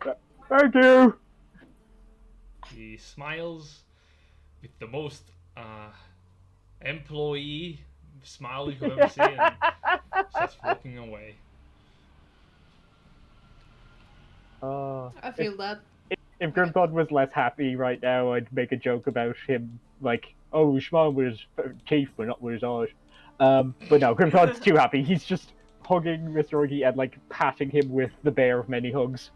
ma'am. Thank you. He smiles with the most employee smile you've ever seen and starts walking away. I feel that. If Grimthod was less happy right now, I'd make a joke about him, like, oh, he smiled with his teeth, but not with his eyes. But no, Grimthod's too happy. He's just hugging Mr. Orgy and, like, patting him with the bear of many hugs.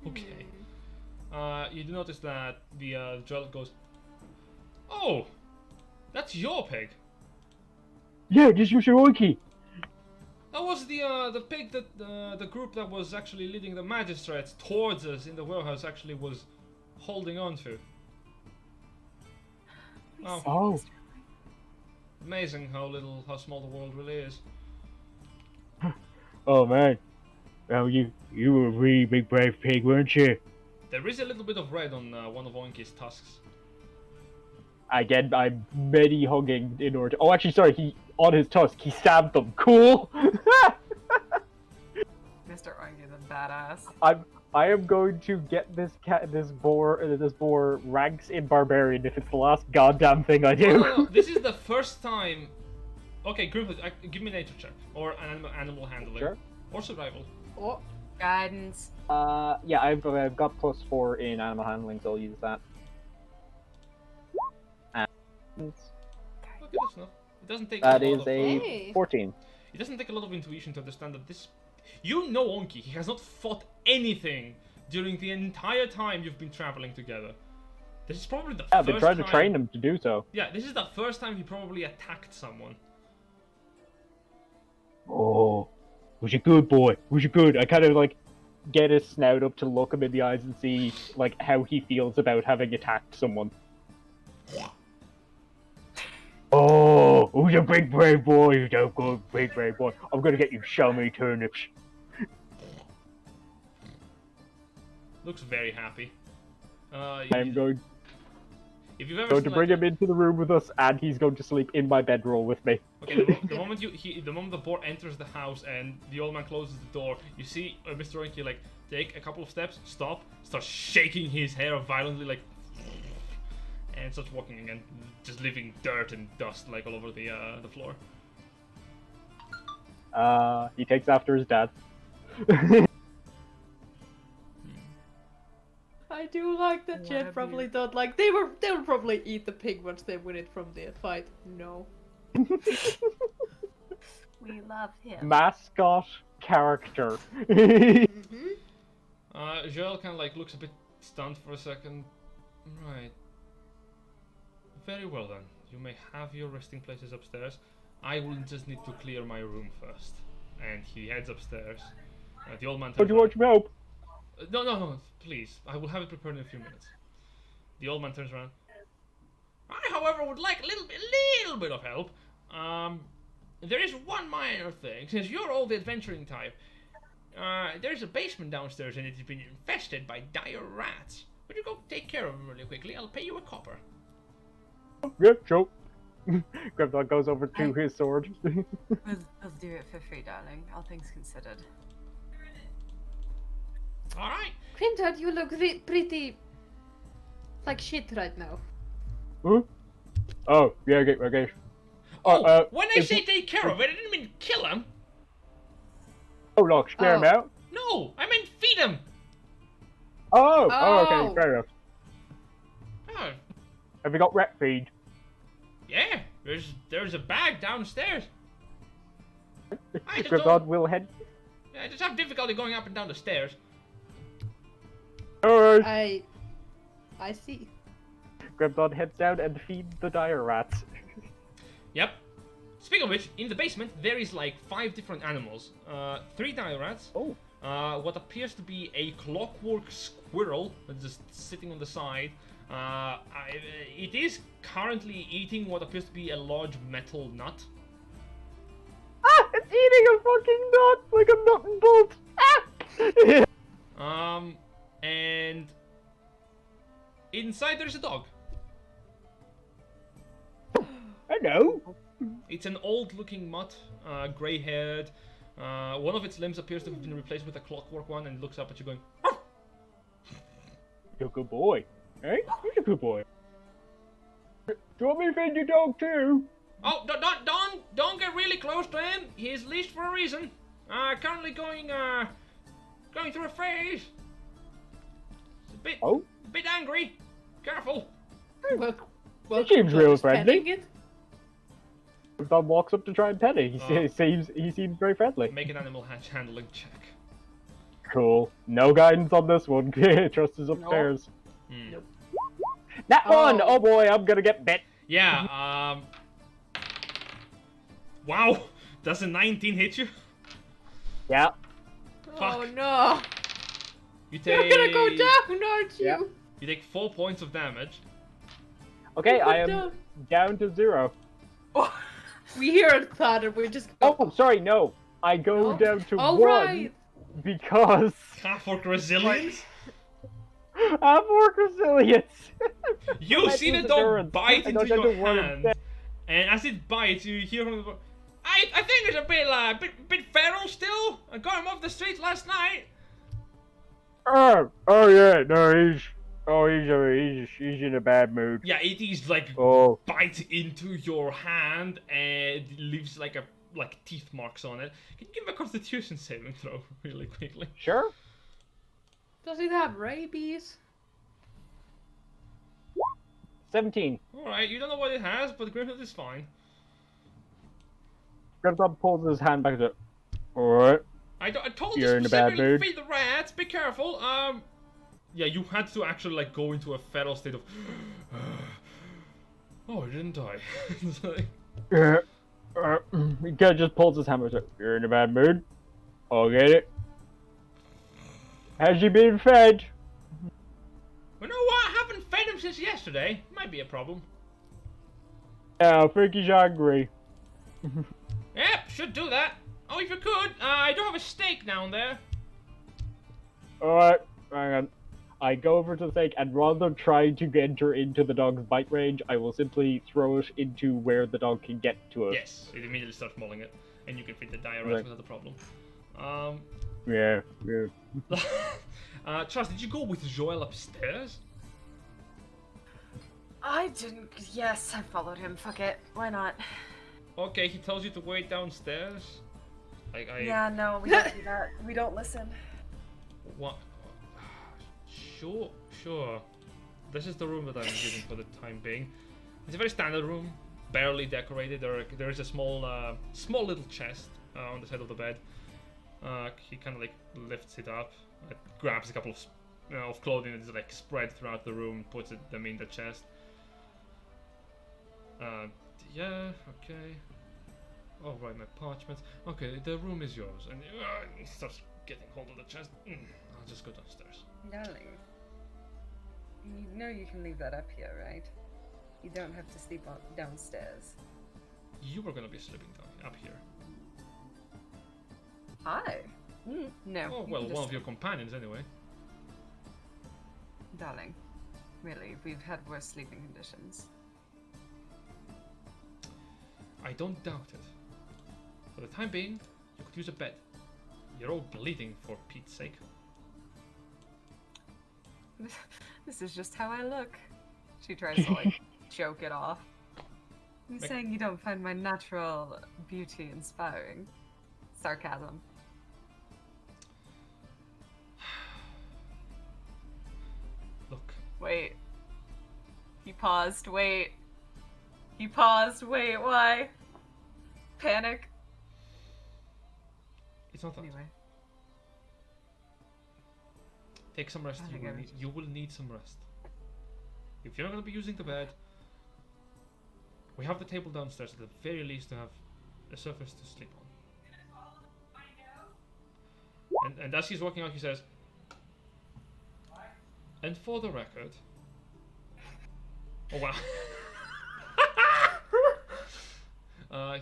Okay. You do notice that the Joel goes, "Oh, that's your pig. Yeah, this is Mr. Orgy. That was the pig that the group that was actually leading the magistrates towards us in the warehouse actually was holding on to. Oh, Oh. amazing how small the world really is." Oh, man. Well, you were a really big brave pig, weren't you? There is a little bit of red on one of Oinky's tusks. Again, I'm many hugging in order. Oh, actually, sorry. On his tusk, he stabbed them. Cool. Mr. Oinky the badass. I am going to get this boar ranks in barbarian if it's the last goddamn thing I do. No, this is the first time. Okay, Grimford, give me a nature check or an animal handling Sure. or survival. Oh, Guidance. Yeah, I've got +4 in animal handling, so I'll use that. And Okay, that's enough. It doesn't take that a lot is of. a Hey. 14. It doesn't take a lot of intuition to understand that this. You know Onky. He has not fought anything during the entire time you've been traveling together. This is probably the Yeah, first I've been trying time. to train him to do so. Yeah, this is the first time he probably attacked someone. Oh, was you good, boy? Was you good? I kind of like get his snout up to look him in the eyes and see like how he feels about having attacked someone. Oh, who's a big brave boy? Who's a good big brave boy? I'm gonna get you so many turnips. Looks very happy. I'm going If you've ever to seen, bring like, him into the room with us, and he's going to sleep in my bedroll with me. Okay, the moment the boar enters the house and the old man closes the door, you see Mr. Oinky like take a couple of steps, stop, start shaking his hair violently, like, and starts walking again, just leaving dirt and dust like all over the floor. He takes after his dad. I do like that What Jet a probably beaut. thought like they'll probably eat the pig once they win it from the fight. No. We love him. Mascot character. Mm-hmm. Joel kind of like looks a bit stunned for a second. Right. Very well then. You may have your resting places upstairs. I will just need to clear my room first. And he heads upstairs. The old man Oh, turns do you want around. some help? No, please. I will have it prepared in a few minutes. The old man turns around. I, however, would like a little bit of help. There is one minor thing. Since you're all the adventuring type, there's a basement downstairs and it has been infested by dire rats. Would you go take care of them really quickly? I'll pay you a copper. Yeah, sure. Grimdog goes over to his sword. We'll do it for free, darling. All things considered. All right. Grimdad, you look pretty like shit right now. Huh? Oh, yeah, okay. Oh, when I if- say take care of it, I didn't mean kill him. Oh, look, scare him Oh. out? No, I meant feed him. Oh, Oh. okay, fair enough. Oh, Have you got rat feed? yeah. There's a bag downstairs. I just Grimdog don't. will head. I just have difficulty going up and down the stairs. Alright. I see. Grimdog heads down and feeds the dire rats. Yep. Speaking of which, in the basement there is like 5 different animals. 3 dire rats. Oh. What appears to be a clockwork squirrel that's just sitting on the side. It is currently eating what appears to be a large metal nut. Ah! It's eating a fucking nut! Like a nut and bolt! Ah! And inside there's a dog. Hello? It's an old-looking mutt, grey-haired, One of its limbs appears to have been replaced with a clockwork one, and looks up at you, going, You're a good boy. Hey, you're a good boy. Do you want me to feed your dog too? "Oh, don't get really close to him. He's leashed for a reason. Currently going through a phase. It's a bit angry. Careful." Well, seems real just friendly. petting it. Dog walks up to try and pet it. He seems very friendly. Make an animal handling check. Cool. No guidance on this one. Trust is upstairs. Nope. That one! Oh. Oh boy, I'm gonna get bit. Yeah. Wow. Does a 19 hit you? Yeah. Oh Fuck. no! You take. You're gonna go down, aren't you? Yeah. You take 4 points of damage. Okay, I am No. down to 0. We hear a thud and we just go. Oh, sorry, no. I go No? down to Oh, 1 right. because Half-orc resilience. I'm more resilience. You That see the was dog endurance. bite I into got down your to 1 hand, instead. and as it bites, you hear from the. I think it's a bit feral still. I got him off the streets last night. Oh yeah, no, he's in a bad mood. Yeah, it is like Oh, bites into your hand and leaves like teeth marks on it. Can you give a Constitution saving throw really quickly? sure. Does it have rabies? 17. All right, you don't know what it has, but Grimhild is fine. Grimthop pulls his hand back to. Alright. I told You're you in a bad specifically mood. feed the rats. Be careful. Yeah, you had to actually like go into a feral state of. Oh, I didn't die. It's like, He kinda just pulls his hand back to. You're in a bad mood? I'll get it. Has he been fed? you know what? I haven't fed him since yesterday. Might be a problem. Yeah, I think he's angry. Yep, should do that. Oh, if you could, I do have a steak down there. Alright, hang on. I go over to the steak, and rather than trying to enter into the dog's bite range, I will simply throw it into where the dog can get to it. Yes, it immediately starts mauling it, and you can feed the dire Right. rats without a problem. Yeah. Charles, did you go with Joel upstairs? I didn't. Yes, I followed him. Fuck it. Why not? Okay, he tells you to wait downstairs. Yeah, no, we don't do that. We don't listen. What? Sure. This is the room that I'm using for the time being. It's a very standard room, barely decorated. There is a small little chest on the side of the bed. He kind of like lifts it up, grabs a couple of clothing that is like spread throughout the room, puts them in the chest. Yeah, okay. Oh right, my parchments. Okay, the room is yours, and he starts getting hold of the chest. I'll just go downstairs. Darling, you know you can leave that up here, right? You don't have to sleep downstairs. You were gonna be sleeping up here. Hi. No. Oh you well, can one just- of your companions anyway. Darling, really, we've had worse sleeping conditions. I don't doubt it. For the time being, you could use a bed. You're all bleeding, for Pete's sake. This is just how I look. She tries to like joke it off. You Like- saying you don't find my natural beauty inspiring? Sarcasm. Look, Wait. He paused. Wait. He paused. Wait. Why? Panic. it's not that. Anyway. Take some rest. I You think will, I need, you will need some rest. If you're not going to be using the bed, we have the table downstairs at the very least to have a surface to sleep on. And as he's walking out, he says, and for the record... Oh wow.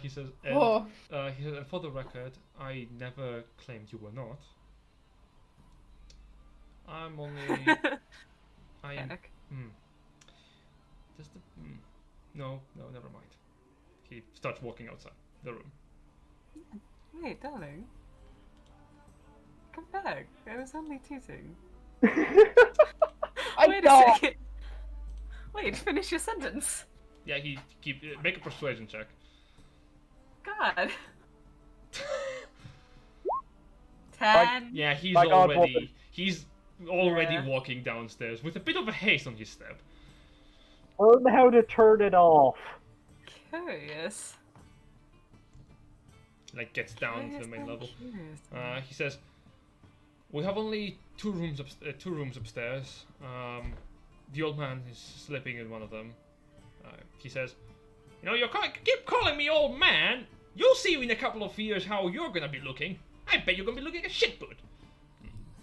He says, and, Oh. and for the record, I never claimed you were not. I'm only... I am... Panic. Does the... No, never mind. He starts walking outside the room. Wait, darling. I was only teasing. I Wait know. a second. Wait, finish your sentence. Yeah, he make a persuasion check. God. 10. Yeah, he's My God, already Yeah. walking downstairs with a bit of a haste on his step. Learn how to turn it off. Curious. Like gets down to the main level. Curious. He says, "We have only two rooms upstairs. The old man is sleeping in one of them." He says, "You know, keep calling me old man. You'll see in a couple of years how you're gonna be looking. I bet you're gonna be looking a shitbird."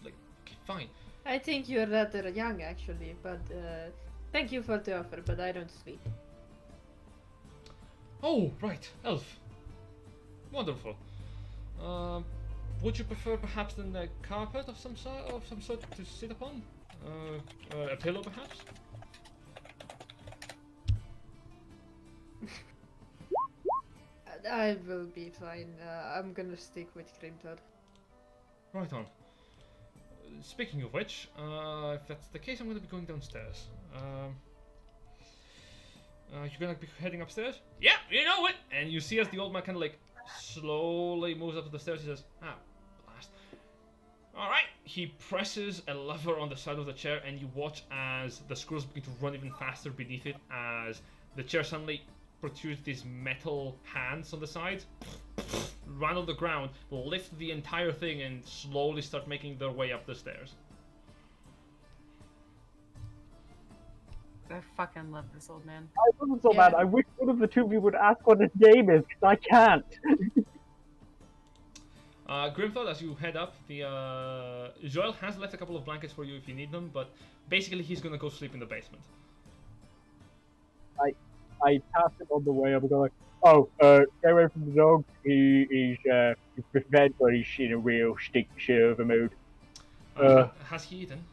Like, okay, fine. I think you're rather young, actually, but thank you for the offer, but I don't sleep. Oh, right, elf. Wonderful. Would you prefer perhaps then a carpet of some sort to sit upon? A pillow, perhaps? I will be fine. I'm gonna stick with Grimtod. Right on. Speaking of which, if that's the case, I'm going to be going downstairs. You're gonna be heading upstairs? Yeah, you know it! And you see as the old man kind of like slowly moves up the stairs, he says, "Ah, blast." Alright, he presses a lever on the side of the chair, and you watch as the screws begin to run even faster beneath it, as the chair suddenly protrudes these metal hands on the side, run on the ground, lift the entire thing, and slowly start making their way up the stairs. I fucking love this old man. I wasn't so Yeah. bad. I wish one of the two of you would ask what his name is, because I can't. Grimthought, as you head up, the Joel has left a couple of blankets for you if you need them, but basically he's gonna go sleep in the basement. I pass him on the way up and go like, "Oh, stay away from the dog. He's fed, but he's in a real stick shiver mood." Has he eaten?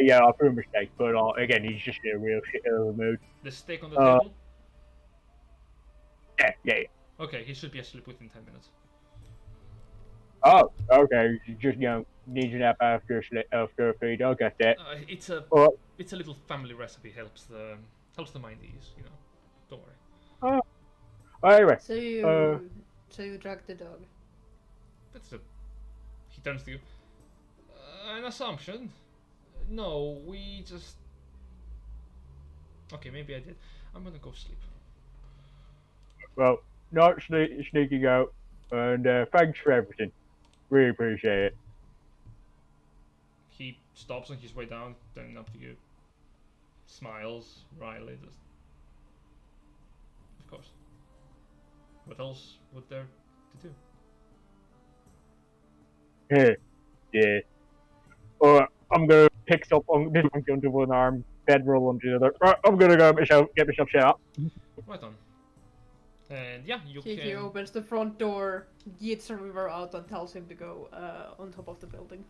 Yeah, I put a mistake, but again, he's just in a real shit mood. The steak on the table? Yeah. Okay, he should be asleep within 10 minutes. Oh, okay. You just need a nap after a feed. I'll get that. It's a Oh, little family recipe. Helps the mind ease. You know, don't worry. anyway, So you drug the dog. He turns to you. An assumption? No, we just. Okay, maybe I did. I'm gonna go sleep. well, not sneaking out, and thanks for everything. Really appreciate it. He stops on his way down, turning up to you. Smiles wryly, just. Of course. What else would there to do? Yeah. I'm gonna pick up on this monkey under one arm, bedroll under the other. I'm gonna go get myself set up. Right on. And yeah, you He can. opens the front door, yeets River out, and tells him to go on top of the building.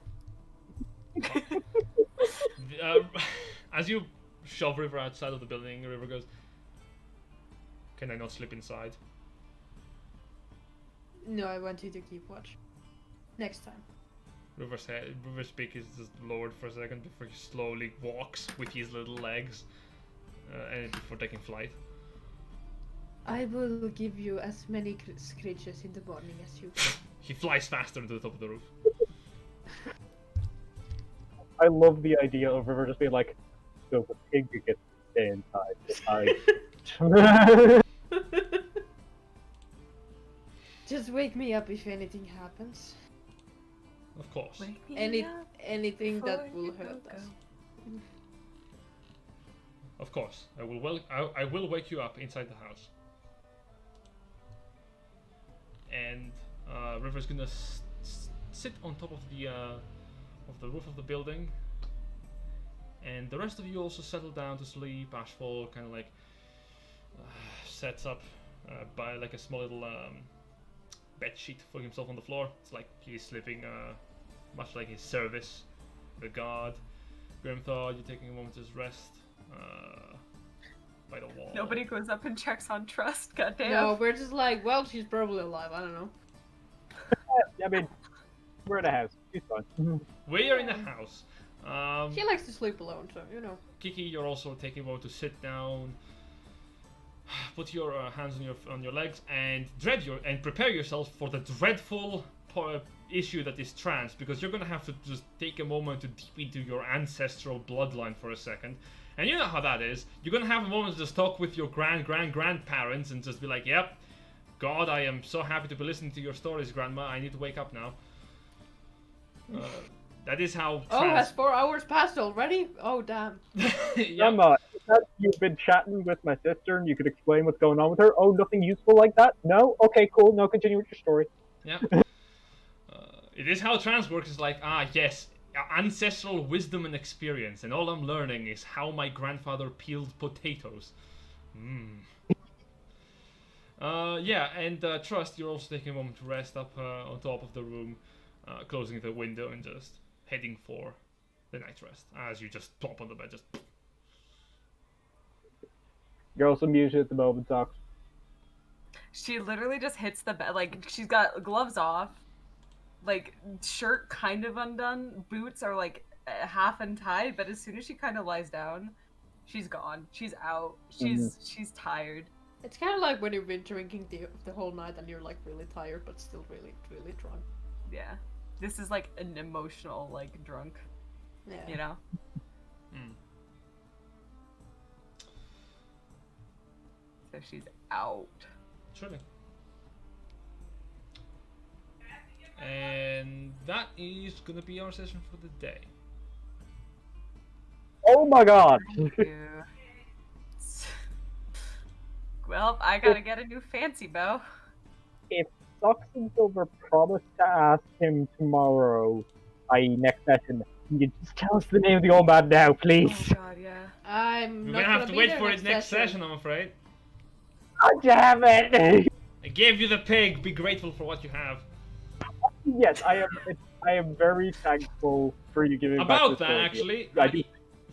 As you shove River outside of the building, River goes, "Can I not sleep inside?" No, I want you to keep watch. Next time. River's beak is just lowered for a second before he slowly walks with his little legs, and before taking flight. I will give you as many screeches in the morning as you can. He flies faster to the top of the roof. I love the idea of River just being like, "So the pig gets to stay inside." Just wake me up if anything happens. Of course. Wake me up Anything that before will you hurt go. us. Of course. I will wake you up inside the house. And River's gonna sit on top of the roof of the building. And the rest of you also settle down to sleep. Ashfall kind of like sets up by like a small little bed sheet for himself on the floor. It's like he's sleeping much like his service, the guard. Grimthor, you're taking a moment's rest by the wall. Nobody goes up and checks on Trust. Goddamn. No, we're just like, well, she's probably alive. I don't know. I mean, We're in a house. It's fine. We are in the house. She likes to sleep alone, so you know. Kiki, you're also taking a moment to sit down, put your hands on your legs, and prepare yourself for the dreadful issue that is trance, because you're gonna have to just take a moment to deep into your ancestral bloodline for a second. And you know how that is. You're gonna have a moment to just talk with your grandparents and just be like, "Yep, God, I am so happy to be listening to your stories, Grandma. I need to wake up now." That is how. Oh, has 4 hours passed already? Oh, damn. Yeah. You've been chatting with my sister and you could explain what's going on with her. Oh, nothing useful like that? No? Okay, cool. No, continue with your story. Yeah. It is how trans works. Is like, yes, ancestral wisdom and experience, and all I'm learning is how my grandfather peeled potatoes. Yeah, and Trust, you're also taking a moment to rest up on top of the room, closing the window and just heading for the night rest as you just plop on the bed. Just. You're also muted at the moment, Doc. She literally just hits the bed. Like, she's got gloves off, like, shirt kind of undone, boots are like half untied, but as soon as she kind of lies down, she's gone. She's out. She's tired. It's kind of like when you've been drinking the whole night and you're like really tired but still really, really drunk. Yeah. This is like an emotional, like, drunk. Yeah. You know? So she's out. Surely. And that is gonna be our session for the day. Oh my god! Thank you. Well, I gotta get a new fancy bow. If Socks and Silver promised to ask him tomorrow, i.e. next session, can you just tell us the name of the old man now, please? Oh god, yeah. I'm We're not gonna have to be wait there for it next session, I'm afraid. God damn it! I gave you the pig. Be grateful for what you have. Yes, I am very thankful for you giving back About this that, story. actually, I do.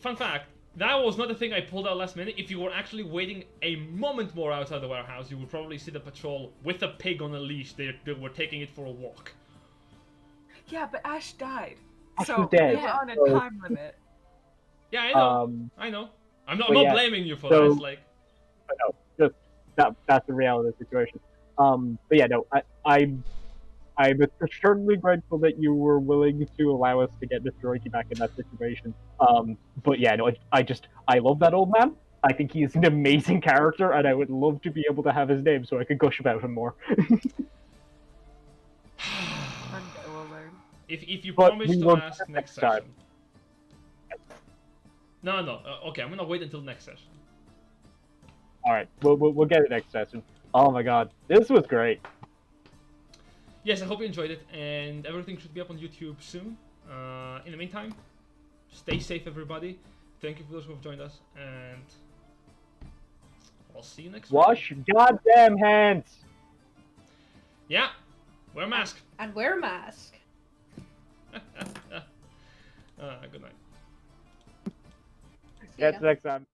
fun fact, that was not a thing I pulled out last minute. If you were actually waiting a moment more outside the warehouse, you would probably see the patrol with a pig on a leash. They were taking it for a walk. Yeah, but Ash died. Ash so was dead. we were on a So- time limit. Yeah, I know. I know. I'm not blaming you for that. It's like, I know, just that's the reality of the situation. But yeah, no, I'm eternally grateful that you were willing to allow us to get Mr. Roiki back in that situation. But yeah, no, I love that old man. I think he is an amazing character, and I would love to be able to have his name so I could gush about him more. One day we'll learn. if you But promise we to will ask next time. session. No. Okay, I'm gonna wait until next session. All right, we'll get it next session. Oh my god, this was great. Yes, I hope you enjoyed it, and everything should be up on YouTube soon. In the meantime, stay safe, everybody. Thank you for those who have joined us, and I'll see you next week. Wash your goddamn hands. Yeah, wear a mask. And wear a mask. Good night. See ya. Catch you next time.